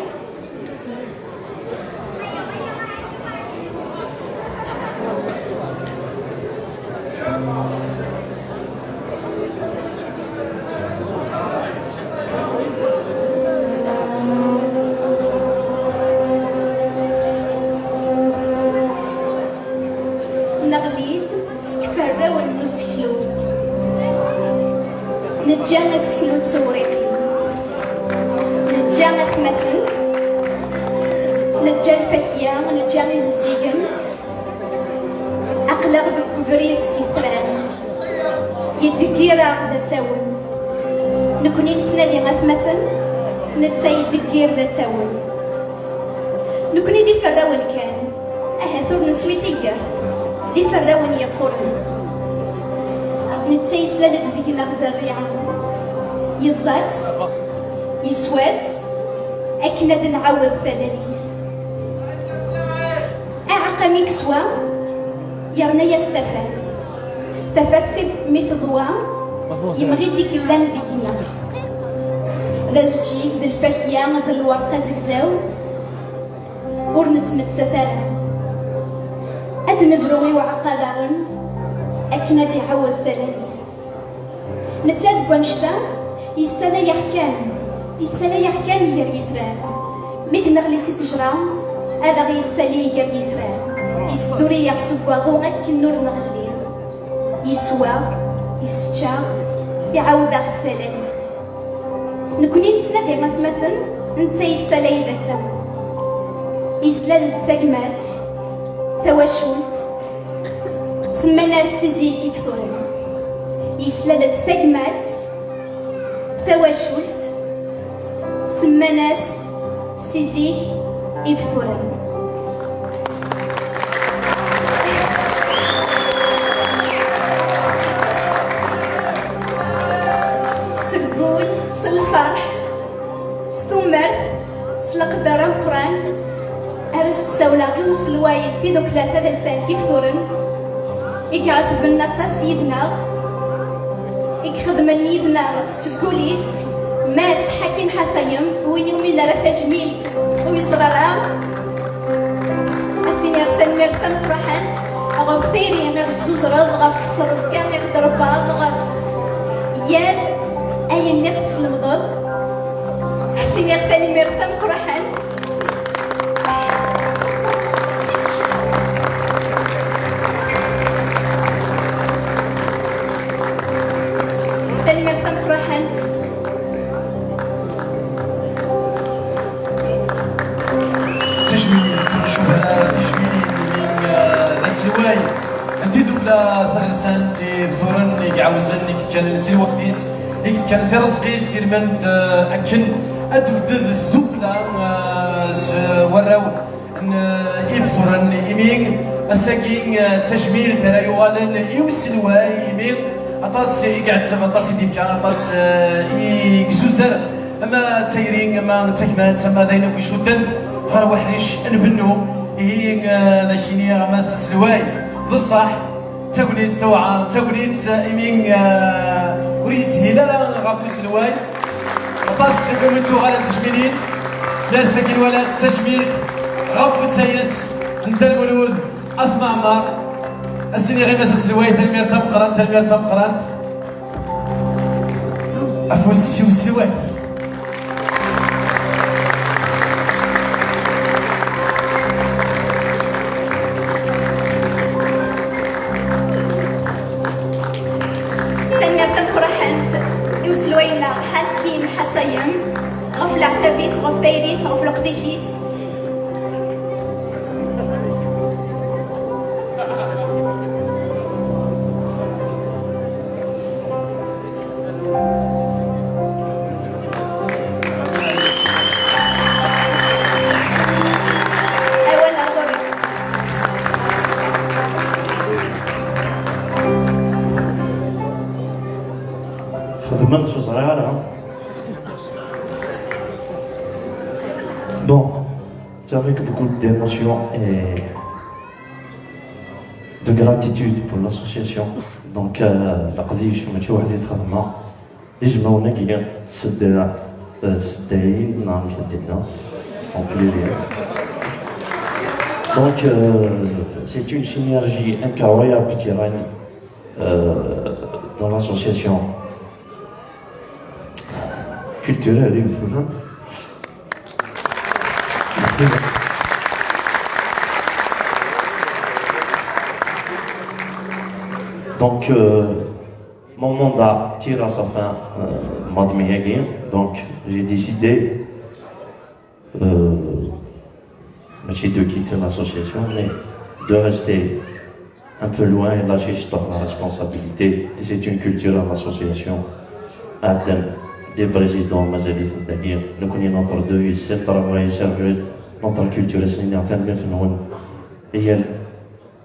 نغليد سكفرة والنسكلو نتجانا سكلو تسوريقي نتجانا تمثل نتجا الفكية ونتجانا زجيهم أقلق ذك فريد سيطلان يدقيرا غدا ساون نكوني نتنادي غتمثل نتسايد دكير ذا ساون نكوني دي فراون كان ثور نسوي تيارت دي فراون يقولن نتسايد سلالة ذيك نغزر ريعان يزات يسوات أكنا نعاود ثلاليث أعقى ميكسوا يرنا يستفاد تفكر مثل ضوء يمغي ديك اللان ديكنا ذا زجيك ذا الفاكية ذا الورقة زكزاو ور نتمتسثالا أد نبروغي وعقادارن أكنا تعاود ثلاليث نتاد كونشتا يسالا يحكان ير يثران ميد نغلي سي تجرى هذا غي يسالي ير يثران يستوري يقصد واضو أكن نور نغلي يسوى يستشا يعاود عقد ثلاليث نكوني نتنادي مثلا نتا يسالا إذا سام يسلال ثقمات ثواشولت سمانا السيزي كيف ثورن يسلال ثقمات ثواشولت سماناس سيزيك إبثورا سقول سالفرح ستومر سلقدر مقران أرست سولا غيو سلوايد تيدو كلاثة ذا لسان تيفثورن إكعد بنا سيدنا إكخدم يدنا سقوليس ماس حكيم حسيم وين يومين راه تجميل ويزرارا اسيني تنمير تنفرحات غف ثيري غير تزوزرد غف تصرف كان غير ضربات غف يال اي نفس المضاد اسيني تنمير تنفرحات تنمير تنفرحات السلواي انت دوك لا ثالثان تي بزورن يعاوزن كيف كان سير وقتيس كيف كان سير رزقي سير من اكن ادفد الزوكلا وراو يبزورن يمين الساكين تجميل ترى يغالن يوسلواي يمين اطاس يقعد سما اطاس يديك اطاس يزوزر اما تايرين اما تكمات سما داينا ويشدن غير وحريش نبنو هي داكيني غماس سلواي بصح تاكليت توعى تاكليت يمين وريس هلالا غافل سلواي اطاس كومنتو غالا تجميلين لا ساكن ولا تجميل غافل سايس عند المولود اسمع مار السني غير ماس سلواي تلمير تم قرانت افوس شو سلواي يوسلوينا حاسكين حسيم غف العتابيس غف تايريس غف القديشيس Bon, c'est avec beaucoup d'émotion et de gratitude pour l'association. Donc, la قضية ماشي وحدي تخدمها يجمعونا كاين تسداين نعم يدينا en pluriel. Donc, c'est une synergie incroyable qui règne dans l'association culturelle. Donc, mon mandat tire à sa fin mois de mai. Donc, j'ai décidé de quitter l'association, mais de rester un peu loin et lâcher la responsabilité. Et c'est une culture à l'association. Adam, des présidents مازال c'est-à-dire nous connaissons notre devise c'est le travail servir notre culture سنين فن فنون هي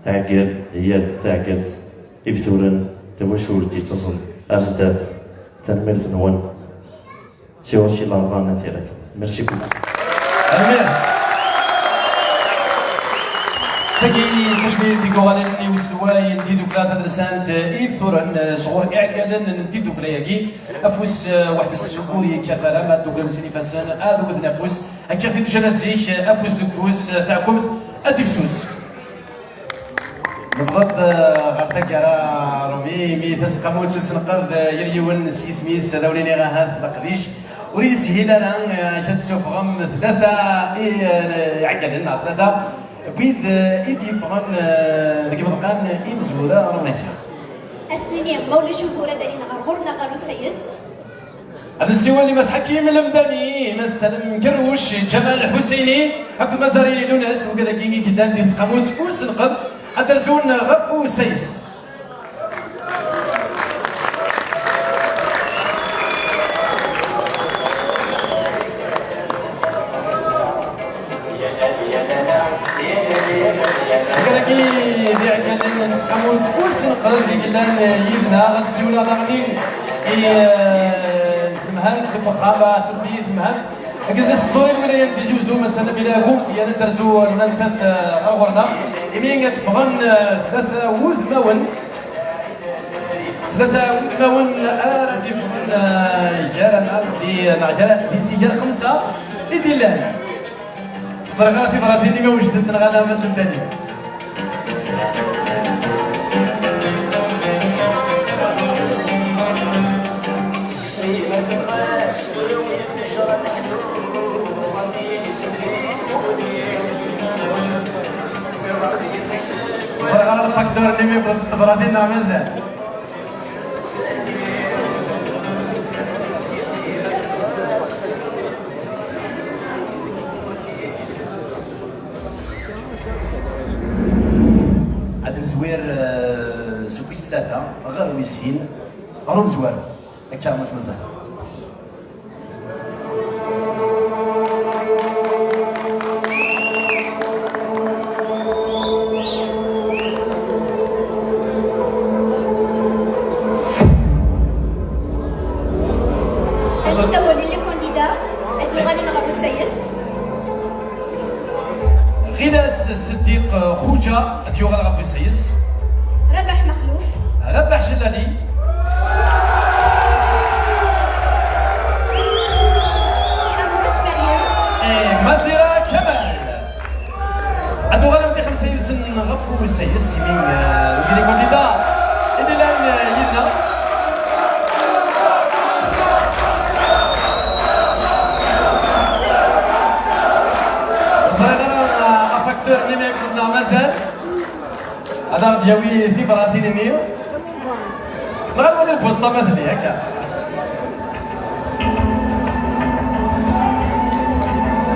تعقل هي تعقل يبثورن توشولتي تصل أزداد ثمر فنون سيوشي لارفانا ثلاثة ميرسي بوكو أمين تاكي تشميل ديكو غالي يوسلواي نديدو كلا تدرسانت ثورن صغور إعقالن نديدو كلا ياكي أفوس واحد السكوري كثرة ما دوك لمسيني فاسان آدو بذن أفوس هكا في تجانات زيك أفوس دوكفوس تاعكم أدفسوس نبغض غردك على رومي مي تسقى موت سنقرض يليون سيسميس دوليني غاهات لقديش وريد سهيل انا شاد سوفغم ثلاثة يعقل لنا ثلاثة بيد ايدي فغن ديك مدقان مزورة روميسيا أسنيني مولي شهورة دارين غرغورنا قالوا سيس هذا السوى اللي مسح كيم المدني مسلم كروش جمال الحسيني هاك مزاري لوناس وكذا كيني قدام ديال سقاموت وسنقض أدرسون غفو سيس كي ديال كان نسقاموت وسنقض قدام جبنا غتسولنا ضغني المهل تبخابة سلطية المهل قلنا الصوري الولايات تجوزو مثلا بلا قوم سيانا درسو لنسات غرغرنا إمين تفغن ثلاثة وثماون آلة فغن جارنا في نعجلة في سيجار 5 إدي لنا صراحة في براتيني ما وجدت نغانا مسلم تاني صراحة الفاكتور اللي ميبغى براتينا مزال عاد مزوير سويس 3 غير ويسين غير مزوار هكا مزال غيناس الصديق خوجة ديوغا الغفو سيس ربح مخلوف ربح جلالي أمروش مريم مازيرا كمال أدو غالا مدي 5 سن غفو سيس من وكيلي كونديدا اللي لان يلنا اللي ما يكون مازال هذا دياوي في براتين ميو غير ولا البوسطه مثلي هكا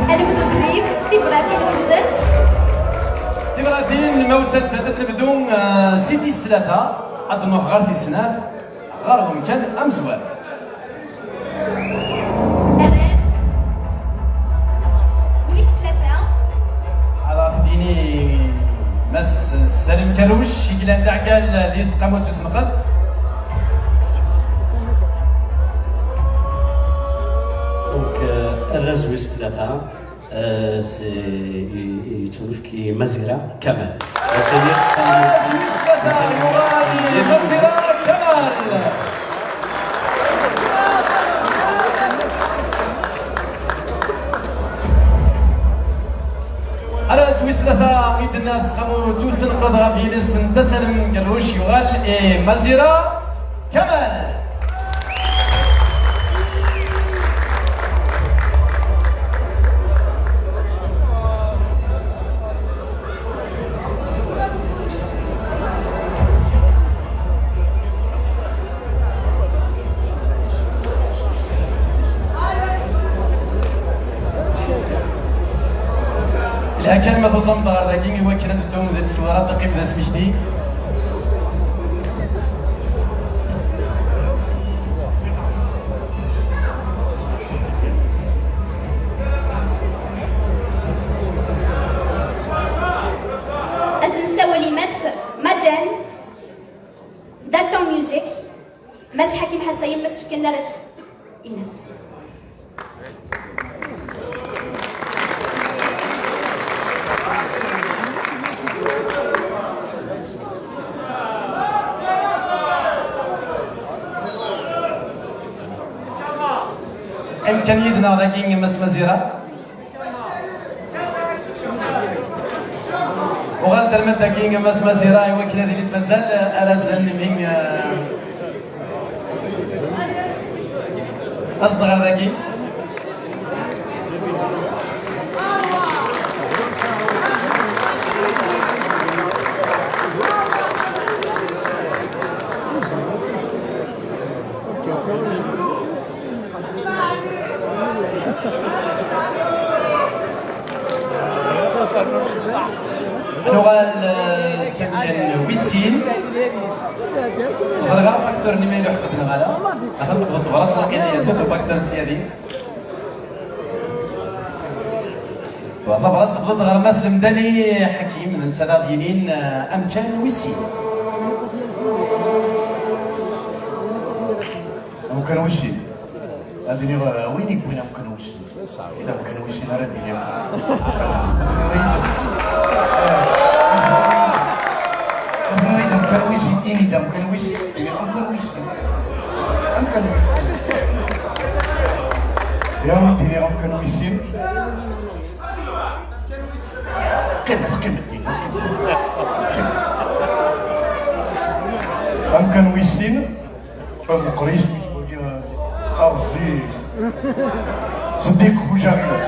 انا بدو سريف في براتين وجدت في براتين موسد نبدو سيتيس 3 اظن غير في سناف غير يمكن امزوال مس سلم كروش يقلان دعقال ديال سقاموت وسنقد دونك الرزويس 3 يتولف كي مزيرة كمال مزيرة كمال على سويس 3 ويد الناس قاموا سوس نقضها في ناس بسلم قالوش يغال مزيرة كمال لها كلمة تصمد غير ذاكي هو كانت الدوم ذات السوارات دقيق ذا سمي جديد إمكانيتنا ذاكي مس مزيرة وغالد المدة كي مس مزيرة يمكن هذه اللي تمزال ألازل من أصدق ذاكي نوال سمجن ويسين وصل غير فاكتور اللي ما يلوح قدنا غالا أخذ نقطة براس ما كاين يدو فاكتور سيادي والله براس تقصد غير مسلم داني حكيم من سادات دينين أمجن ويسين ممكن وشي هذه وين يكون ممكن وشي إذا ممكن وشي نرى الدنيا ini dam kan wis ini amkan wis ya ini amkan wisin kan amkan wisin مقريش أرضي صديق وجاريناس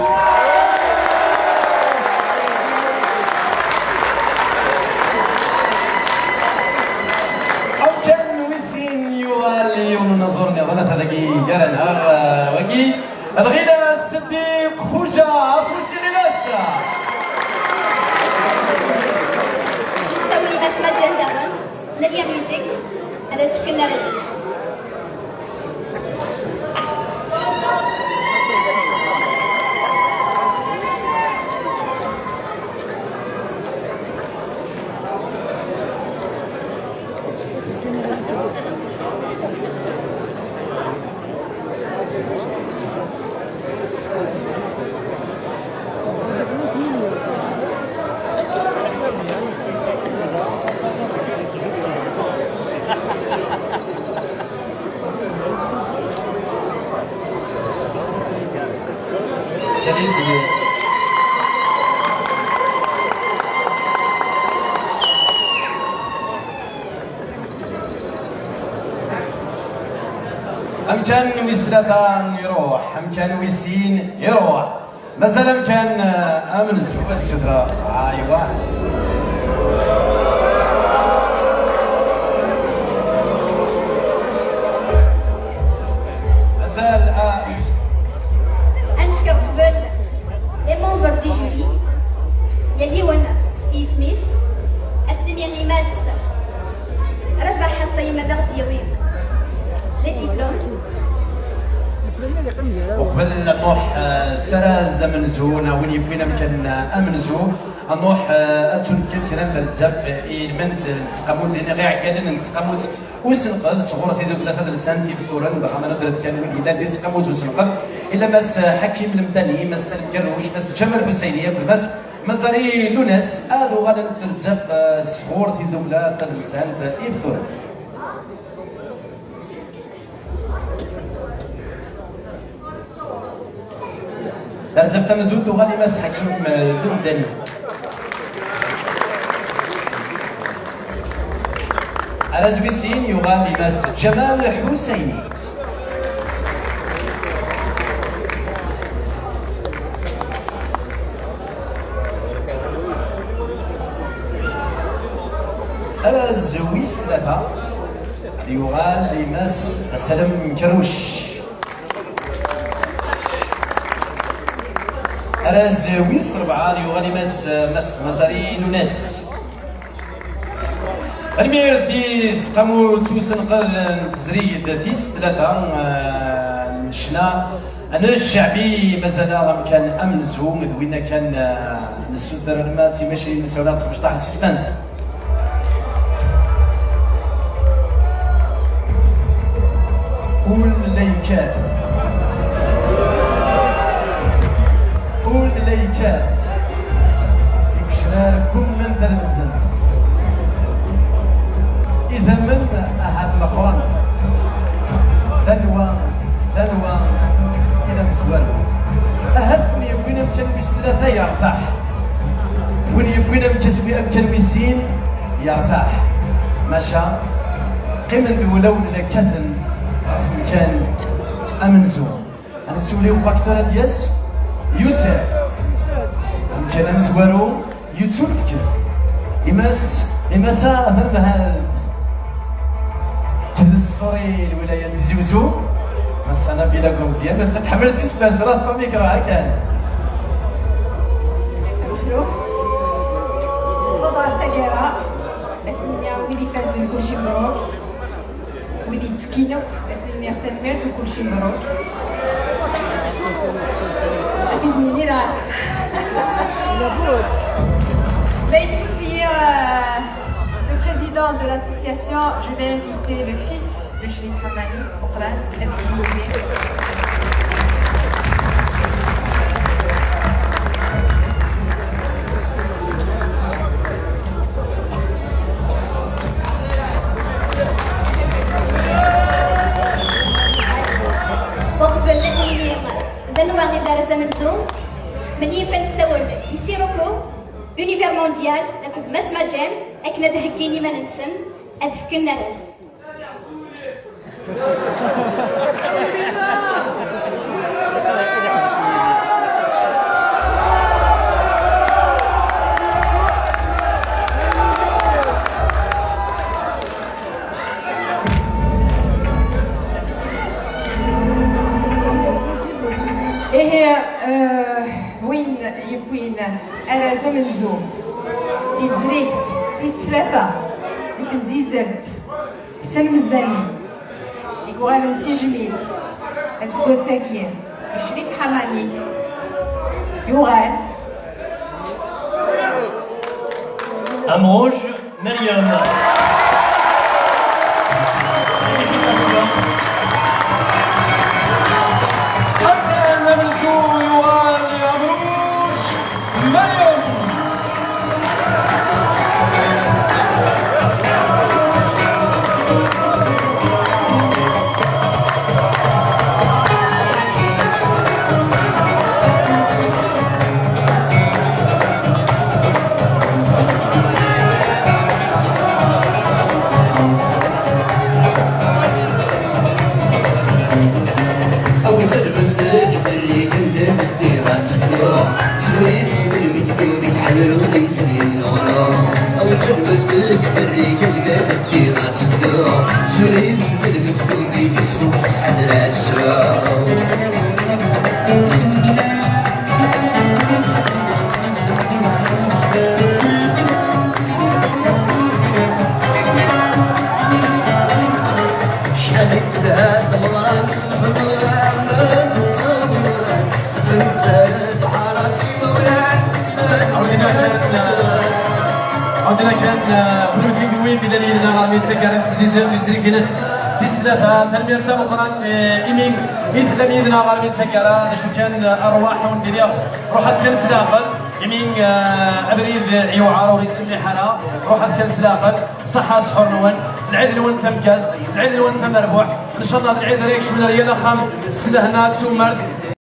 نظرني ظلت هذاكي يرنا وكي الغينا الصديق خوجا فوسي لناسا سيساولي بسمة جندرن نليا ميوزيك هذا سكننا رزيز أمكان ويستلاتان يروح أمكان ويسين يروح مازال أمكان أمن السواد السفرة أيوا مازال أنشكر قبل لي ممبر دي جوري يلي ون سي سميث أسلمي ميماس ربح الصيمة دغ ديوين لي ديبلوم وقبل نروح سراز من زونا وين يكون يمكن امن زو نروح اتون كل كلام تاع الزاف من نسقموت زين غير عكادن نسقموت وسنقل صغورتي ذوك ثلاث لسان تيفطورن باغا ما ندرت كان وين ديال نسقموت وسنقل الا ماس حكيم المدني ماس الكروش ماس جمال الحسينيه ماس مزاري لوناس هذو غادي تلزف صغورتي ذوك ثلاث لسان تيفطورن لازفت مزود وغادي ماس حكيم المدني على زويسين يغالي ماس جمال الحسيني على زويس ثلاثة يغالي ماس السلام كروش أراز ويس ربعة يغني مس مزاري لوناس المير دي سقامو سوسن قل تزريد تيس ثلاثة نشنا أنا الشعبي مازال كان أمن زوم ذوينا كان نسوتر الماتي ماشي مساولات 15 سسبانس قول ليكات قول ليكات في بشراركم من تلمدن إذا من أحد الأخرى ثنوة إذا أمكن بثلاثة يرتاح وين يكون أمكن بسين يرتاح ماشا قيمة دولة ولا كثن في مكان أمنزو أنا سوليو فاكتورة دياس يوسف أمكن أمزوارو يتسول فكر إماسا أثر مهالت كذا الصري الولاية نزيوزو مسانا بلا مزيان ما تتحمل سيس باس درات فاميك راه كان مخلوف وضع التجارة أسنيني ويلي فاز كلشي مبروك ويلي تسكينك أسنيني اختمرت وكلشي مبروك أفيدني راه le président de l'association, je vais inviter le fils de Sherif Hamani, Oqran, وقبل دنوا غير زمنزو من يفن السول يسيروكو Univers mondial, la coupe Mas Madjan, avec notre Hakini Manensen, et Fken Naraz. وين يبوين أنا زمن زوم إزريك إسلاتا متمزيزلت حسن مزاني يقوغان التجميل أسكوساكية شريف حماني يوغان أمروج مريم عندنا كان بلوتينغ وين ديال لينا رامي تسكرت زيزان زريكينس تسلاثا تنميرتا اخرى ايمين مثل ميدنا رامي تسكرا شو كان ارواح ديال روحات كان سلاخل يمين ابريد عيوعه روحي تسمي حنا روحات كان سلاخل صحه سحور نوان العيد الوان تمكاز العيد الوان تمربوح ان شاء الله العيد ريك شمل ريال خام سنه هنا تسمرت